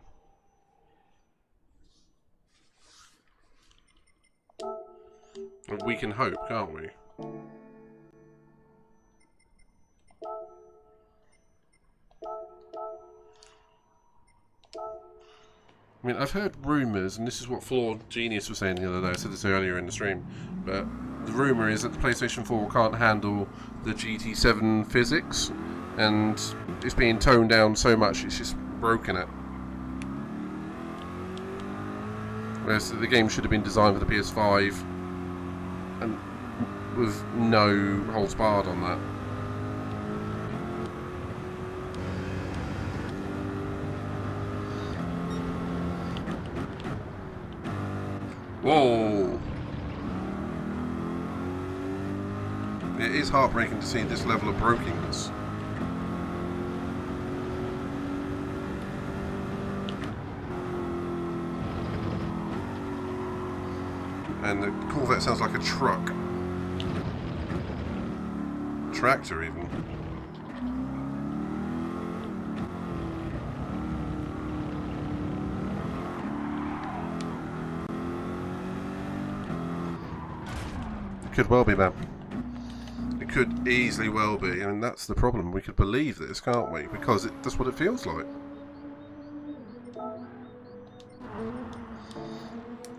We can hope, can't we? I mean, I've heard rumours, and this is what Flawed Genius was saying the other day, I said this earlier in the stream, but the rumour is that the PlayStation 4 can't handle the GT7 physics, and it's being toned down so much it's just broken it. Whereas the game should have been designed for the PS5, and with no holds barred on that. Whoa! It is heartbreaking to see this level of brokenness. And the Corvette sounds like a truck. Tractor, even. Could well be, man. It could easily well be, and that's the problem. We could believe this, can't we? Because that's what it feels like.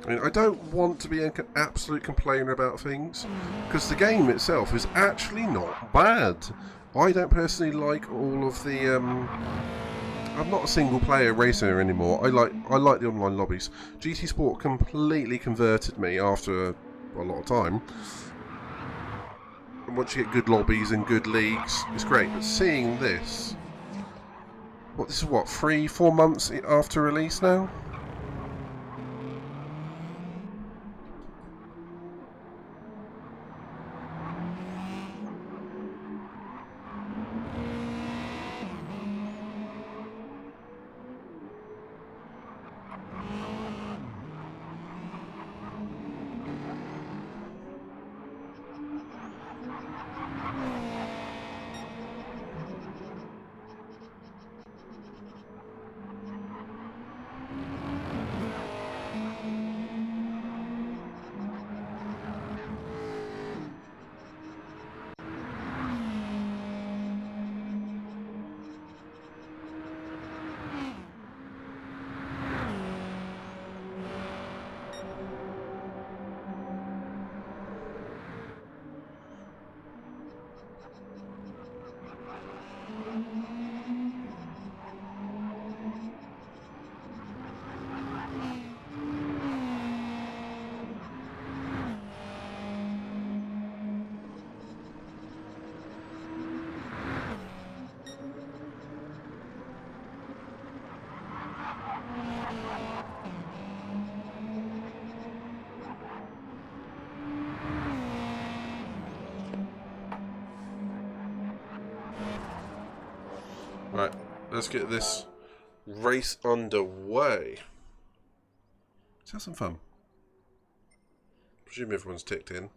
I mean, I don't want to be an absolute complainer about things, because the game itself is actually not bad. I don't personally like all of the. I'm not a single-player racer anymore. I like the online lobbies. GT Sport completely converted me after a lot of time. And once you get good lobbies and good leagues, it's great. But seeing this, this is what, 3-4 months after release now? Right, let's get this race underway. Let's have some fun. Presume everyone's ticked in.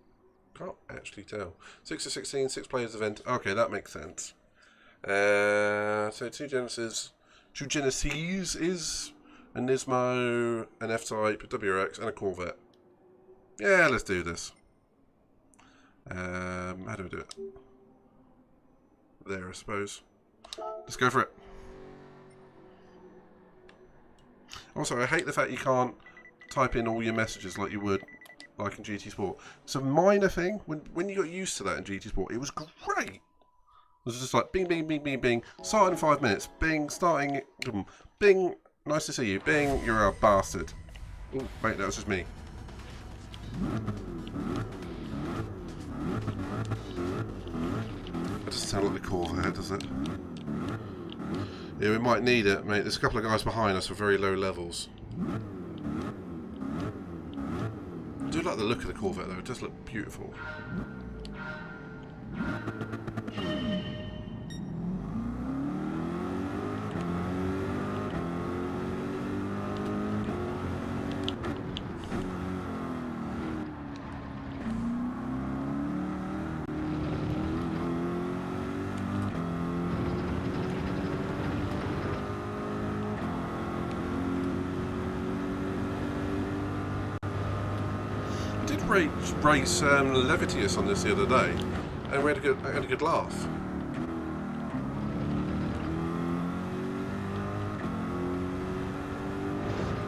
Can't actually tell. 6 to 16, 6 players event. Okay, that makes sense. So two Genesis is a Nismo, an F-Type, a WRX, and a Corvette. Yeah, let's do this. How do we do it? There, I suppose. Let's go for it. Also, I hate the fact you can't type in all your messages like you would like in GT Sport. It's a minor thing. When you got used to that in GT Sport, it was great. It was just like bing, bing, bing, bing, bing. Start in 5 minutes. Bing, starting. Bing, nice to see you. Bing, you're a bastard. Oh, wait, that was just me. That doesn't sound like the Corvette, does it? Yeah, we might need it, mate. There's a couple of guys behind us with very low levels. I do like the look of the Corvette, though. It does look beautiful. race Levitius on this the other day, and we had a good laugh.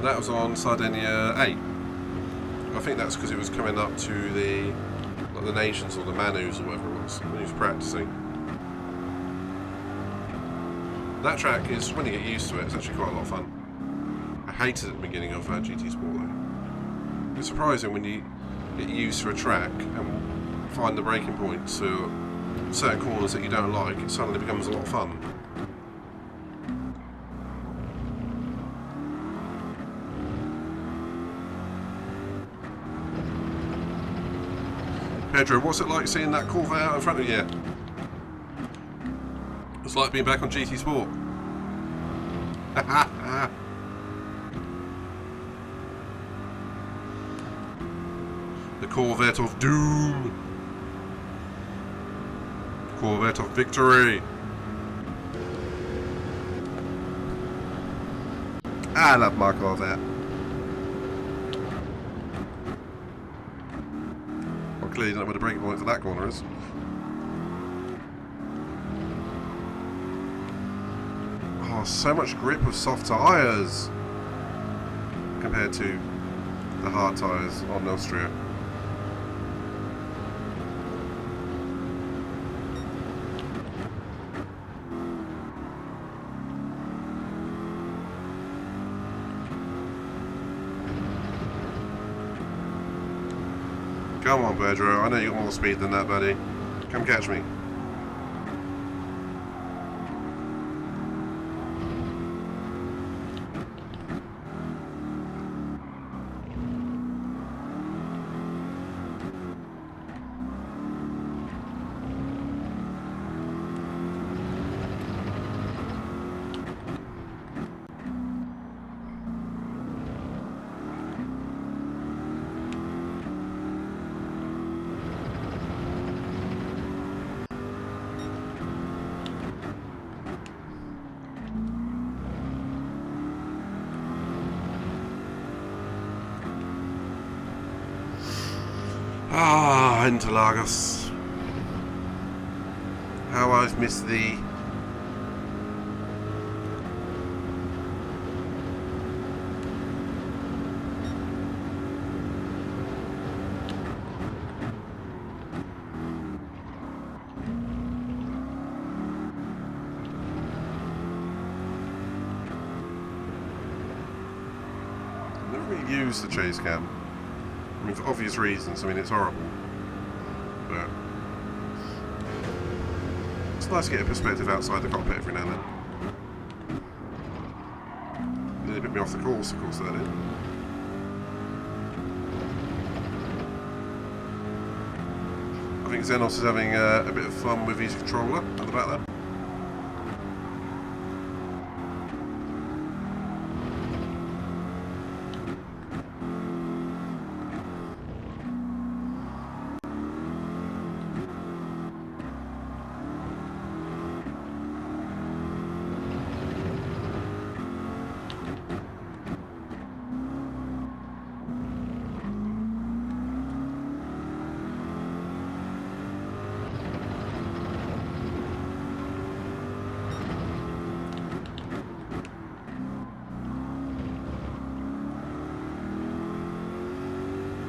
That was on Sardinia 8. I think that's because it was coming up to the nations or the Manus or whatever it was when he was practicing. That track is, when you get used to it, it's actually quite a lot of fun. I hated it at the beginning of GT Sport though. It's surprising when you get used to a track and find the braking points to certain corners that you don't like, it suddenly becomes a lot of fun. Pedro, what's it like seeing that Corvette out in front of you? It's like being back on GT Sport. The Corvette of Doom. Corvette of Victory. I love my Corvette. Well, clearly you don't know where the breaking point for that corner is. Oh, so much grip with soft tyres compared to the hard tyres on Austria. Come on, Pedro. I know you got more speed than that, buddy. Come catch me. Ah, Interlagos. How I've missed thee. Never really used the chase cam. I mean, for obvious reasons. I mean, it's horrible. But it's nice to get a perspective outside the cockpit every now and then. They put me off the course, of course, that did. I think Xenos is having a bit of fun with his controller at the back there.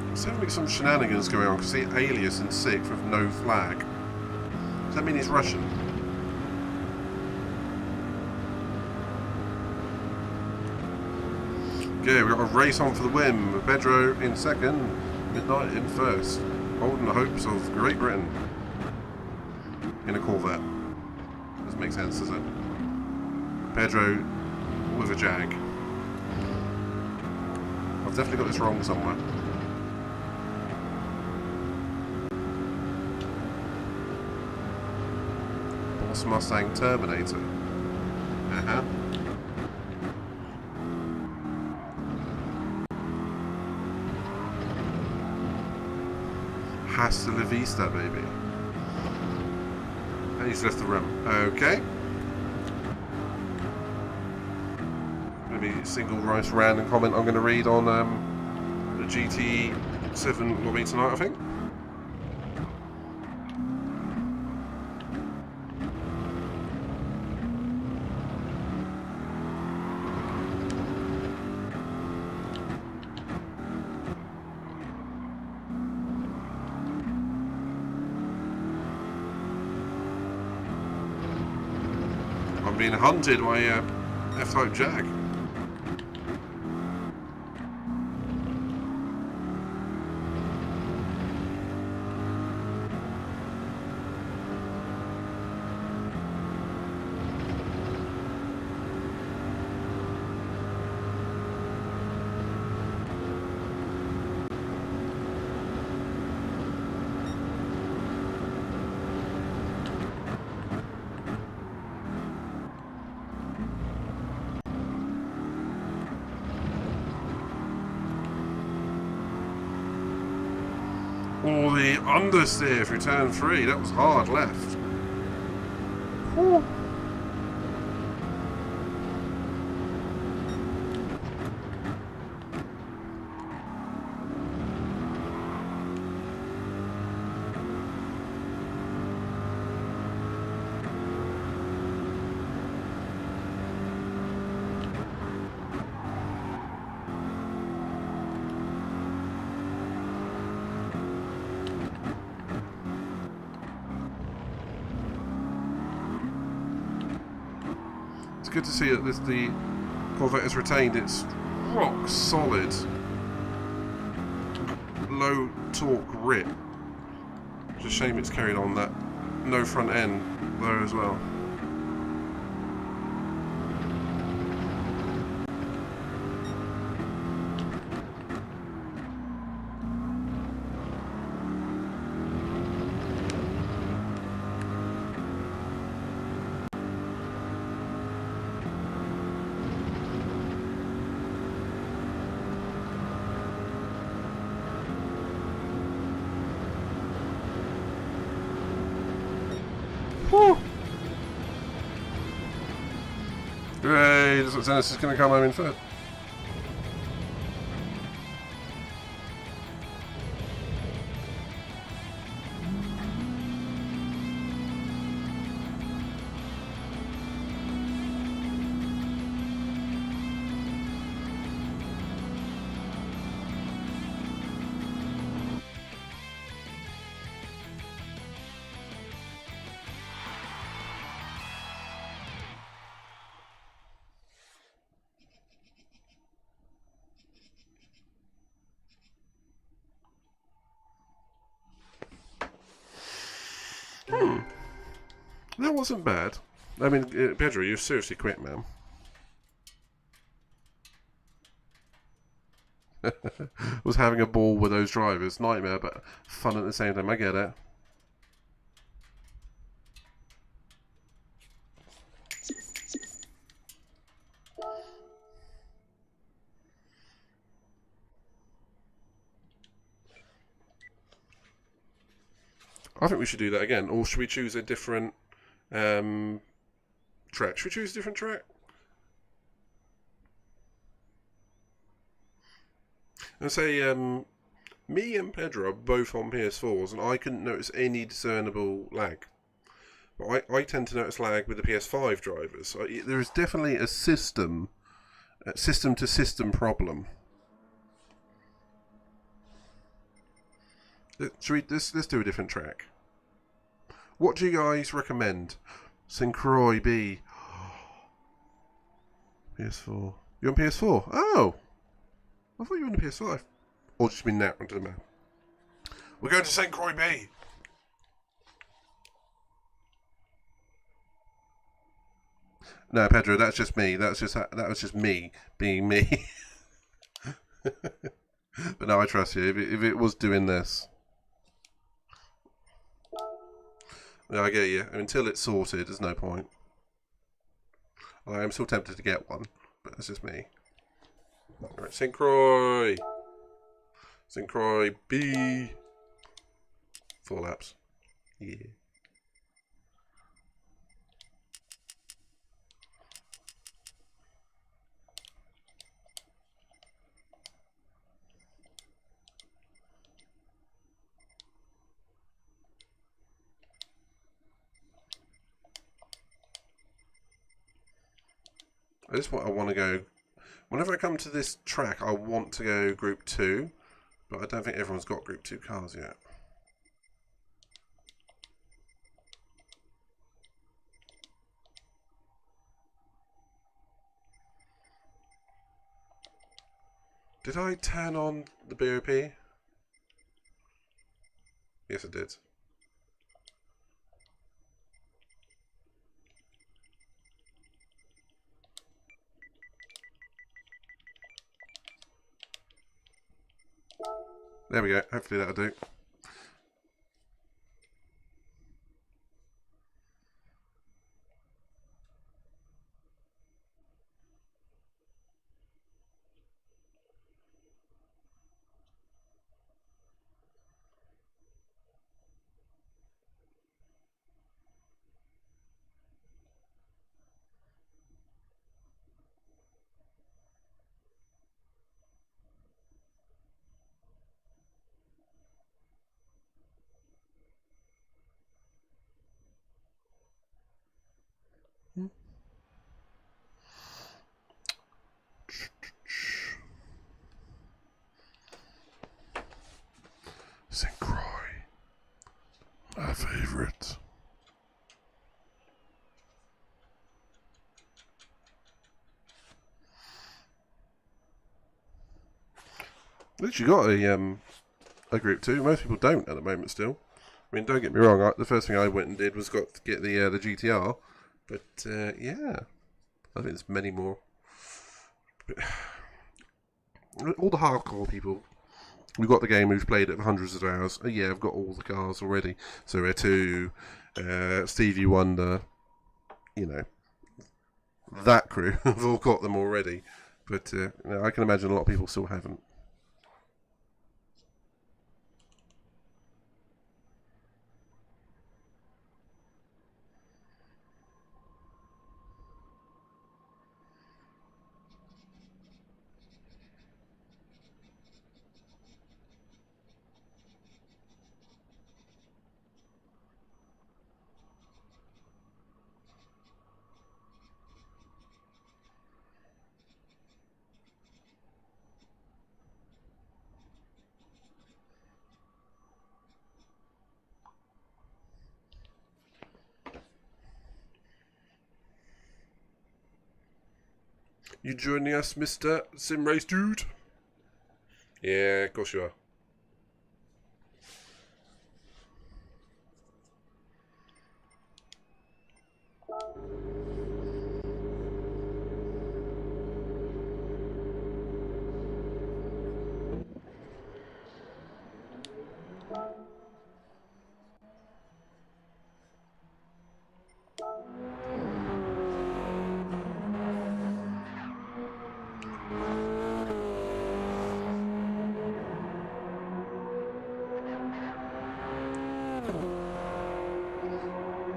There's definitely some shenanigans going on, because see Alias in 6th with no flag. Does that mean he's Russian? Okay, we've got a race on for the win, with Pedro in 2nd, Midnight in 1st, holding the hopes of Great Britain in a Corvette. Doesn't make sense, does it? Pedro with a Jag. I've definitely got this wrong somewhere. Mustang Terminator. Hasta la vista, baby. And he's left the rim. Okay. Maybe a single nice random comment I'm going to read on the GT 7 lobby tonight, I think. I'm being hunted by a F-type Jag. Oh, the understeer through turn 3. That was hard left. Whew. Good to see that the Corvette has retained its rock solid low torque grip. It's a shame it's carried on that no front end there as well. Whew. Hooray, looks like Dennis is going to come home in third. That wasn't bad. I mean, Pedro, you seriously quit, man. Was having a ball with those drivers. Nightmare, but fun at the same time. I get it. I think we should do that again. Or should we choose a different track? Should we choose a different track? And say, me and Pedro are both on PS4s, and I couldn't notice any discernible lag. But I tend to notice lag with the PS5 drivers. So there is definitely a system-to-system problem. Let's do a different track. What do you guys recommend? St. Croix B. PS4. You're on PS4? Oh! I thought you were on the PS5. Or just been narrowed to the map. We're going to St. Croix B. No, Pedro, that's just me. That was just me being me. But no, I trust you. If it was doing this. No, I get you. Until it's sorted, there's no point. I am still tempted to get one, but that's just me. Alright, St. Croix. St. Croix B. 4 laps. Yeah. I want to go. Whenever I come to this track, I want to go Group 2, but I don't think everyone's got Group 2 cars yet. Did I turn on the BOP? Yes, I did. There we go. Hopefully that'll do. St. Croix, my favourite. At least you got a Group 2. Most people don't at the moment still. I mean, don't get me wrong, the first thing I went and did was get the GTR. But, yeah, I think there's many more. All the hardcore people, we've got the game who's played it for hundreds of hours. Oh, yeah, I've got all the cars already. So Rare 2, Stevie Wonder, you know, that crew have all got them already. But I can imagine a lot of people still haven't. You joining us, Mr. Sim Race Dude? Yeah, of course you are.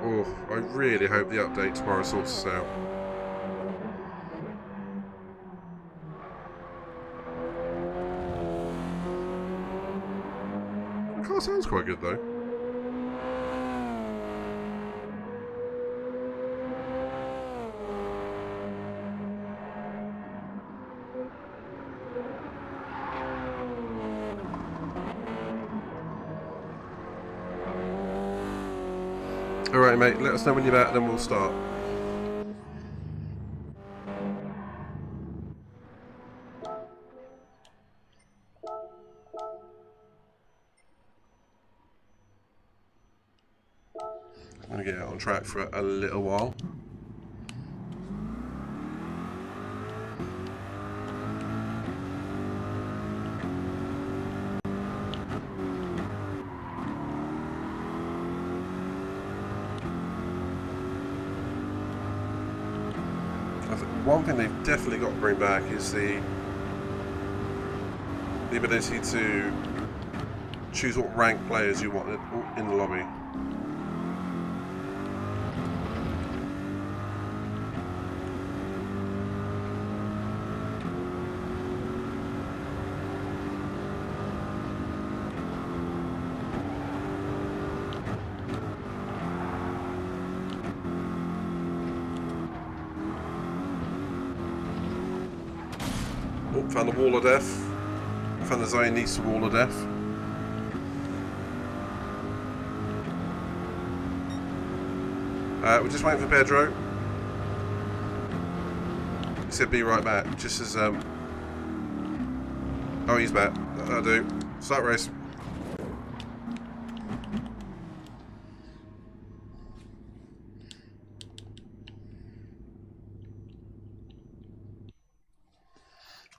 Oh, I really hope the update tomorrow sorts us out. The car sounds quite good though. Alright mate, let us know when you're back, then we'll start. I'm going to get out on track for a little while. One thing they've definitely got to bring back is the ability to choose what rank players you want in the lobby. Oh, found the wall of death. Found the Zionista wall of death. We're just waiting for Pedro. He said be right back. Just as oh, he's back. That'll do. Start race.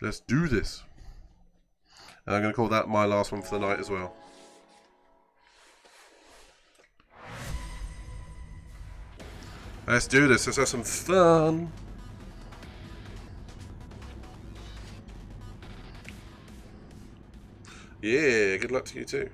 Let's do this. And I'm going to call that my last one for the night as well. Let's do this. Let's have some fun. Yeah, good luck to you too.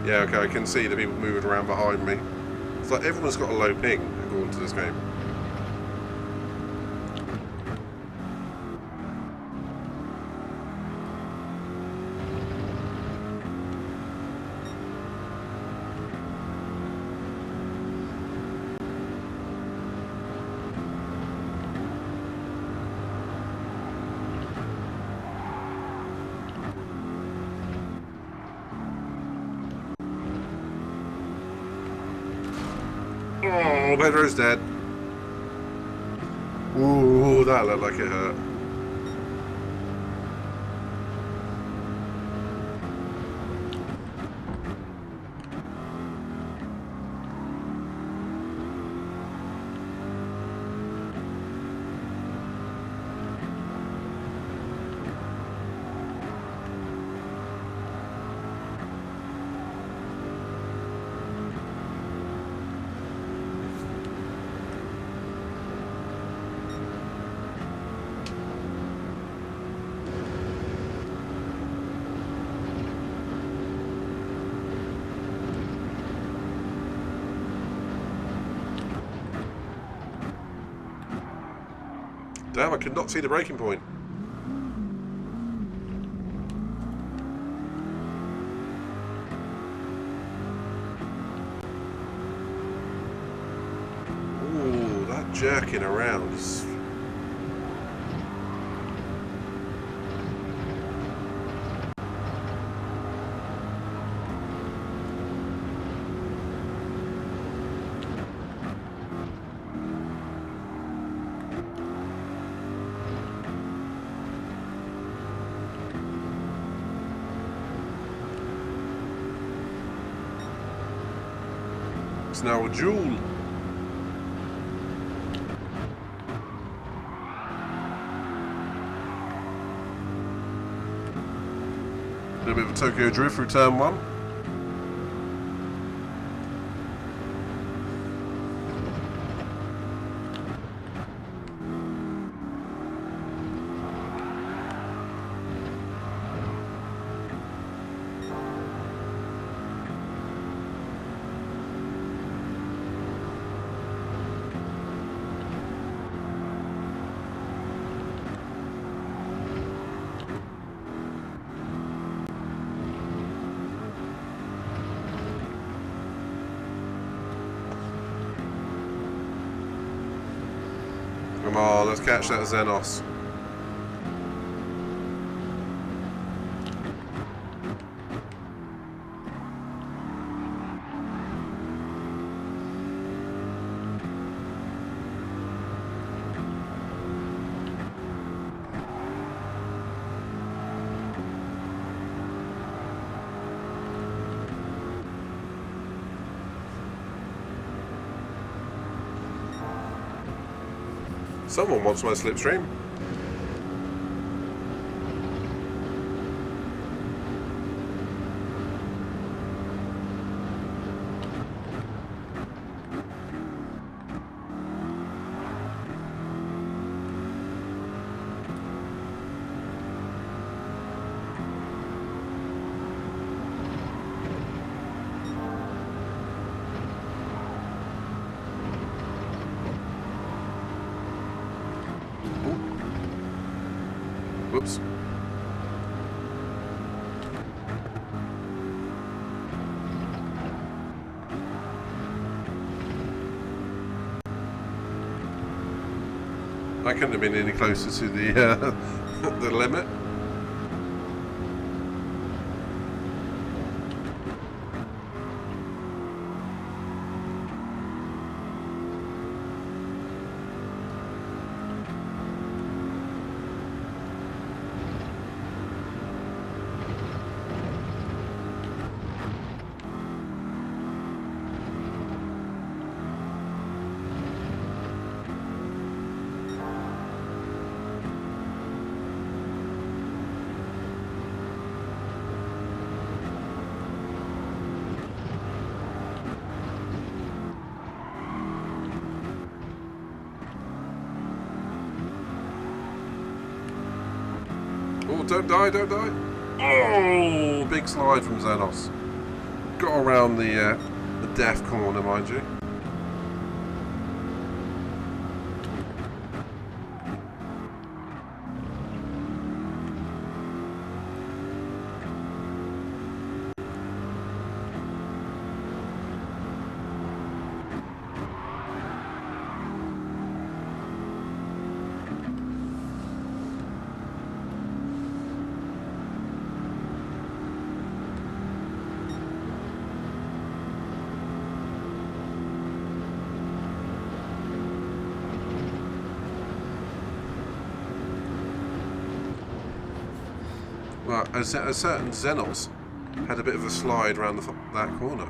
Yeah, okay, I can see the people moving around behind me. It's like everyone's got a low ping according to this game. Oh, Pedro's dead. Ooh, that looked like it hurt. Damn, I could not see the breaking point. Ooh, that jerking around is... It's now a duel. A little bit of a Tokyo drift through turn one. Come on, let's catch that Xenos. Someone wants my slipstream. jumps. I couldn't have been any closer to the the limit. Oh, don't die, don't die. Oh, big slide from Xenos. Got around the death corner, mind you. Well, a certain Xenos had a bit of a slide around that corner.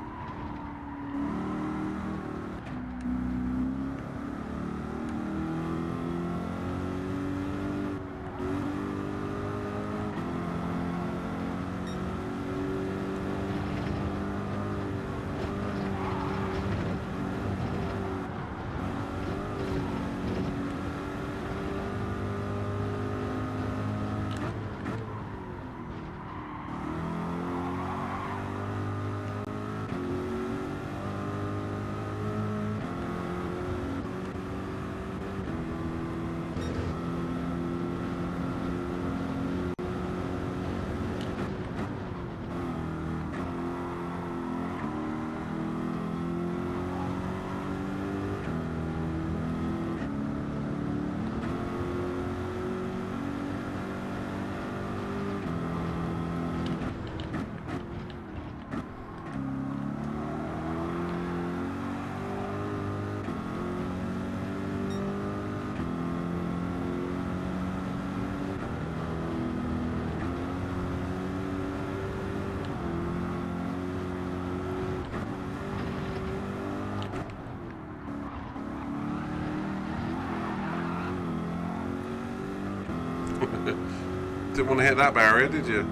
Didn't want to hit that barrier, did you?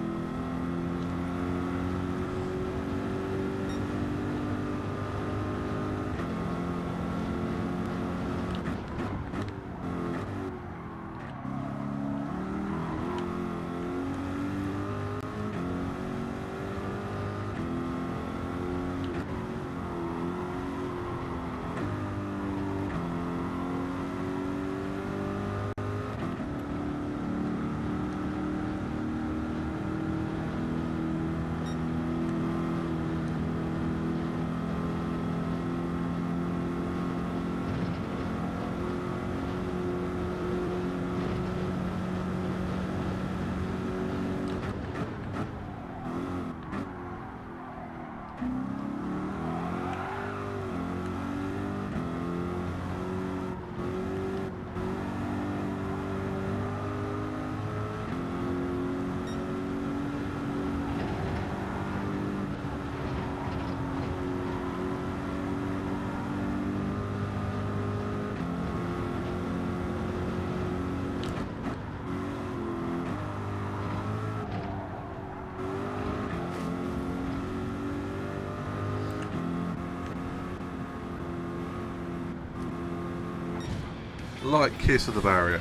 Light kiss of the barrier.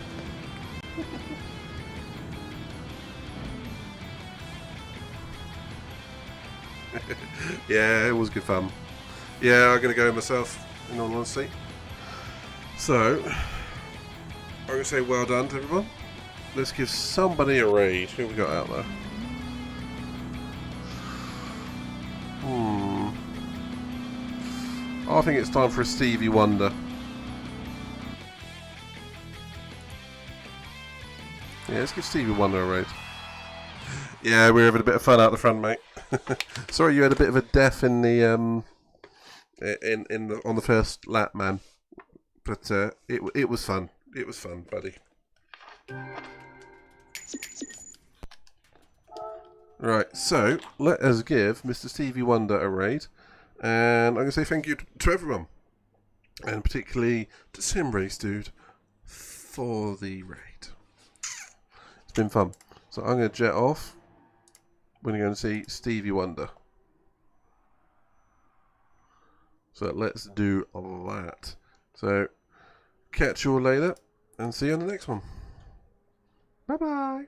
Yeah, it was good fun. Yeah, I'm going to go myself, in all honesty. So, I'm going to say well done to everyone. let's give somebody a raid. Who we got out there? I think it's time for a Stevie Wonder. Yeah, let's give Stevie Wonder a raid. Yeah, we're having a bit of fun out the front, mate. Sorry, you had a bit of a death in the on the first lap, man. But it was fun. It was fun, buddy. Right, so let us give Mr. Stevie Wonder a raid, and I'm going to say thank you to everyone, and particularly to Simrace Dude for the raid. It's been fun. So I'm going to jet off. We're going to see Stevie Wonder. So let's do that. So catch you all later, and see you on the next one. Bye bye.